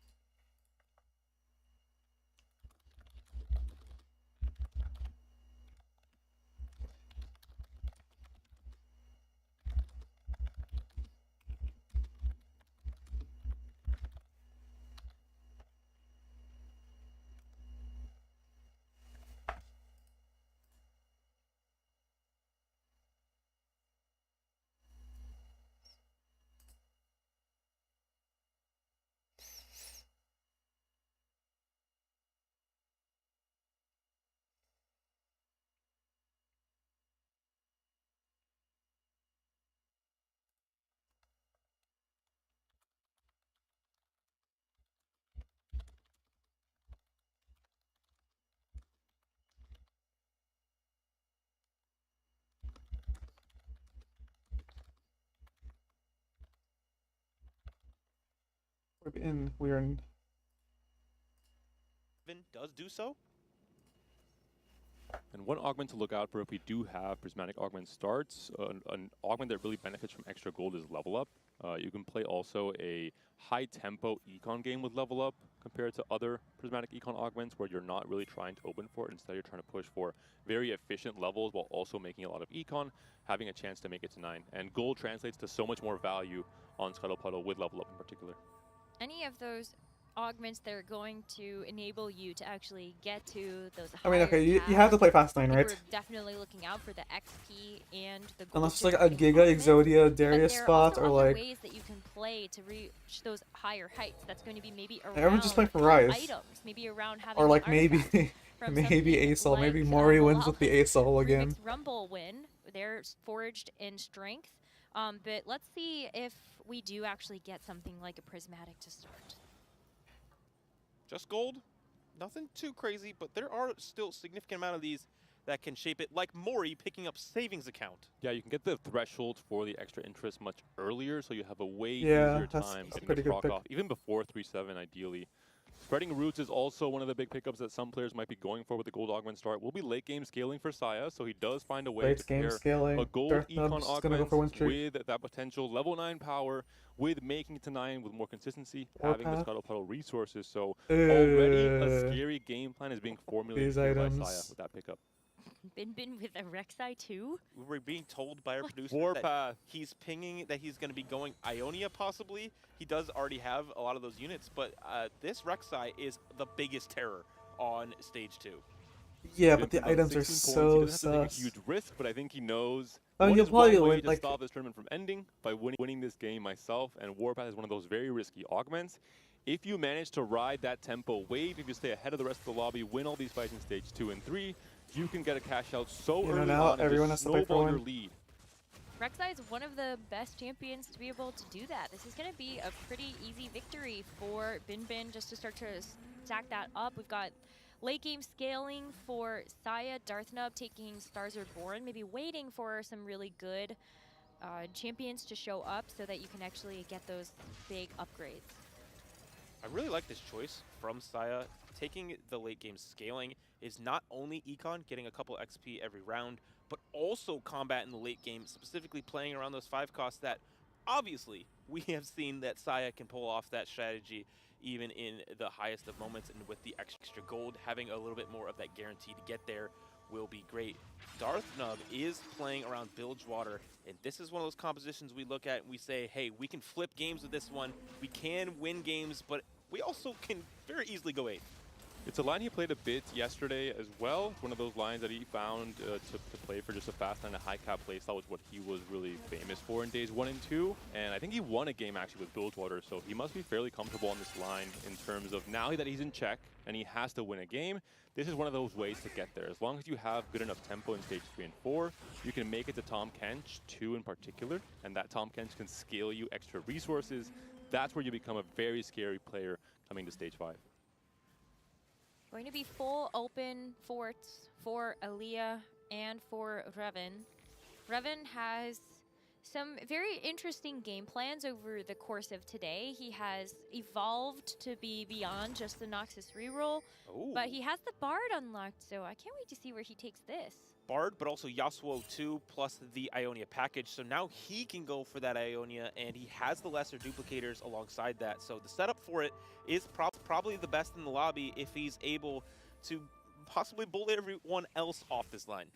We're in. Does do so. And one augment to look out for if we do have prismatic augment starts, an augment that really benefits from extra gold is level up. You can play also a high tempo econ game with level up compared to other prismatic econ augments where you're not really trying to open for it. Instead, you're trying to push for very efficient levels while also making a lot of econ, having a chance to make it to 9. And gold translates to so much more value on Scuttle Puddle with level up in particular. Any of those augments that are going to enable you to actually get to those I mean, higher okay, you caps, have to play Fast I 9, think right? we're definitely looking out for the XP and the gold Unless it's like a generating Giga augments. Exodia But Darius there are spot also or other like. ways that you can play to reach those higher heights. That's going to be maybe around Everyone's just playing for Rise. items, maybe around having Or an like maybe artifact from maybe something Asol. like, Maybe Mori wins with the Malal's Asol again. Remix Rumble win. They're forged in strength. But let's see if we do actually get something like a prismatic to start. Just gold, nothing too crazy, but there are still significant amount of these that can shape it, like Mori picking up savings account. Yeah, you can get the threshold for the extra interest much earlier, so you have a way Yeah, easier that's time a getting pretty the good proc pick. off, even before 3-7 ideally. Spreading roots is also one of the big pickups that some players might be going for with the gold augment start. Will be late game scaling for Saya, so he does find a way Late to game pair scaling. a gold Darth econ Nub's gonna go augment for win streak. with that potential level 9 power, with making it to 9 with more consistency, Warpath. having the Scuttle Puddle resources. So already a Uh, scary game plan is being formulated these here by items. Saya with that pickup. Bin with a Rek'Sai too? We were being told by our producer that Warpath. he's pinging that he's going to be going Ionia possibly. He does already have a lot of those units, but this Rek'Sai is the biggest terror on stage 2. Yeah, Been but the about items are 16 points. He so doesn't have to take a sus. huge risk, but I think he knows I mean, what he'll is probably one way win, to like- stop this tournament from ending by winning this game myself, and Warpath is one of those very risky augments. If you manage to ride that tempo wave, if you stay ahead of the rest of the lobby, win all these fights in stage 2 and 3, you can get a cash out so You know, early now on and everyone just has to fight for snowball your one. lead. Rek'Sai is one of the best champions to be able to do that. This is going to be a pretty easy victory for Bin just to start to stack that up. We've got late game scaling for Saya, Darthnub taking Stars Are Born, maybe waiting for some really good champions to show up so that you can actually get those big upgrades. I really like this choice from Saya. Taking the late game scaling is not only econ, getting a couple XP every round, but also combat in the late game, specifically playing around those 5 costs that obviously we have seen that Saya can pull off that strategy even in the highest of moments, and with the extra gold, having a little bit more of that guarantee to get there will be great. Darth Nub is playing around Bilgewater, and this is one of those compositions we look at and we say, hey, we can flip games with this one. We can win games, but we also can very easily go 8. It's a line he played a bit yesterday as well. It's one of those lines that he found to play for just a fast line, a high cap playstyle, was what he was really famous for in days 1 and 2. And I think he won a game actually with Bilgewater, so he must be fairly comfortable on this line in terms of now that he's in check and he has to win a game. This is one of those ways to get there. As long as you have good enough tempo in stage 3 and 4, you can make it to Tahm Kench 2 in particular, and that Tahm Kench can scale you extra resources. That's where you become a very scary player coming to stage 5. Going to be full open forts for Aaliyah and for Revan. Revan has some very interesting game plans over the course of today. He has evolved to be beyond just the Noxus reroll, but he has the Bard unlocked, so I can't wait to see where he takes this. Bard, but also Yasuo 2 plus the Ionia package. So now he can go for that Ionia, and he has the lesser duplicators alongside that. So the setup for it is probably the best in the lobby if he's able to possibly bully everyone else off this line.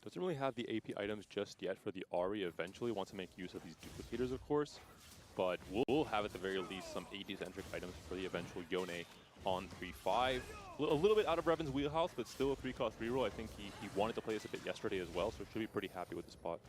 Doesn't really have the AP items just yet for the Ahri. Eventually wants to make use of these duplicators, of course. But we'll have at the very least some AD-centric items for the eventual Yone on 3-5. A little bit out of Revan's wheelhouse, but still a 3-cost reroll. I think he wanted to play this a bit yesterday as well, so should be pretty happy with the spot.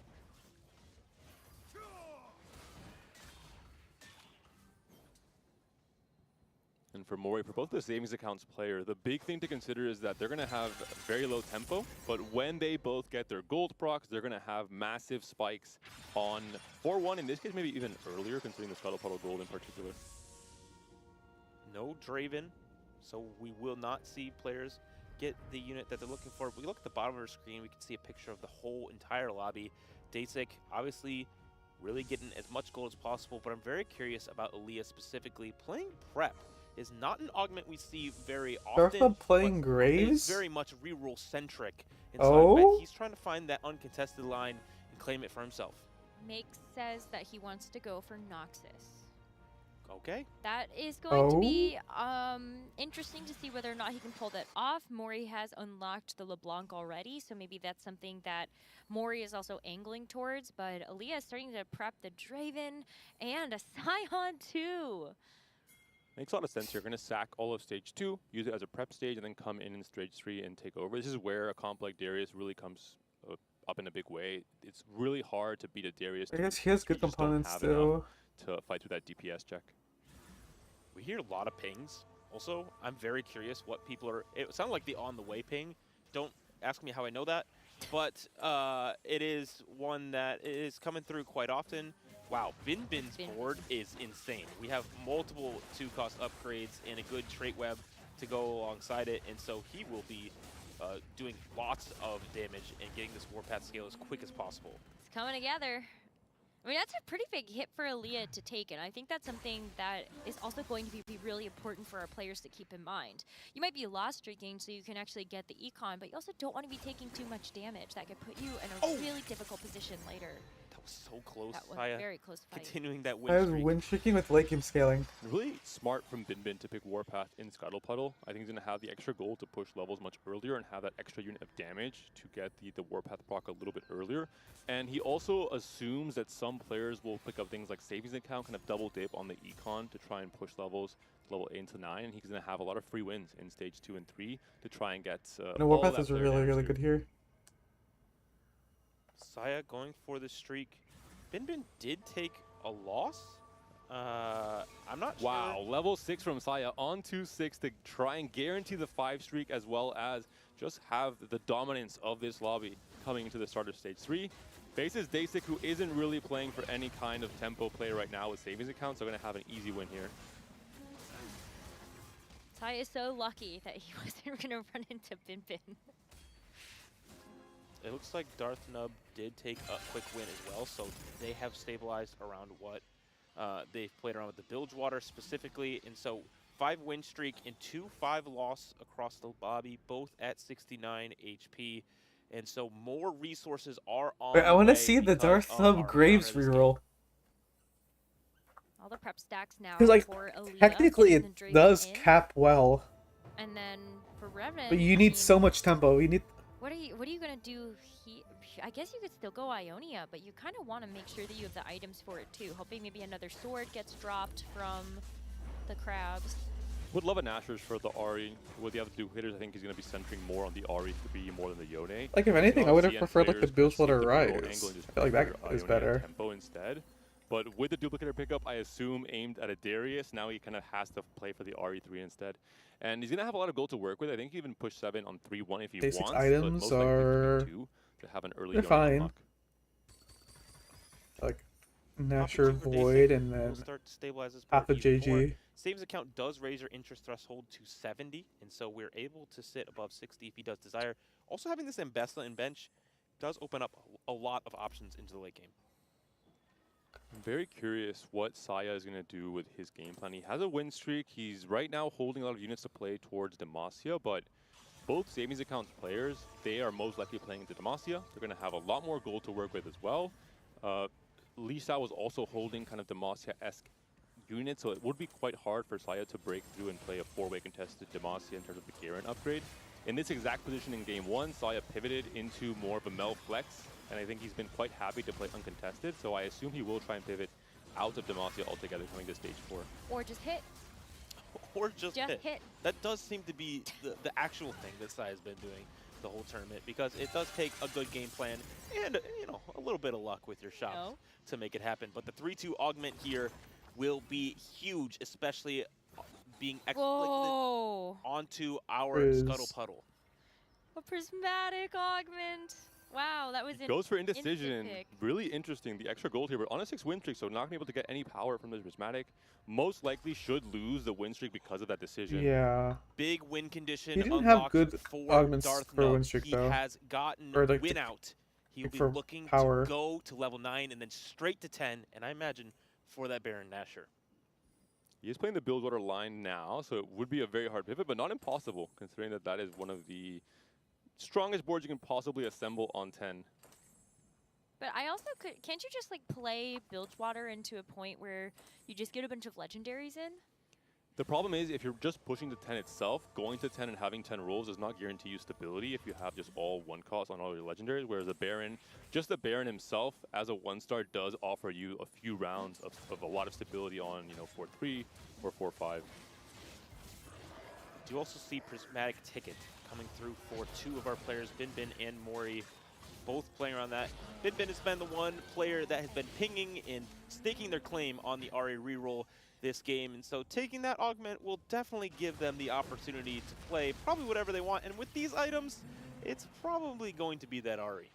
And for Mori, for both the savings accounts player, the big thing to consider is that they're going to have very low tempo, but when they both get their gold procs, they're going to have massive spikes on 4-1, in this case maybe even earlier, considering the Scuttle Puddle gold in particular. No Draven, so we will not see players get the unit that they're looking for. If we look at the bottom of our screen, we can see a picture of the whole entire lobby. Dasik obviously really getting as much gold as possible, but I'm very curious about Aaliyah specifically. Playing prep is not an augment we see very often. Darth playing but Graves? It's very much reroll centric inside. Oh? But he's trying to find that uncontested line and claim it for himself. Make says that he wants to go for Noxus. Okay. That is going to be interesting to see whether or not he can pull that off. Mori has unlocked the LeBlanc already, so maybe that's something that Mori is also angling towards. But Aaliyah is starting to prep the Draven and a Scion too. Makes a lot of sense here. Going to sack all of stage 2, use it as a prep stage, and then come in stage 3 and take over. This is where a comp like Darius really comes up in a big way. It's really hard to beat a Darius. I guess he has good components too. To fight through that DPS check. We hear a lot of pings. Also, I'm very curious what people are... It sounded like the on the way ping. Don't ask me how I know that. But it is one that is coming through quite often. Wow, Bin Bin's board is insane. We have multiple 2-cost upgrades and a good trait web to go alongside it. And so he will be doing lots of damage and getting this Warpath scale as quick as possible. It's coming together. I mean, that's a pretty big hit for Aaliyah to take, and I think that's something that is also going to be really important for our players to keep in mind. You might be lost streaking, so you can actually get the econ, but you also don't want to be taking too much damage. That could put you in a really difficult position later. That was so close. That was Saya, very close fight. continuing that I was win streak. win streaking with late game scaling. Really smart from Bin Bin to pick Warpath in Scuttle Puddle. I think he's going to have the extra gold to push levels much earlier and have that extra unit of damage to get the Warpath proc a little bit earlier. And he also assumes that some players will pick up things like Savings Account, kind of double dip on the econ to try and push levels to level 8 into 9. And he's going to have a lot of free wins in stage 2 and 3 to try and get No, Warpath is really good here. Saya going for the streak. Bin Bin did take a loss. I'm not sure. Wow, level 6 from Saya on 2-6 to try and guarantee the 5 streak as well as just have the dominance of this lobby coming into the start of stage 3. Faces Dasik, who isn't really playing for any kind of tempo play right now with savings accounts, so going to have an easy win here. Ty is so lucky that he wasn't going to run into Bin Bin. It looks like Darth Nub did take a quick win as well, so they have stabilized around what they've played around with the Bilgewater specifically, and so 5 win streak and 2-5 loss across the lobby, both at 69 HP, and so more resources are on. Wait, I want to see the Darth Nub Graves reroll. All the prep stacks now Because like for Aaliyah, technically getting it the Draven does in. cap well, And then for Revan, but you I need mean, so much tempo. You need What are you gonna do? I guess you could still go Ionia, but you kind of want to make sure that you have the items for it too. Hoping maybe another sword gets dropped from the crabs. Would love a Nashers for the Ahri. With the other two hitters, I think he's going to be centering more on the Ahri 3 more than the Yone. Like, if anything, I would have preferred, like, the Bilgewater Rise. I feel like that is better. Tempo instead. But with the duplicator pickup, I assume aimed at a Darius, now he kind of has to play for the RE3 instead. And he's going to have a lot of gold to work with. I think he even push 7 on 3-1 if he Basic wants. items but most are... likely 2 to have an early they're Yone fine. unlock. Like, Nasher Void, and then start to stabilize this half board the even more. JG. Savings account does raise your interest threshold to 70, and so we're able to sit above 60 if he does desire. Also, having this Ambessa and bench does open up a lot of options into the late game. I'm very curious what Saya is going to do with his game plan. He has a win streak. He's right now holding a lot of units to play towards Demacia, but both savings accounts players, they are most likely playing into Demacia. They're going to have a lot more gold to work with as well. Lisa was also holding kind of Demacia-esque units, so it would be quite hard for Saya to break through and play a 4-way contested Demacia in terms of the Garen upgrade. In this exact position in game 1, Saya pivoted into more of a Mel flex, and I think he's been quite happy to play uncontested, so I assume he will try and pivot out of Demacia altogether coming to stage 4. Or just hit. Or just hit. hit. That does seem to be the actual thing that Sai has been doing the whole tournament, because it does take a good game plan and, you know, a little bit of luck with your shots to make it happen. But the 3-2 augment here will be huge, especially being onto our Scuttle Puddle. A prismatic augment. Wow, that was Goes for indecision. pick. Really interesting. The extra gold here. We're on a 6 win streak, so not going to be able to get any power from this prismatic. Most likely should lose the win streak because of that decision. Yeah. Big win condition. He didn't have good for augments Darth for Nub. win streak, He though. has gotten Or, like, win out. He'll like be for looking power. to go to level 9 and then straight to 10, and I imagine for that Baron Nashor. He is playing the Bilgewater line now, so it would be a very hard pivot, but not impossible, considering that that is one of the strongest boards you can possibly assemble on 10. But I also can't you just like play Bilgewater into a point where you just get a bunch of legendaries in? The problem is, if you're just pushing to 10 itself, going to 10 and having 10 rolls does not guarantee you stability if you have just all 1 cost on all your legendaries, whereas the Baron, just the Baron himself as a 1-star does offer you a few rounds of a lot of stability on, you know, 4-3 or 4-5. Do you also see Prismatic Ticket coming through for 2 of our players, Bin and Mori, both playing around that. Bin has been the one player that has been pinging and staking their claim on the Ahri reroll this game, and so taking that augment will definitely give them the opportunity to play probably whatever they want, and with these items, it's probably going to be that Ahri.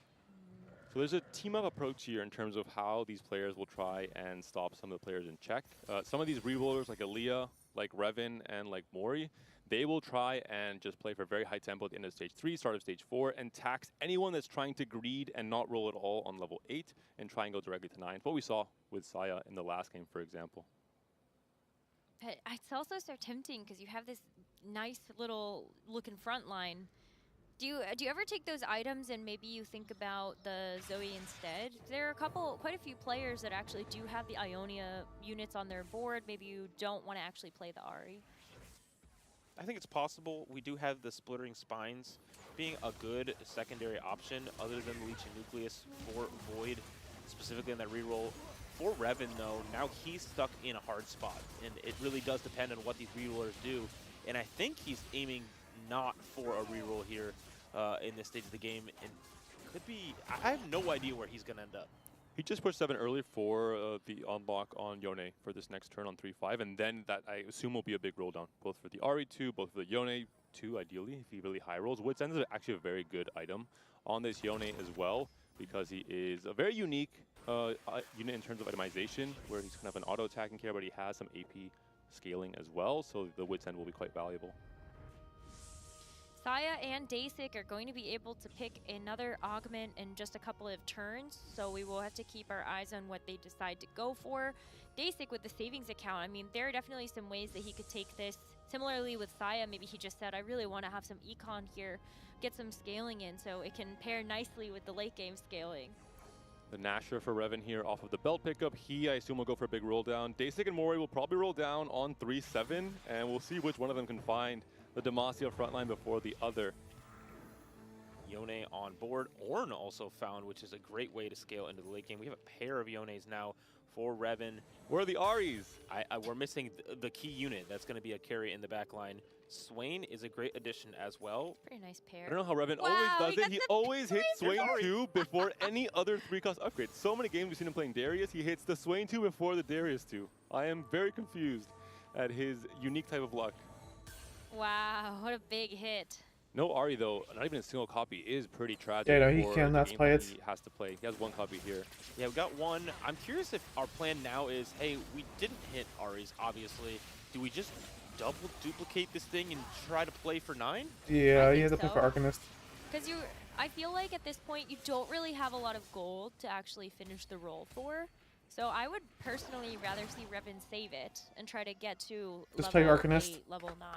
So there's a team-up approach here in terms of how these players will try and stop some of the players in check. Some of these rerollers like Aaliyah, like Revan, and like Mori, they will try and just play for very high tempo at the end of stage 3, start of stage 4, and tax anyone that's trying to greed and not roll at all on level 8 and try and go directly to 9. What we saw with Saya in the last game, for example. But it's also so tempting because you have this nice little looking front line. Do you ever take those items and maybe you think about the Zoe instead? There are quite a few players that actually do have the Ionia units on their board. Maybe you don't want to actually play the Ahri. I think it's possible. We do have the Splittering Spines being a good secondary option other than the Leech and Nucleus for Void, specifically on that reroll. For Revan, though, now he's stuck in a hard spot, and it really does depend on what these rerollers do. And I think he's aiming not for a reroll here in this stage of the game, and could be. I have no idea where he's going to end up. He just pushed 7 early for the unlock on Yone for this next turn on 3-5, and then that I assume will be a big roll down, both for the Ahri 2, both for the Yone 2, ideally, if he really high rolls. Wits End is actually a very good item on this Yone as well, because he is a very unique unit in terms of itemization, where he's kind of an auto-attacking care, but he has some AP scaling as well, so the Wits End will be quite valuable. Saya and Dasik are going to be able to pick another augment in just a couple of turns, so we will have to keep our eyes on what they decide to go for. Dasik with the savings account, I mean, there are definitely some ways that he could take this. Similarly with Saya, maybe he just said, I really want to have some econ here, get some scaling in, so it can pair nicely with the late game scaling. The Nashor for Revan here off of the belt pickup. He, I assume, will go for a big roll down. Dasik and Mori will probably roll down on 3-7, and we'll see which one of them can find the Demacia frontline before the other. Yone on board. Ornn also found, which is a great way to scale into the late game. We have a pair of Yones now for Revan. Where are the Aries? We're missing the key unit that's going to be a carry in the back line. Swain is a great addition as well. Pretty nice pair. I don't know how Revan Wow, always he does got it. He the always hits Swain Swain Sorry. 2 before any other 3-cost upgrade. So many games we've seen him playing Darius, he hits the Swain 2 before the Darius 2. I am very confused at his unique type of luck. Wow, what a big hit. No Ari though, not even a single copy is pretty tragic. Yeah, no, he for cannot the game play plan it. He has to play. He has one copy here. Yeah, we got one. I'm curious if our plan now is, hey, we didn't hit Aries, obviously. Do we just duplicate this thing and try to play for 9? Yeah, I he has to think play for so. Arcanist. Because I feel like at this point you don't really have a lot of gold to actually finish the roll for. So I would personally rather see Revan save it and try to get to Just play level Arcanist. 8, level 9.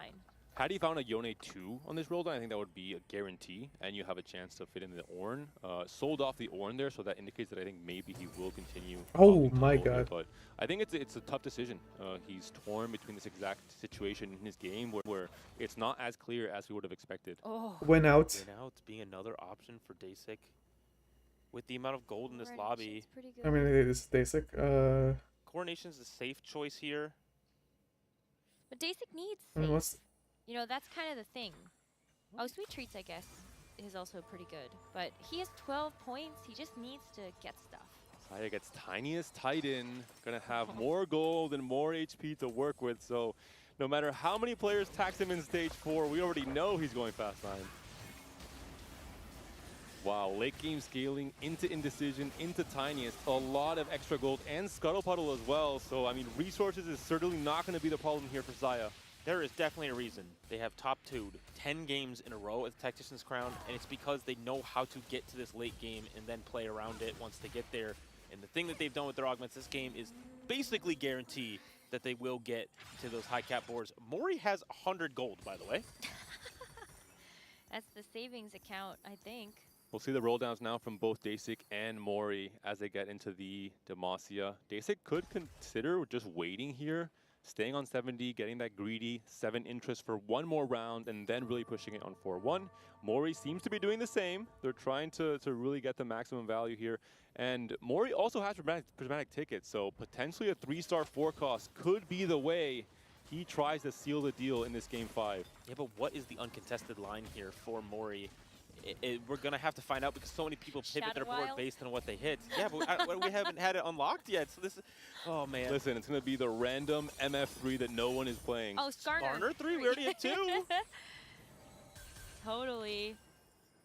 Had he found a Yone 2 on this roll down, I think that would be a guarantee, and you have a chance to fit in the Ornn. Sold off the Ornn there, so that indicates that I think maybe he will continue. Oh opting to my roll here, God. But I think it's a tough decision. He's torn between this exact situation in his game where it's not as clear as we would have expected. Oh, Win out. And now it's being another option for Dasik. With the amount of gold in this Coronation's lobby, pretty good. I mean, it is basic. Coronation's the safe choice here. But Dasik needs I mean, safe. what's You know, that's kind of the thing. Oh, Sweet Treats, I guess, is also pretty good. But he has 12 points. He just needs to get stuff. Saya gets tiniest Titan, gonna have more gold and more HP to work with, so no matter how many players tax him in stage 4, we already know he's going fast 9. Wow, late game scaling into Indecision, into Tiniest, a lot of extra gold and Scuttle Puddle as well, so I mean resources is certainly not gonna be the problem here for Saya. There is definitely a reason they have top 2'd 10 games in a row at the Tactician's Crown, and it's because they know how to get to this late game and then play around it once they get there. And the thing that they've done with their augments this game is basically guarantee that they will get to those high cap boards. Mori has 100 gold, by the way. That's the savings account, I think. We'll see the roll downs now from both Dasik and Mori as they get into the Demacia. Dasik could consider just waiting here, staying on 70, getting that greedy 7 interest for one more round, and then really pushing it on 4-1. Mori seems to be doing the same. They're trying to really get the maximum value here. And Mori also has prismatic tickets, so potentially a 3-star 4-cost could be the way he tries to seal the deal in this game 5. Yeah, but what is the uncontested line here for Mori? We're going to have to find out because so many people pivot their board Shadowwild? based on what they hit. Yeah, but we haven't had it unlocked yet, so this is... Oh, man. Listen, it's going to be the random MF3 that no one is playing. Oh, Skarner. Skarner 3? We already have 2. Totally.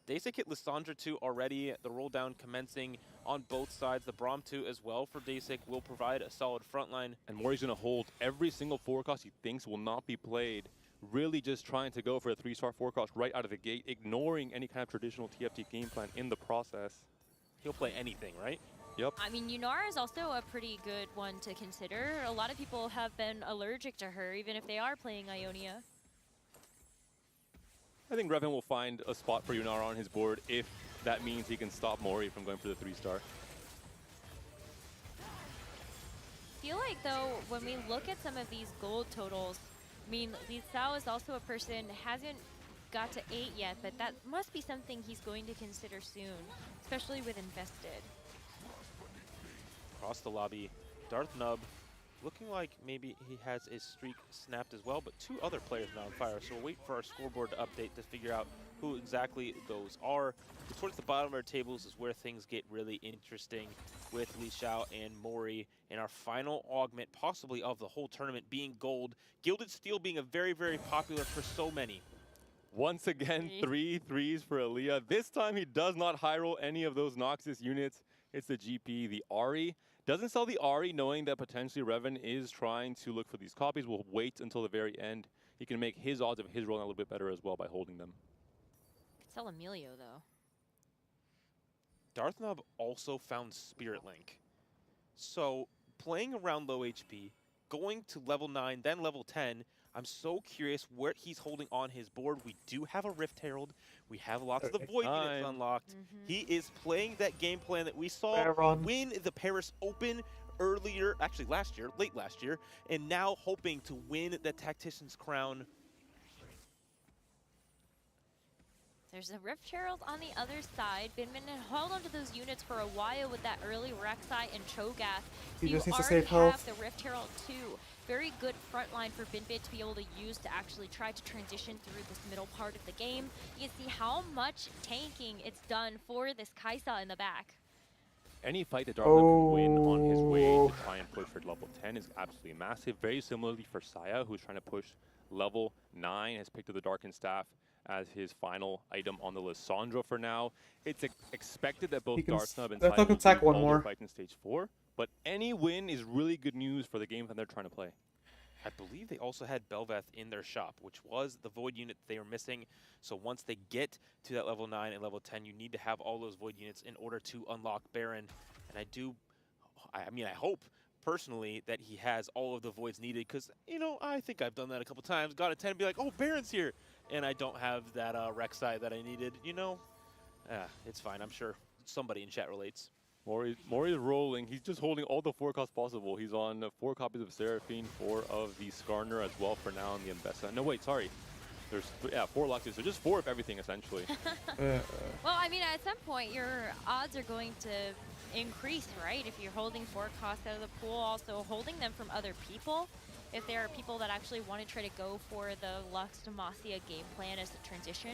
Dasik hit Lissandra 2 already. The roll down commencing on both sides. The Braum 2 as well for Dasik will provide a solid front line. And Mori's going to hold every single 4-cost he thinks will not be played. Really just trying to go for a 3-star 4-cost right out of the gate, ignoring any kind of traditional TFT game plan in the process. He'll play anything, right? Yep. I mean, Yunara is also a pretty good one to consider. A lot of people have been allergic to her, even if they are playing Ionia. I think Revan will find a spot for Yunara on his board if that means he can stop Mori from going for the 3-star. I feel like, though, when we look at some of these gold totals, I mean, Li Cao is also a person hasn't got to 8 yet, but that must be something he's going to consider soon, especially with Invested. Across the lobby, Darth Nub looking like maybe he has his streak snapped as well, but 2 other players now on fire. So we'll wait for our scoreboard to update to figure out who exactly those are. But towards the bottom of our tables is where things get really interesting with Li Xiao and Mori. And our final augment, possibly of the whole tournament, being gold. Gilded Steel being a very, very popular for so many. Once again, 3 threes for Aaliyah. This time he does not high roll any of those Noxus units. It's the GP, the Ari. Doesn't sell the Ari, knowing that potentially Revan is trying to look for these copies. Will wait until the very end. He can make his odds of his rolling a little bit better as well by holding them. Could sell Emilio, though. Darth Nub also found Spirit Link. So playing around low HP, going to level 9, then level 10, I'm so curious where he's holding on his board. We do have a Rift Herald. We have lots of the Void units unlocked. He is playing that game plan that we saw Baron. win the Paris Open earlier, actually last year, late last year, and now hoping to win the Tactician's Crown. There's a Rift Herald on the other side. Binbin had held onto those units for a while with that early Rek'Sai and Cho'Gath. He So just you needs to already save health. have the Rift Herald too. Very good front line for Binbin to be able to use to actually try to transition through this middle part of the game. You can see how much tanking it's done for this Kai'Sa in the back. Any fight that Darknut can win on his way Oh. to try and push for level 10 is absolutely massive. Very similarly for Saya, who's trying to push level 9, has picked up the Darkened Staff as his final item on the Lissandra for now. It's expected that both He can Darknut and I Saya thought will attack lose one all more. their fights in stage 4, but any win is really good news for the game that they're trying to play. I believe they also had Belveth in their shop, which was the Void unit they were missing. So once they get to that level 9 and level 10, you need to have all those Void units in order to unlock Baron. And I hope personally that he has all of the Voids needed, because, you know, I think I've done that a couple times. Got a 10 and be like, oh, Baron's here. And I don't have that Rek'Sai that I needed, you know. It's fine. I'm sure somebody in chat relates. Mori's rolling. He's just holding all the 4 costs possible. He's on 4 copies of Seraphine, 4 of the Skarner as well for now in the Ambessa. No, wait, sorry. There's 4 Luxes, so just 4 of everything essentially. Well, I mean, at some point, your odds are going to increase, right? If you're holding 4 costs out of the pool, also holding them from other people. If there are people that actually want to try to go for the Lux Demacia game plan as a transition.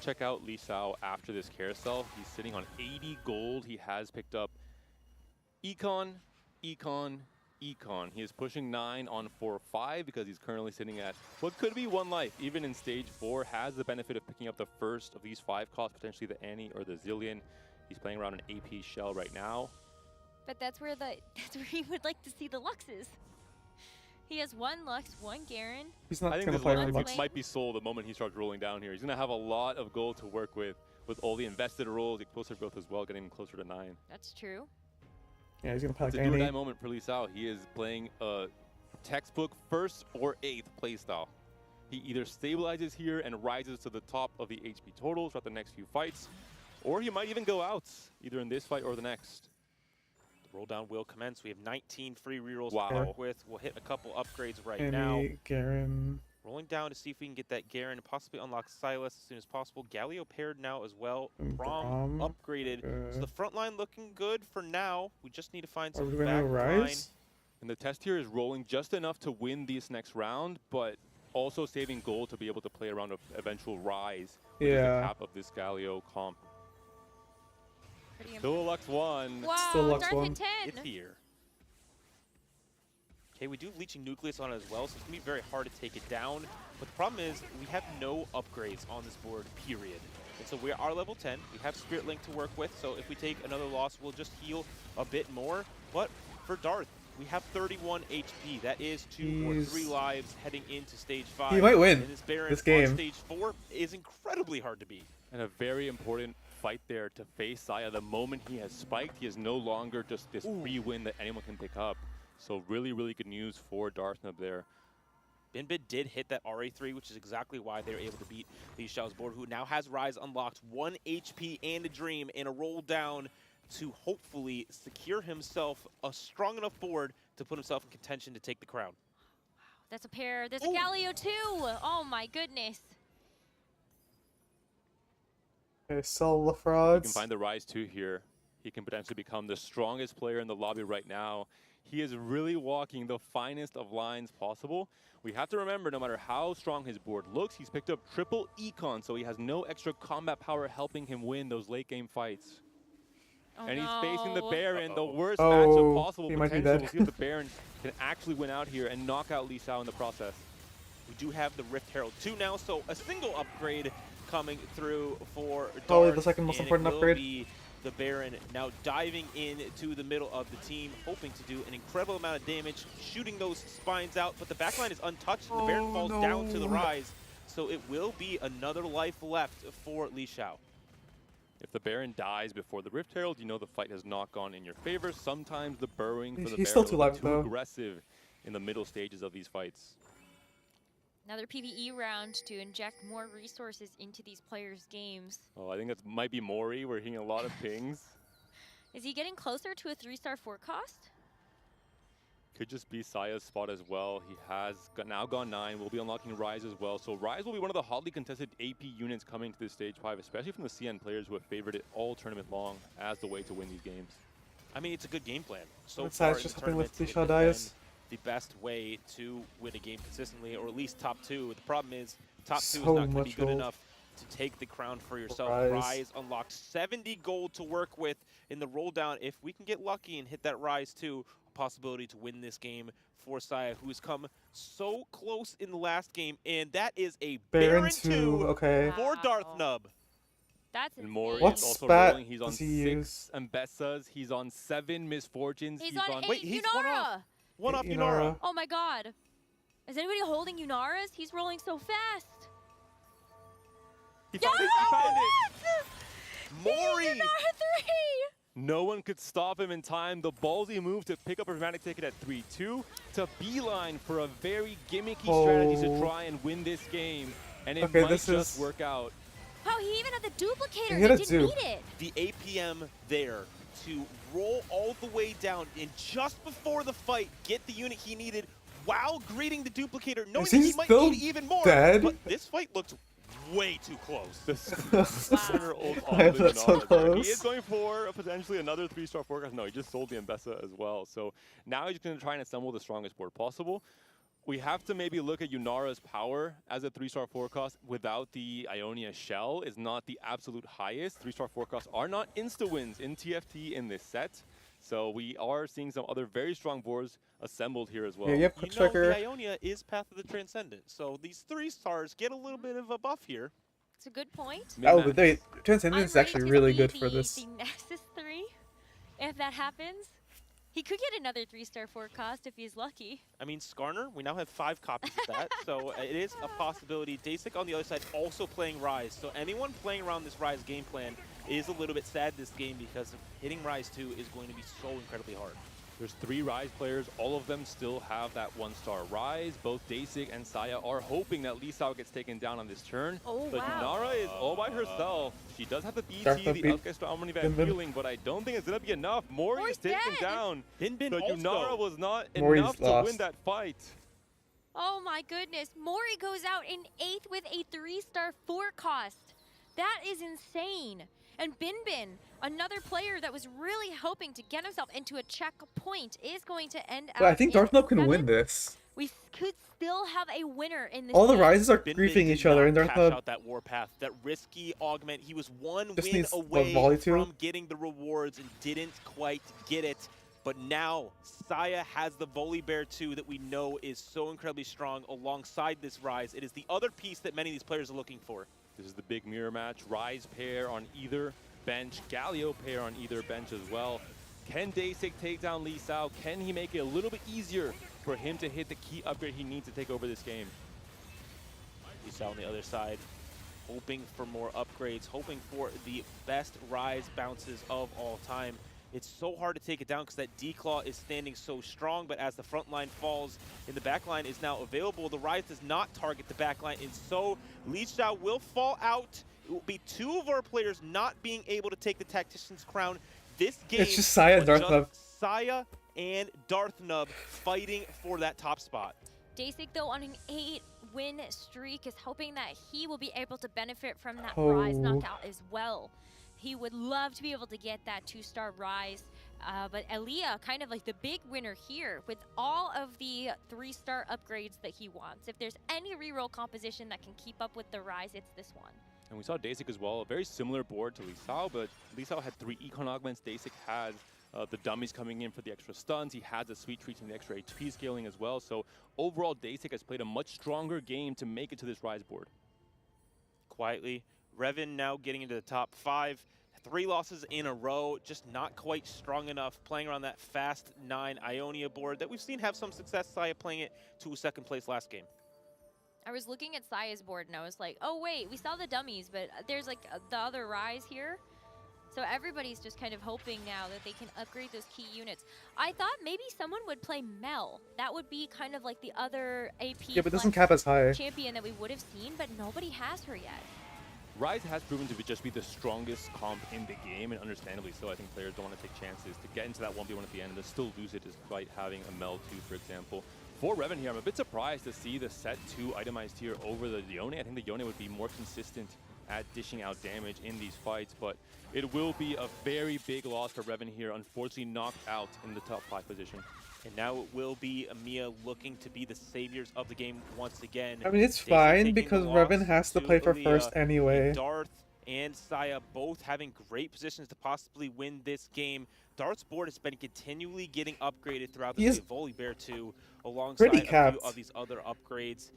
Check out Lee Sao after this carousel. He's sitting on 80 gold. He has picked up Econ. He is pushing 9 on 4-5 because he's currently sitting at what could be 1 life. Even in stage 4, has the benefit of picking up the first of these 5 costs, potentially the Annie or the Zillion. He's playing around an AP shell right now. But that's where you would like to see the Luxes. He has 1 Lux, 1 Garen. He's not I think gonna this play line with Lux. might be sold the moment he starts rolling down here. He's going to have a lot of gold to work with all the invested rolls, explosive growth as well, getting closer to 9. That's true. Yeah, he's gonna pack It's a do or die Annie. moment for Lee Sao. He is playing a textbook 1st or 8th playstyle. He either stabilizes here and rises to the top of the HP totals throughout the next few fights, or he might even go out, either in this fight or the next. The roll down will commence. We have 19 free rerolls Wow. to work with. We'll hit a couple upgrades right Annie, now. Garen. Rolling down to see if we can get that Garen and possibly unlock Silas as soon as possible. Galio paired now as well. And Braum Braum. upgraded. So the front line looking good for now. We just need to find Are some we gonna back line. rise? And the test here is rolling just enough to win this next round, but also saving gold to be able to play around an eventual rise, which is the Yeah. cap of this Galio comp. Pretty Still a Lux 1. Wow, Still Lux Darth 1. at 10. It's here. Okay, we do have Leeching Nucleus on it as well, so it's going to be very hard to take it down. But the problem is we have no upgrades on this board, period. And so we are level 10. We have Spirit Link to work with, so if we take another loss, we'll just heal a bit more. But for Darth, we have 31 HP. That is 2 or 3 lives heading into stage 5. He might win and this Baron this game. on stage 4 is incredibly hard to beat. And a very important fight there to face Saya. The moment he has spiked, he is no longer just this free win that anyone can pick up. So really, really good news for Darthnub there. Binbid did hit that RA3, which is exactly why they were able to beat Lee Xiao's board, who now has Rise unlocked, 1 HP and a Dream, and a roll down to hopefully secure himself a strong enough board to put himself in contention to take the crown. That's a pair. There's a Galio too. Oh my goodness. Okay, sell the He frauds. can find the Rise 2 here. He can potentially become the strongest player in the lobby right now. He is really walking the finest of lines possible. We have to remember, no matter how strong his board looks, he's picked up triple econ, so he has no extra combat power helping him win those late game fights. Oh, And he's no. facing the Baron, the worst Oh, matchup possible he might be potential. dead. We'll see if the Baron can actually win out here and knock out Lee Sao in the process. We do have the Rift Herald 2 now, so a single upgrade coming through for Probably Darth, the second most and important it will upgrade. be the Baron now diving into the middle of the team, hoping to do an incredible amount of damage, shooting those spines out, but the backline is untouched, and the Baron falls down to the Rise, so it will be another life left for Lee Xiao. If the Baron dies before the Rift Herald, you know the fight has not gone in your favor. Sometimes the burrowing for the He's Baron still too will be live, too though. aggressive in the middle stages of these fights. Another PvE round to inject more resources into these players' games. Oh, I think that might be Mori. We're hearing a lot of pings. Is he getting closer to a 3-star 4 cost? Could just be Saya's spot as well. He has now gone 9. We'll be unlocking Rise as well. So Rise will be one of the hotly contested AP units coming to this stage 5, especially from the CN players who have favored it all tournament long as the way to win these games. I mean, it's a good game plan. So But far Saya's in just the hoping tournament, with it Lisha has dies. been the best way to win a game consistently, or at least top 2. The problem is top 2 So is not going to be much good gold. enough to take the crown for yourself. Rise. Rise unlocked 70 gold to work with in the roll down. If we can get lucky and hit that Rise 2, a possibility to win this game for Saya, who has come so close in the last game, and that is a Baron 2 Okay. for Wow. Darthnub. That's And Mori insane. What is also spat rolling. He's on does he 6 use? Ambessas. He's on 7 Misfortunes. He's on 8 Wait, he's one Yunara. off. One off Inara. Yunara. Oh my god. Is anybody holding Yunaras? He's rolling so fast. He found it. He found it. Mori! Yunara 3! No one could stop him in time. The ballsy move to pick up a dramatic ticket at 3-2 to beeline for a very gimmicky strategy to Oh. try and win this game. And it Okay, might this just is- work out. Oh, he even had the duplicator. He He had a didn't dupe. need it. The APM there to roll all the way down and just before the fight get the unit he needed while greeting the duplicator, knowing Is that he he might still need even more. dead? But this fight looked way too close. The 600-year-old Why is that so close? He is going for potentially another 3-star forecast. No, he just sold the Ambessa as well. So now he's going to try and assemble the strongest board possible. We have to maybe look at Yunara's power as a 3-star forecast without the Ionia shell is not the absolute highest. 3-star forecasts are not insta-wins in TFT in this set. So we are seeing some other very strong boards assembled here as well. Yeah, you have You Quick know, Striker. the Ionia is Path of the Transcendent, so these 3 stars get a little bit of a buff here. It's a good point. Oh, Min-max. but wait, Transcendent I'm is actually ready to really be good for the- this. The Nexus 3, if that happens. He could get another 3-star forecast if he's lucky. I mean, Skarner, we now have 5 copies of that, so it is a possibility. Dasik on the other side also playing Rise, so anyone playing around this Rise game plan is a little bit sad this game because hitting Rise 2 is going to be so incredibly hard. There's 3 Rise players. All of them still have that 1-star Rise. Both Dasik and Saya are hoping that Lee Sao gets taken down on this turn. Oh, But wow. Yunara is all by herself. She does have the BT, Darthnub the beat Outcast Harmony Van Bin Bin. healing, but I don't think it's going to be enough. Mori Mori's is taken dead. down. Bin But also. Yunara was not Mori's enough to lost. win that fight. Oh my goodness. Mori goes out in 8th with a 3-star forecast. That is insane. And Bin Bin, another player that was really hoping to get himself into a checkpoint, is going to end But I out think in Darthnub can win 7th. this. We could still have a winner in this All the game. Rises are Bin griefing Bin each did other, not and cash Darthnub out that Warpath, that risky augment. He was one Just win needs, what, away volley two? from getting the rewards and didn't quite get it. But now, Saya has the Volibear 2 that we know is so incredibly strong alongside this Rise. It is the other piece that many of these players are looking for. This is the big mirror match. Rise pair on either bench. Galio pair on either bench as well. Can Dasik take down Lee Sao? Can he make it a little bit easier for him to hit the key upgrade he needs to take over this game? Lisa on the other side, hoping for more upgrades, hoping for the best Rise bounces of all time. It's so hard to take it down because that D-Claw is standing so strong, but as the front line falls and the back line is now available, the Rise does not target the back line, and so Lee Xiao will fall out. It will be 2 of our players not being able to take the Tactician's crown this game. It's just Saya and but Darthnub. Saya and Darthnub fighting for that top spot. Dasik, though, on an 8-win streak, is hoping that he will be able to benefit from that Oh. Rise knockout as well. He would love to be able to get that 2-star Rise, but Elia, kind of like the big winner here with all of the 3-star upgrades that he wants. If there's any reroll composition that can keep up with the Rise, it's this one. And we saw Dasik as well, a very similar board to Lee Sao, but Lee Sao had 3 econ augments. Dasik had the dummies coming in for the extra stuns. He has the sweet treats and the extra HP scaling as well. So overall, Dasik has played a much stronger game to make it to this Rise board. Quietly, Revan now getting into the top 5. 3 losses in a row, just not quite strong enough, playing around that fast 9 Ionia board that we've seen have some success. Saya playing it to a 2nd place last game. I was looking at Saya's board and I was like, oh wait, we saw the dummies, but there's like the other Rise here. So everybody's just kind of hoping now that they can upgrade those key units. I thought maybe someone would play Mel. That would be kind of like the other AP Yeah, but it doesn't flex cap as high. champion that we would have seen, but nobody has her yet. Rise has proven to just be the strongest comp in the game, and understandably so. I think players don't want to take chances to get into that 1v1 at the end and then still lose it despite having a Mel 2, for example. For Revan here, I'm a bit surprised to see the set 2 itemized here over the Yone. I think the Yone would be more consistent at dishing out damage in these fights, but it will be a very big loss for Revan here, unfortunately knocked out in the top 5 position. And now it will be EMEA looking to be the saviors of the game once again. I mean, it's Daisy fine taking because the Revan loss has to play for Aaliyah, first anyway. and Darth and Saya both having great positions to possibly win this game. Darth's board has been continually getting upgraded throughout the day. Volibear too, alongside a few of these other upgrades.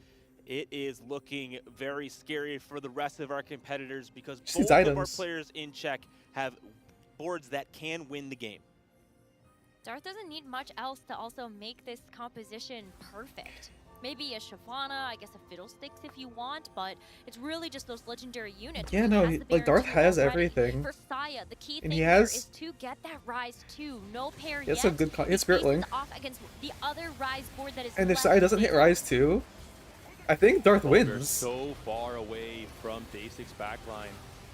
It is looking very scary for the rest of our competitors because both of our players in Czech have boards that can win the game. Darth doesn't need much else to also make this composition perfect. Maybe a Shyvana, I guess a Fiddlesticks if you want, but it's really just those legendary units. Yeah, no, like Darth has everything. For Saya, the key and thing he here has, is to get that Rise 2. No pair It's yet. a good he has Spirit Link. Off against the other Rise board that is and if Saya doesn't hit Rise 2, I think Darth wins. So far away from Dasic's backline.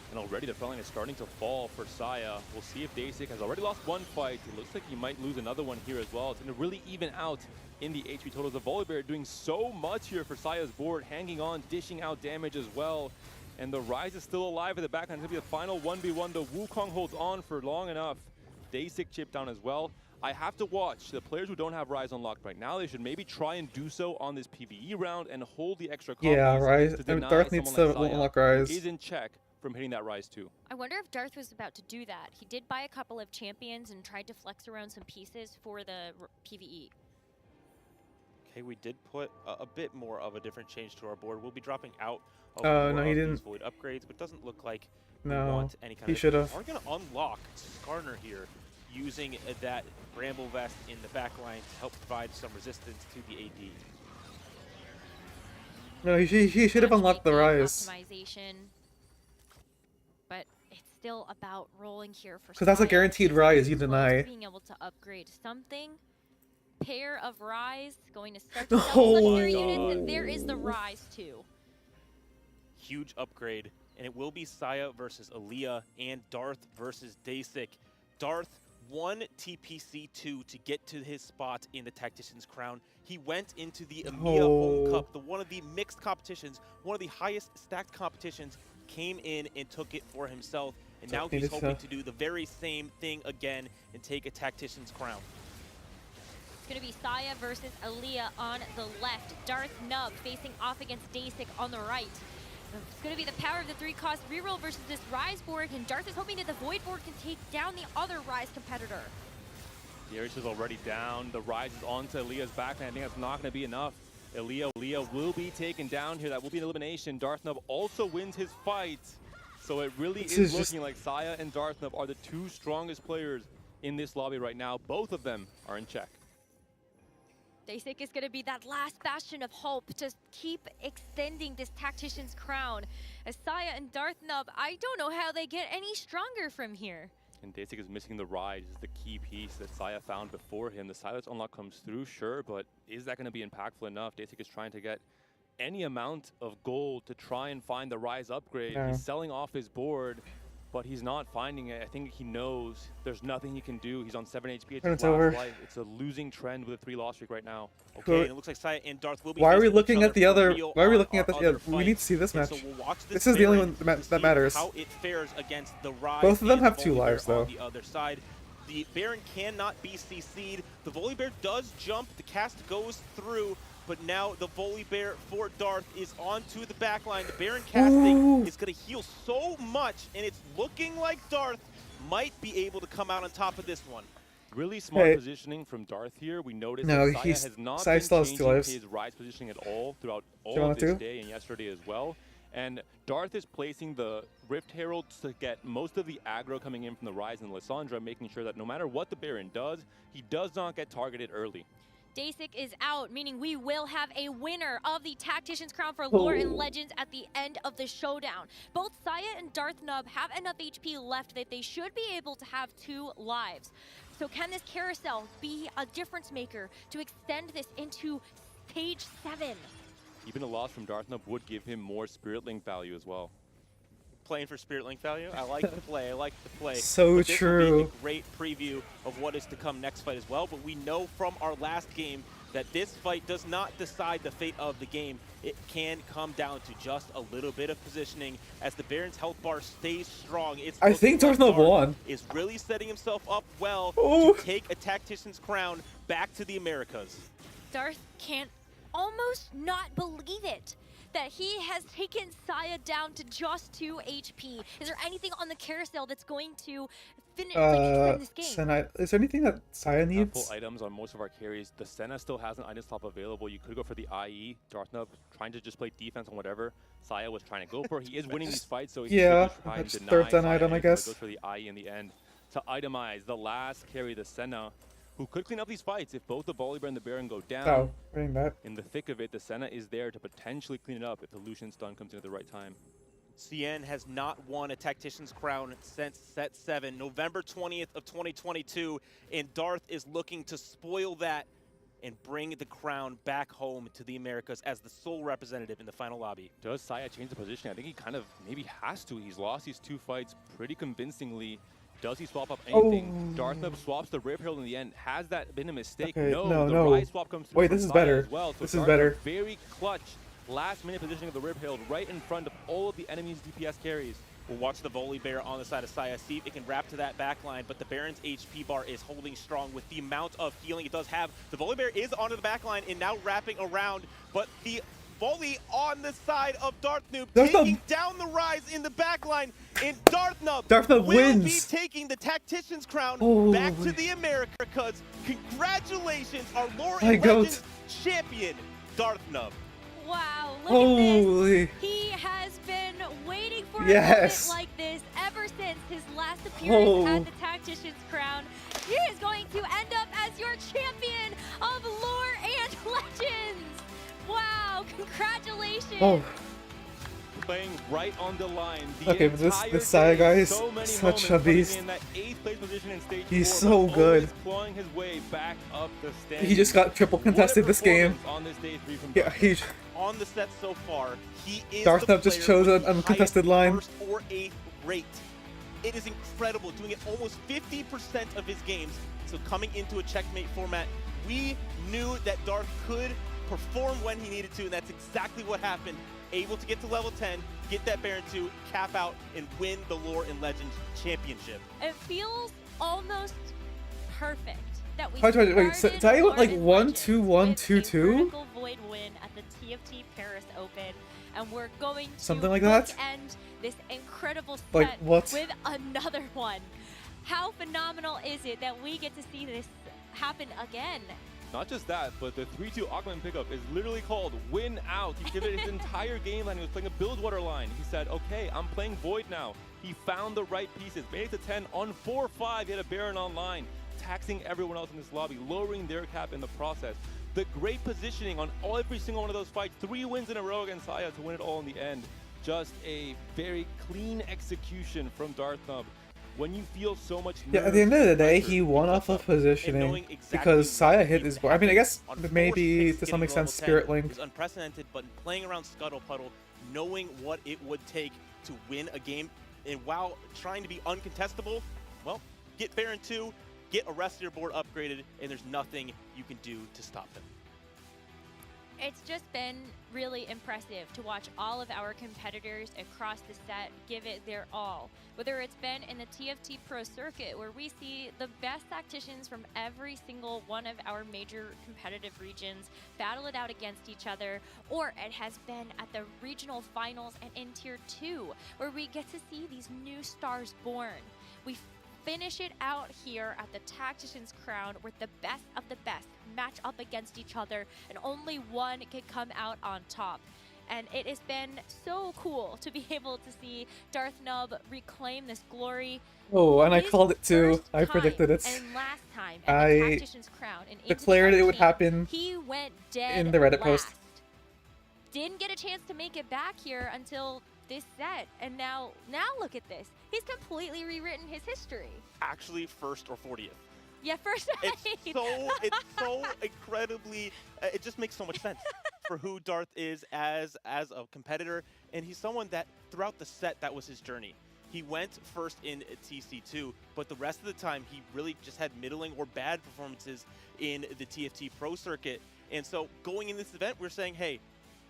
And already the front line is starting to fall for Saya. We'll see if Dasic has already lost one fight. It looks like he might lose another one here as well. It's going to really even out in the HP totals. The Volibear doing so much here for Saya's board, hanging on, dishing out damage as well. And the Rise is still alive in the backline. It's going to be the final 1v1. The Wukong holds on for long enough. Dasic chipped down as well. I have to watch the players who don't have Rise unlocked right now. They should maybe try and do so on this PvE round and hold the extra copies. Yeah, Rise. I mean, Darth needs to unlock Rise. Is in check from hitting that Rise 2. I wonder if Darth was about to do that. He did buy a couple of champions and tried to flex around some pieces for the PvE. Okay, we did put a bit more of a different change to our board. We'll be dropping out of no, he these didn't. void upgrades, but it doesn't look like we want any kind he of... should have. We're going to unlock Skarner here using that Bramble Vest in the back line to help provide some resistance to the AD. No, he should have unlocked the Rise. Optimization, but it's still about rolling here for. Because that's a guaranteed Rise. You deny. Being able to upgrade something. Pair of Rise going to start to sell legendary units, and there is the Rise 2. Huge upgrade, and it will be Saya versus Aaliyah and Darth versus Dasic. Darth won TPC2 to get to his spot in the Tactician's Crown. He went into the EMEA Home Cup, one of the mixed competitions, one of the highest stacked competitions, came in and took it for himself, and now he's hoping to do the very same thing again and take a Tactician's Crown. It's going to be Saya versus Aaliyah on the left. Darth Nub facing off against Dasic on the right. It's going to be the power of the 3-cost reroll versus this Rise board, and Darth is hoping that the Void board can take down the other Rise competitor. The Arish is already down. The Rise is onto Aaliyah's back, and I think that's not going to be enough. Aaliyah will be taken down here. That will be an elimination. Darth Nub also wins his fight. So it really is looking like Saya and Darth Nub are the two strongest players in this lobby right now. Both of them are in check. Dasic is going to be that last bastion of hope to keep extending this Tactician's Crown. As Saya and Darth Nub, I don't know how they get any stronger from here. And Dasic is missing the Rise. This is the key piece that Saya found before him. The Silence unlock comes through, sure, but is that going to be impactful enough? Dasic is trying to get any amount of gold to try and find the Rise upgrade. Yeah. He's selling off his board, but he's not finding it. I think he knows there's nothing he can do. He's on 7 HP. It's over. Life. It's a losing trend with a 3-loss streak right now. Okay, and it looks like Saya and Darth will be. Why are we looking at the other? Why are we looking at this? Yeah, we need to see this match. So we'll watch this is the only one that matters. How it fares against the Rise. Both of them have 2 lives though. On the other side, the Baron cannot be CC'd. The Volibear does jump. The cast goes through. But now the Volibear for Darth is onto the backline. The Baron casting is going to heal so much, and it's looking like Darth might be able to come out on top of this one. Really smart positioning from Darth here. We noticed that Saya has not been changing his Rise positioning at all throughout all of this day and yesterday as well. And Darth is placing the Rift Heralds to get most of the aggro coming in from the Rise and Lissandra, making sure that no matter what the Baron does, he does not get targeted early. Dasic is out, meaning we will have a winner of the Tactician's Crown for Lore and Legends at the end of the showdown. Both Saya and Darth Nub have enough HP left that they should be able to have 2 lives. So can this carousel be a difference maker to extend this into stage 7? Even a loss from Darth Nub would give him more Spirit Link value as well. playing for Spirit Link value. I like the play. I like the play. So But this will be true. a great preview of what is to come next fight as well. But we know from our last game that this fight does not decide the fate of the game. It can come down to just a little bit of positioning as the Baron's health bar stays strong. It's I think looking Darth like Nub won. is really setting himself up well Oh. to take a Tactician's crown back to the Americas. Darth can't almost not believe it that he has taken Saya down to just 2 HP. Is there anything on the carousel that's going to finish win this game? Senna, is there anything that Saya Full needs? items on most of our carries. The Senna still has an item slot available. You could go for the IE. Darthnub trying to just play defense on whatever Saya was trying to go for. He is winning these fights, so he's Yeah, trying to that's deny third down Saya item, I anything, but guess. goes for the IE in the end to itemize the last carry, the Senna, who could clean up these fights if both the Volibear and the Baron go down. Oh, reading that. In the thick of it, the Senna is there to potentially clean it up if the Lucian stun comes in at the right time. CN has not won a Tactician's crown since set 7, November 20th of 2022, and Darth is looking to spoil that and bring the crown back home to the Americas as the sole representative in the final lobby. Does Saya change the position? I think he kind of maybe has to. He's lost these 2 fights pretty convincingly. Does he swap up anything? Oh. Darthnub swaps the Rip Herald in the end. Has that been a mistake? Okay, No, the no. Rise swap comes through Wait, from this is Saya better. as well. So This is Darthnub better. very clutch last-minute positioning of the Rip Herald right in front of all of the enemy's DPS carries. We'll watch the Volibear on the side of Saya, see if it can wrap to that back line, but the Baron's HP bar is holding strong with the amount of healing it does have. The Volibear is onto the back line and now wrapping around, but the volley on the side of Darthnub taking down the Rise in the back line, and Darthnub will wins. be taking the Tactician's crown back to Holy. the Americas. Congratulations, our lore My and goat. legends champion, Darthnub. Wow, look at Holy. this. He has been waiting for Yes. a moment like this ever since his last appearance Oh. at the Tactician's crown. He is going to end up as your champion of lore and legends. Wow, congratulations. Oh, Playing right on the line. The Okay, but this entire Saya day, guy is so many such moments a putting beast. In that 8th place position in stage He's 4, so but good. always clawing his way back up the standings. he just got triple contested What a this game. performance on this day 3 from Yeah, Darthnub. he. On the set so far, he is Darthnub the just player chose with an the uncontested highest line. First or 8th rate. It is incredible, doing it almost 50% of his games. So coming into a checkmate format, we knew that Darth could perform when he needed to, and that's exactly what happened. Able to get to level 10, get that Baron 2, cap out, and win the Lore and Legends Championship. It feels almost perfect that we Wait, so started Saya went like Lore and 1-2-1, Legends with a 2-2? vertical void win at the TFT Paris Open, and we're going to Something like that? end this incredible set Like, what? with another one. How phenomenal is it that we get to see this happen again? Not just that, but the 3-2 augment pickup is literally called Win Out. He did it his entire game line. He was playing a Buildwater line. He said, okay, I'm playing Void now. He found the right pieces, made it to 10 on 4-5. He had a Baron online, taxing everyone else in this lobby, lowering their cap in the process. The great positioning on every single one of those fights. 3 wins in a row against Saya to win it all in the end. Just a very clean execution from Darthnub. When you feel so much Yeah, at the end of the day, he pressure, won you off up. of positioning knowing exactly because Saya what hit needs his. to I mean, I happen guess on 4 maybe sticks to getting some to extent level 10 Spirit Link. was unprecedented, but playing around Scuttle Puddle, knowing what it would take to win a game, and while trying to be uncontestable, well, get Baron 2, get a rest of your board upgraded, and there's nothing you can do to stop them. It's just been really impressive to watch all of our competitors across the set give it their all. Whether it's been in the TFT Pro Circuit, where we see the best tacticians from every single one of our major competitive regions battle it out against each other, or it has been at the regional finals and in Tier 2, where we get to see these new stars born. We finish it out here at the Tactician's Crown, where the best of the best match up against each other, and only one can come out on top. And it has been so cool to be able to see Darthnub reclaim this glory. Oh, and I His called it too. first I predicted time it. And last time at I the Tactician's Crown and into the declared it would Unchained, happen he went dead in the Reddit post. last. Didn't get a chance to make it back here until this set, and now look at this. He's completely rewritten his history. Actually, first or 40th. Yeah, first It's so incredibly, it just makes so much sense. for who Darth is as a competitor, and he's someone that throughout the set, that was his journey. He went first in TC2, but the rest of the time he really just had middling or bad performances in the TFT Pro circuit. And so going in this event, we're saying, hey,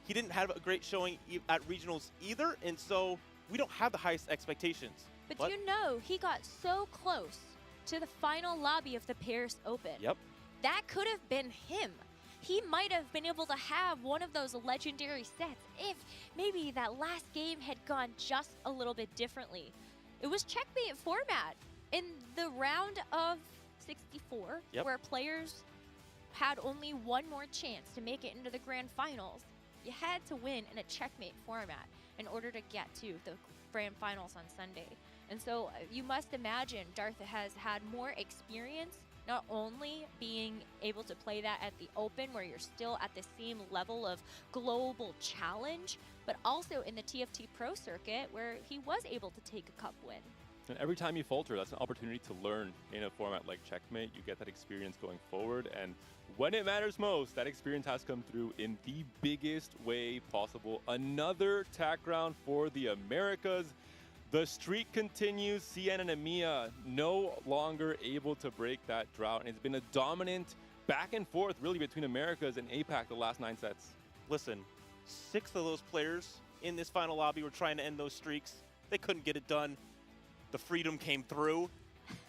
he didn't have a great showing at regionals either, and so we don't have the highest expectations. But you know, he got so close to the final lobby of the Paris Open. Yep. That could have been him. He might have been able to have one of those legendary sets if maybe that last game had gone just a little bit differently. It was checkmate format in the round of 64, Yep. where players had only one more chance to make it into the grand finals. You had to win in a checkmate format in order to get to the grand finals on Sunday. And so you must imagine Darth has had more experience, not only being able to play that at the Open where you're still at the same level of global challenge, but also in the TFT Pro circuit where he was able to take a cup win. And every time you falter, that's an opportunity to learn in a format like Checkmate. You get that experience going forward, and when it matters most, that experience has come through in the biggest way possible. Another tack round for the Americas. The streak continues. CN and EMEA no longer able to break that drought, and it's been a dominant back and forth really between Americas and APAC the last 9 sets. Listen, 6 of those players in this final lobby were trying to end those streaks. They couldn't get it done. The freedom came through.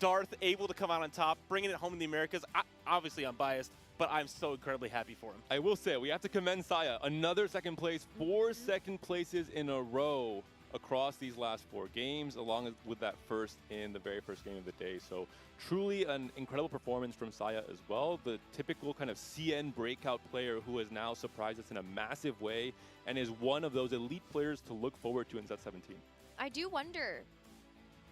Darth able to come out on top, bringing it home in the Americas. Obviously, I'm biased, but I'm so incredibly happy for him. I will say, we have to commend Saya. Another second place, 4 second places in a row across these last 4 games, along with that first in the very first game of the day. So truly an incredible performance from Saya as well. The typical kind of CN breakout player who has now surprised us in a massive way and is one of those elite players to look forward to in set 17. I do wonder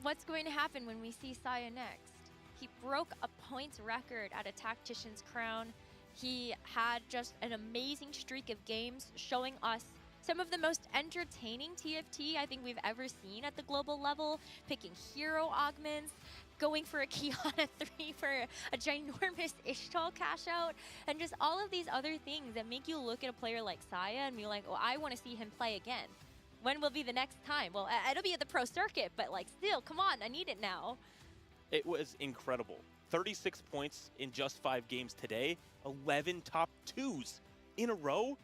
what's going to happen when we see Saya next. He broke a points record at a Tactician's Crown. He had just an amazing streak of games showing us some of the most entertaining TFT I think we've ever seen at the global level, picking hero augments, going for a Kiana 3 for a ginormous Ishtal cash out, and just all of these other things that make you look at a player like Saya and be like, oh, I want to see him play again. When will be the next time? Well, it'll be at the pro circuit, but like still, come on, I need it now. It was incredible. 36 points in just 5 games today, 11 top 2s in a row.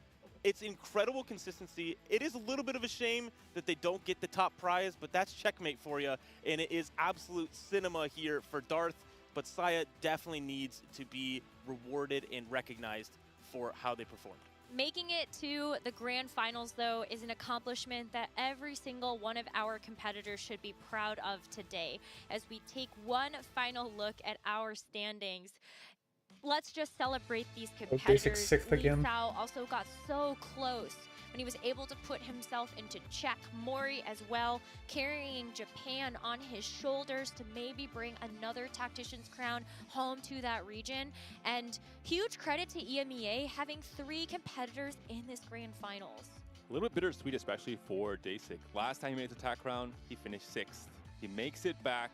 It's incredible consistency. It is a little bit of a shame that they don't get the top prize, but that's checkmate for you, and it is absolute cinema here for Darth, but Saya definitely needs to be rewarded and recognized for how they performed. Making it to the grand finals, though, is an accomplishment that every single one of our competitors should be proud of today. As we take one final look at our standings, let's just celebrate these competitors. Sixth again. Lee Sao also got so close when he was able to put himself into check. Mori as well, carrying Japan on his shoulders to maybe bring another Tactician's Crown home to that region. And huge credit to EMEA having 3 competitors in this grand finals. A little bit bittersweet, especially for Dasik. Last time he made it to tack round, he finished 6th. He makes it back,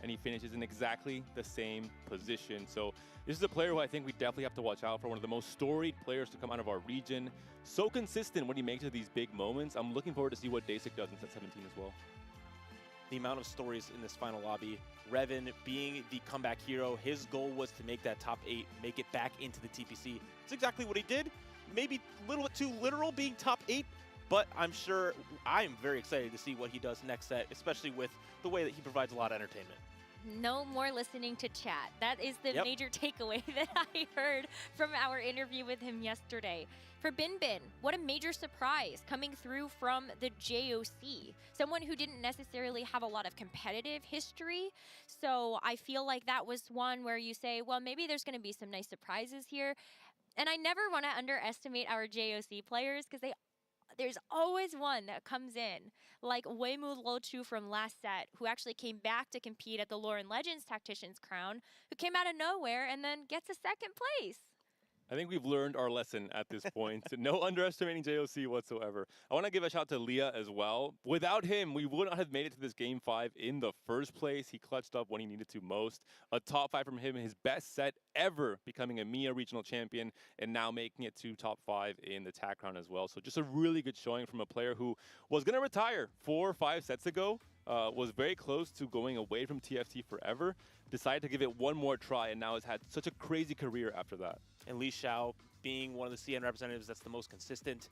and he finishes in exactly the same position. So this is a player who I think we definitely have to watch out for, one of the most storied players to come out of our region. So consistent when he makes it these big moments. I'm looking forward to see what Dasik does in set 17 as well. The amount of stories in this final lobby. Revan being the comeback hero, his goal was to make that top 8, make it back into the TPC. It's exactly what he did. Maybe a little bit too literal being top 8, but I'm sure I'm very excited to see what he does next set, especially with the way that he provides a lot of entertainment. No more listening to chat. That is the Yep. major takeaway that I heard from our interview with him yesterday. For Bin Bin, what a major surprise coming through from the JOC. Someone who didn't necessarily have a lot of competitive history. So I feel like that was one where you say, well, maybe there's going to be some nice surprises here. And I never want to underestimate our JOC players because there's always one that comes in, like Weimu Lochu from last set, who actually came back to compete at the Lore and Legends Tactician's Crown, who came out of nowhere and then gets a 2nd place. I think we've learned our lesson at this point. No underestimating JOC whatsoever. I want to give a shout to Leah as well. Without him, we would not have made it to this game 5 in the first place. He clutched up when he needed to most. A top 5 from him, his best set ever, becoming a MIA regional champion, and now making it to top 5 in the TAC round as well. So just a really good showing from a player who was going to retire 4 or 5 sets ago, was very close to going away from TFT forever, decided to give it one more try, and now has had such a crazy career after that. And Li Xiao being one of the CN representatives that's the most consistent,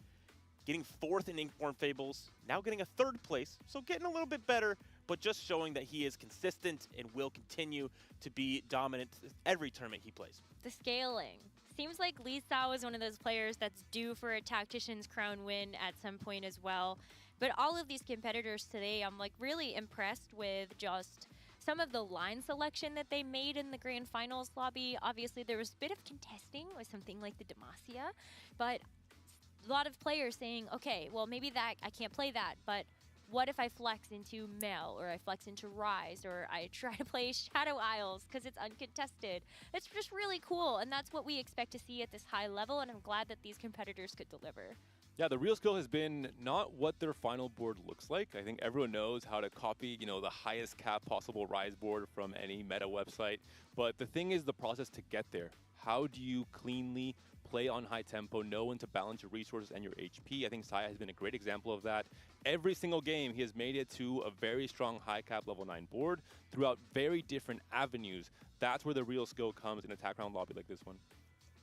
getting 4th in Inkborn Fables, now getting a 3rd place, so getting a little bit better, but just showing that he is consistent and will continue to be dominant every tournament he plays. The scaling. Seems like Li Xiao is one of those players that's due for a Tactician's Crown win at some point as well. But all of these competitors today, I'm like really impressed with just some of the line selection that they made in the grand finals lobby. Obviously, there was a bit of contesting with something like the Demacia, but a lot of players saying, okay, well, maybe that I can't play that, but what if I flex into Mel, or I flex into Rise, or I try to play Shadow Isles because it's uncontested? It's just really cool, and that's what we expect to see at this high level, and I'm glad that these competitors could deliver. Yeah, the real skill has been not what their final board looks like. I think everyone knows how to copy, the highest cap possible Rise board from any meta website. But the thing is the process to get there. How do you cleanly play on high tempo, know when to balance your resources and your HP? I think Saya has been a great example of that. Every single game, he has made it to a very strong high cap level 9 board throughout very different avenues. That's where the real skill comes in a TAC round lobby like this one.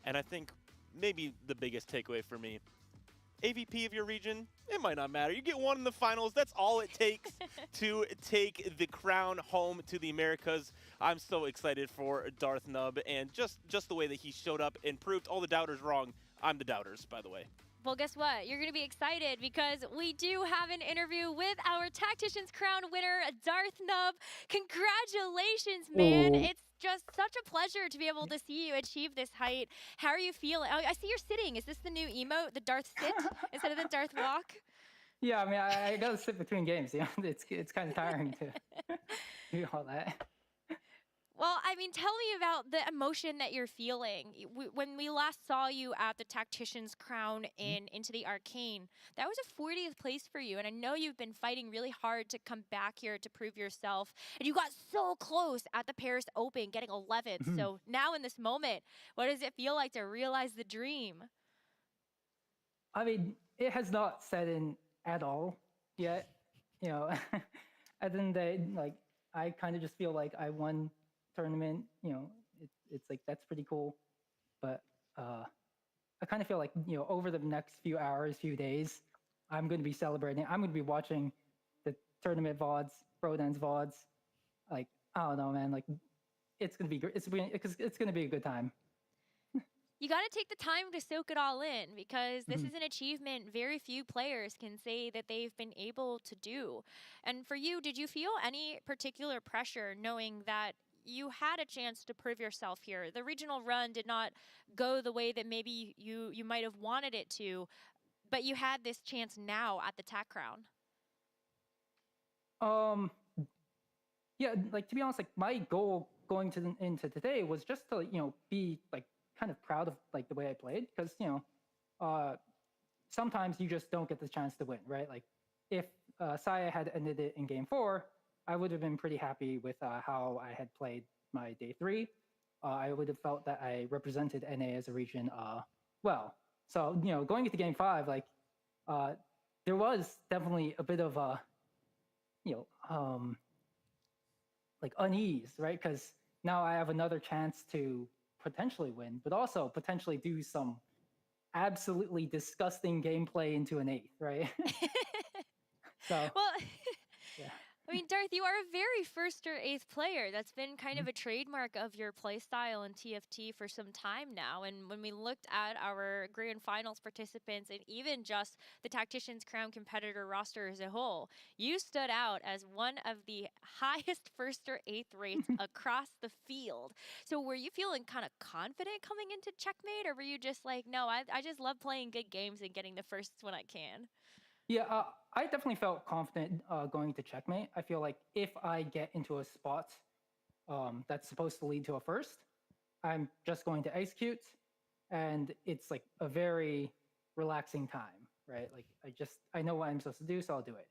And I think maybe the biggest takeaway for me, AVP of your region, it might not matter. You get 1 in the finals. That's all it takes to take the crown home to the Americas. I'm so excited for Darth Nub, and just the way that he showed up and proved all the doubters wrong. I'm the doubters, by the way. Well, guess what? You're going to be excited because we do have an interview with our Tactician's Crown winner, Darth Nub. Congratulations, man. Ooh. It's just such a pleasure to be able to see you achieve this height. How are you feeling? Oh, I see you're sitting. Is this the new emote, the Darth sit instead of the Darth walk? Yeah, I mean, I gotta sit between games. It's kind of tiring to do all that. Well, I mean, tell me about the emotion that you're feeling. When we last saw you at the Tactician's Crown in Into the Arcane, that was a 40th place for you. And I know you've been fighting really hard to come back here to prove yourself. And you got so close at the Paris Open, getting 11th. So now in this moment, what does it feel like to realize the dream? I mean, it has not set in at all yet. At the end of the day, like, I kind of just feel like I won tournament, it's like, that's pretty cool. But I kind of feel like, over the next few hours, few days, I'm going to be celebrating. I'm going to be watching the tournament VODs, Broden's VODs. Like, I don't know, man. Like, it's going to be great. It's going to be a good time. You got to take the time to soak it all in because this is an achievement very few players can say that they've been able to do. And for you, did you feel any particular pressure knowing that you had a chance to prove yourself here? The regional run did not go the way that maybe you might have wanted it to, but you had this chance now at the TAC Crown. Yeah, like, to be honest, like, my goal going into today was just to, be like kind of proud of like the way I played, because sometimes you just don't get the chance to win, right? Like, if Saya had ended it in game 4, I would have been pretty happy with how I had played my day 3. I would have felt that I represented NA as a region well. So, going into game 5, like, there was definitely a bit of a, like, unease, right? Because now I have another chance to potentially win, but also potentially do some absolutely disgusting gameplay into an 8th, right? So, well, yeah. I mean, Darth, you are a very first or 8th player. That's been kind of a trademark of your playstyle in TFT for some time now. And when we looked at our grand finals participants and even just the Tactician's Crown competitor roster as a whole, you stood out as one of the highest first or 8th rates across the field. So were you feeling kind of confident coming into Checkmate, or were you just like, no, I just love playing good games and getting the firsts when I can? Yeah, I definitely felt confident going to Checkmate. I feel like if I get into a spot that's supposed to lead to a first, I'm just going to execute. and it's like a very relaxing time, right? Like I know what I'm supposed to do, so I'll do it.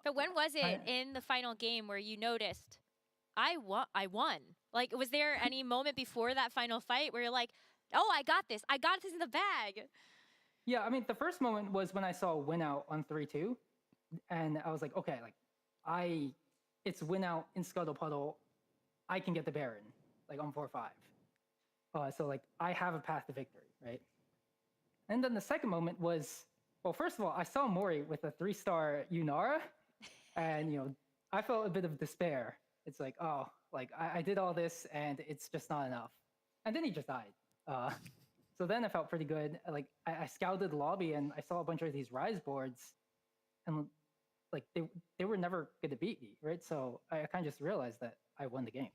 But when was I- it in the final game where you noticed I won? Like, was there any moment before that final fight where you're like, oh, I got this in the bag? Yeah, I mean, the first moment was when I saw win out on 3-2, and I was like, okay, like it's win out in Scuttle Puddle. I can get the Baron like on 4-5. So like I have a path to victory, right? And then the second moment was, well, first of all, I saw Mori with a 3-star Yunara, and I felt a bit of despair. It's like, oh, like I did all this and it's just not enough. And then he just died. So then I felt pretty good. Like I scouted the lobby and I saw a bunch of these Rise boards, and like they were never going to beat me, right? So I kind of just realized that I won the game.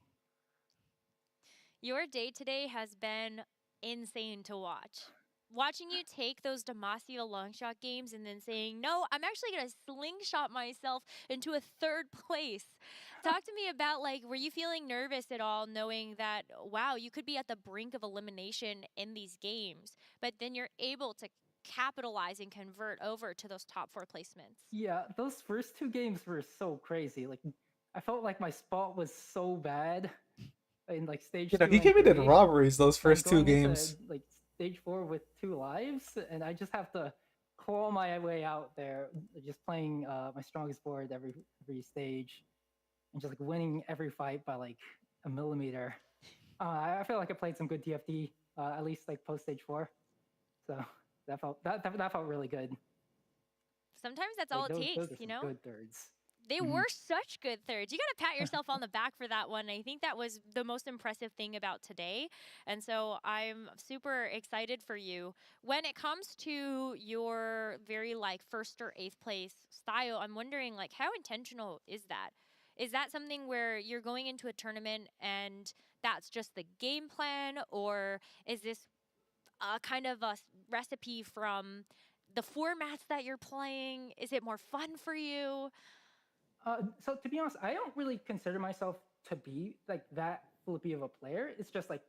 Your day today has been insane to watch. Watching you take those Demacia long shot games and then saying, no, I'm actually going to slingshot myself into a third place. Talk to me about, like, were you feeling nervous at all knowing that, wow, you could be at the brink of elimination in these games, but then you're able to capitalize and convert over to those top 4 placements? Yeah, those first 2 games were so crazy. Like I felt like my spot was so bad in like stage 2 he and committed 3. robberies those I'm first 2 going into, games. like stage 4 with 2 lives, and I just have to claw my way out there, just playing my strongest board every stage, and just like winning every fight by like a millimeter. I feel like I played some good TFT, at least like post stage 4. So that felt really good. Sometimes that's Like, all it those takes, are you some know? good thirds. They Mhm. were such good thirds. You got to pat yourself on the back for that one. I think that was the most impressive thing about today. And so I'm super excited for you. When it comes to your very like 1st or 8th place style, I'm wondering like how intentional is that? Is that something where you're going into a tournament and that's just the game plan, or is this kind of a recipe from the formats that you're playing? Is it more fun for you? So to be honest, I don't really consider myself to be like that flippy of a player. It's just like,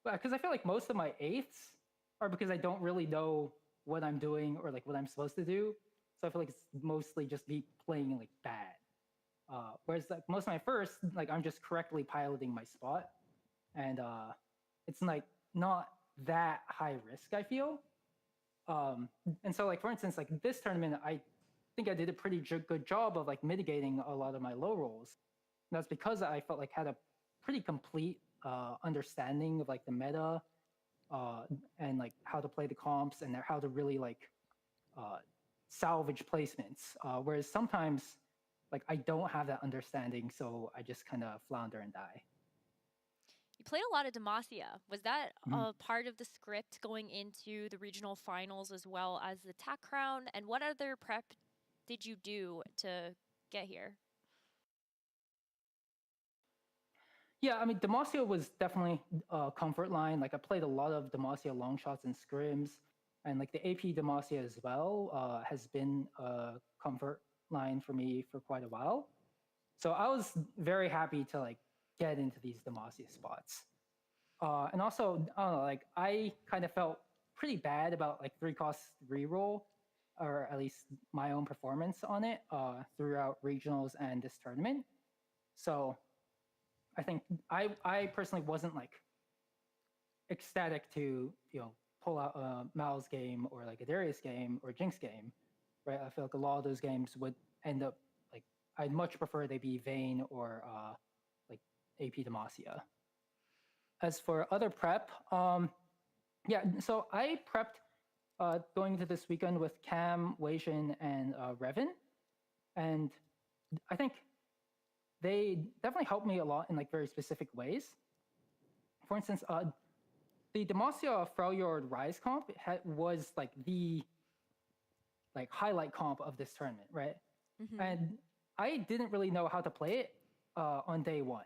because I feel like most of my 8ths are because I don't really know what I'm doing or like what I'm supposed to do. So I feel like it's mostly just me playing like bad. Whereas like most of my 1st, like I'm just correctly piloting my spot, and it's like not that high risk, I feel. And so like for instance, like this tournament, I think I did a pretty good job of like mitigating a lot of my low rolls. And that's because I felt like had a pretty complete understanding of like the meta, and like how to play the comps and how to really like salvage placements. Whereas sometimes like I don't have that understanding, so I just kind of flounder and die. You played a lot of Demacia. Was that Mhm. a part of the script going into the regional finals as well as the TAC crown? And what other prep did you do to get here? Yeah, I mean, Demacia was definitely a comfort line. Like, I played a lot of Demacia long shots and scrims, and like the AP Demacia as well has been a comfort line for me for quite a while. So I was very happy to like get into these Demacia spots. And also, I don't know, like I kind of felt pretty bad about like 3-cost reroll, or at least my own performance on it throughout regionals and this tournament. So I think I personally wasn't like ecstatic to pull out a Mal's game or like a Darius game or a Jinx game, right? I feel like a lot of those games would end up like I'd much prefer they be Vayne or like AP Demacia. As for other prep, yeah, so I prepped going into this weekend with Cam, Weijin, and Revan, and I think they definitely helped me a lot in like very specific ways. For instance, the Demacia Freljord Rise comp was like the like highlight comp of this tournament, right? Mm-hmm. And I didn't really know how to play it on day 1,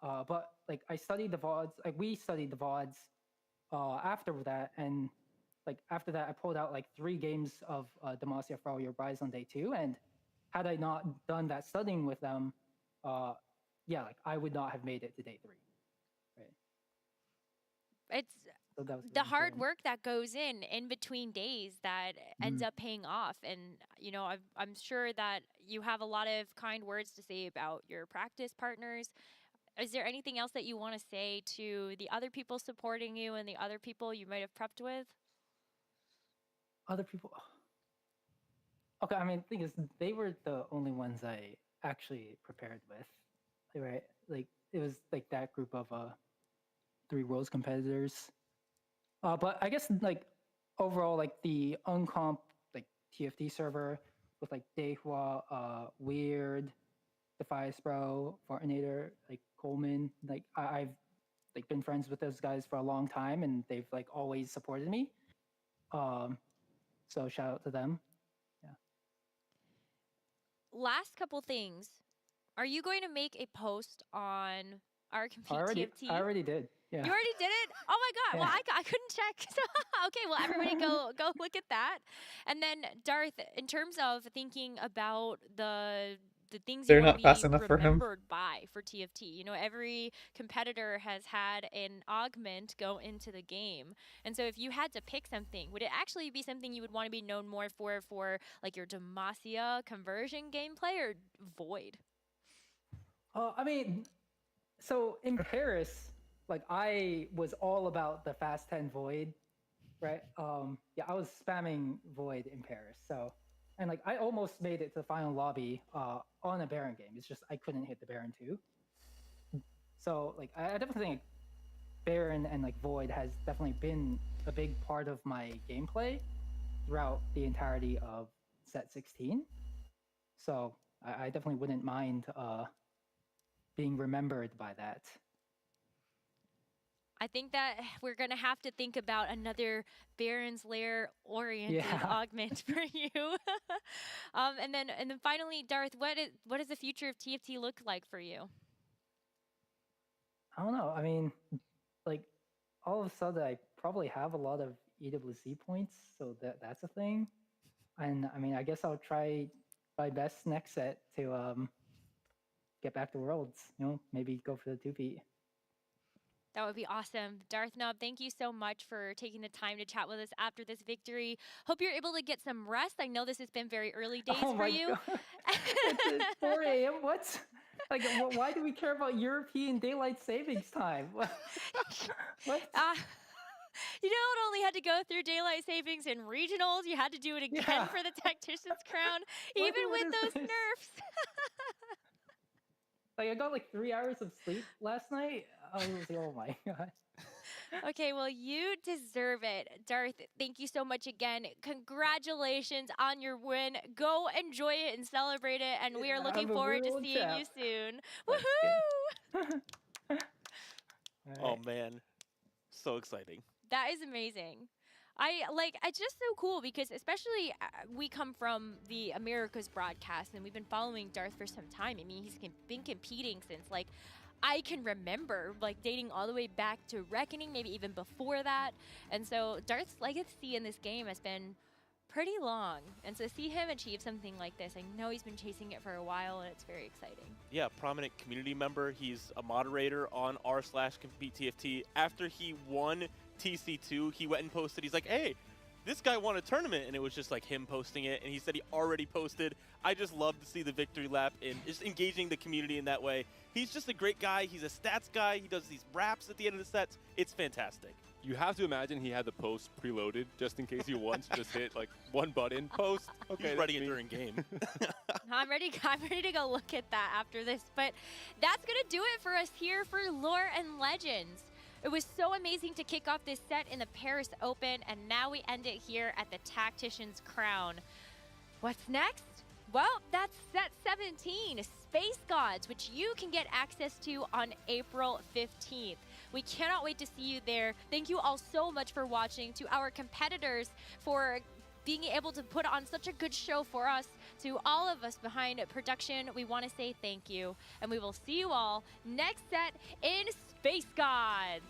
but like I studied the VODs, like we studied the VODs after that, and like after that I pulled out like 3 games of Demacia Freljord Rise on day 2, and had I not done that studying with them, yeah, like I would not have made it to day 3. Right. it's So that was the really hard important. work that goes in between days that ends up paying off. And, you know, I'm sure that you have a lot of kind words to say about your practice partners. Is there anything else that you want to say to the other people supporting you and the other people you might have prepped with? Other people. Okay, I mean, the thing is, they were the only ones I actually prepared with, right? Like, it was like that group of 3 Worlds competitors. But I guess like overall, like the uncomp like TFT server with like Dehua, Weird, Defias Bro, Fortinator, like Coleman, like I've like been friends with those guys for a long time, and they've like always supported me. So shout out to them. Last couple things. Are you going to make a post on our Compete TFT? I already did. Yeah. You already did it? Oh my god! Well, Yeah. I couldn't check. Okay, well everybody go look at that. And then Darth, in terms of thinking about the things They're you want not to fast be enough for him. remembered by for TFT. You know, every competitor has had an augment go into the game, and so if you had to pick something, would it actually be something you would want to be known more for like your Demacia conversion gameplay or Void? I mean, so in Paris, like I was all about the Fast 10 Void, right? Yeah, I was spamming Void in Paris. So, and like I almost made it to the final lobby on a Baron game. It's just I couldn't hit the Baron 2. So like I definitely think Baron and like Void has definitely been a big part of my gameplay throughout the entirety of set 16. So I definitely wouldn't mind being remembered by that. I think that we're gonna have to think about another Baron's Lair oriented Yeah. augment for you. And then finally, Darth, what does the future of TFT look like for you? I don't know. I mean, like all of a sudden, I probably have a lot of EWC points, so that's a thing. And I mean, I guess I'll try my best next set to get back to Worlds. You know, maybe go for the 2-peat. That would be awesome. Darth Nub, thank you so much for taking the time to chat with us after this victory. Hope you're able to get some rest. I know this has been very early days Oh for my you. God. It's 4 a.m. What? Like, why do we care about European daylight savings time? What? You not only had to go through daylight savings and regionals, you had to do it again Yeah. for the Tactician's crown, What even with is those this? nerfs. Like, I got like 3 hours of sleep last night. I was like, oh my God. Okay, well, you deserve it. Darth, thank you so much again. Congratulations on your win. Go enjoy it and celebrate it, and we are looking I'm a forward to world seeing you champ. soon. Thanks, Woohoo! Oh man, so exciting. That is amazing. It's just so cool because especially we come from the Americas broadcast and we've been following Darth for some time. I mean, he's been competing since like I can remember, like dating all the way back to Reckoning, maybe even before that. And so Darth's legacy in this game has been pretty long. And so to see him achieve something like this, I know he's been chasing it for a while and it's very exciting. Yeah, prominent community member. He's a moderator on r/Compete TFT. After he won TC2, he went and posted. He's like, hey, this guy won a tournament. And it was just like him posting it. And he said he already posted. I just love to see the victory lap and just engaging the community in that way. He's just a great guy. He's a stats guy. He does these raps at the end of the sets. It's fantastic. You have to imagine he had the post preloaded just in case he wants to just hit like one button, post. Okay, He's writing it during game. I'm ready to go look at that after this. But that's going to do it for us here for Lore and Legends. It was so amazing to kick off this set in the Paris Open, and now we end it here at the Tactician's Crown. What's next? Well, that's set 17, Space Gods, which you can get access to on April 15th. We cannot wait to see you there. Thank you all so much for watching. To our competitors for being able to put on such a good show for us. To all of us behind production, we want to say thank you. And we will see you all next set in Space Gods.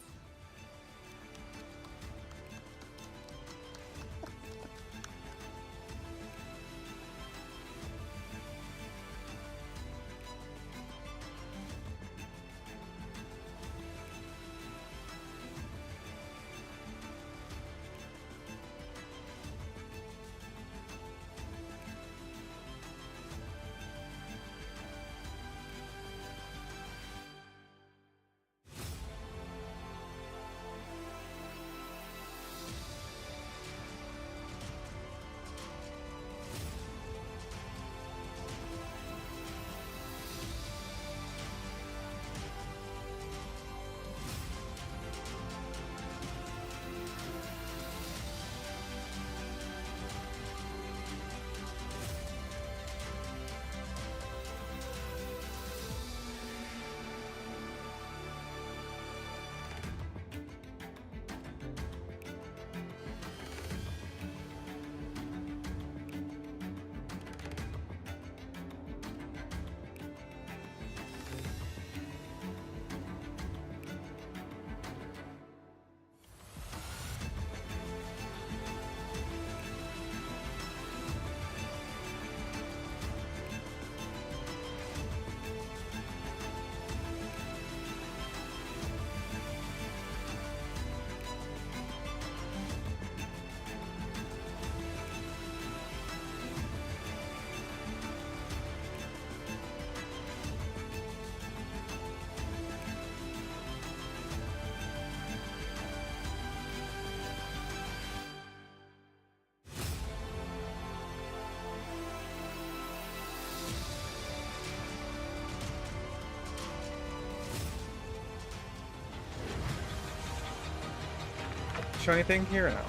show anything here or no?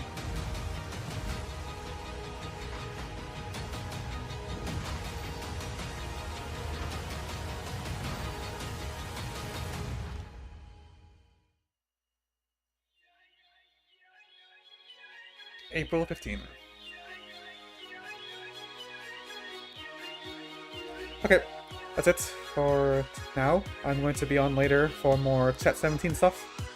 April 15. Okay, that's it for now. I'm going to be on later for more Chat 17 stuff.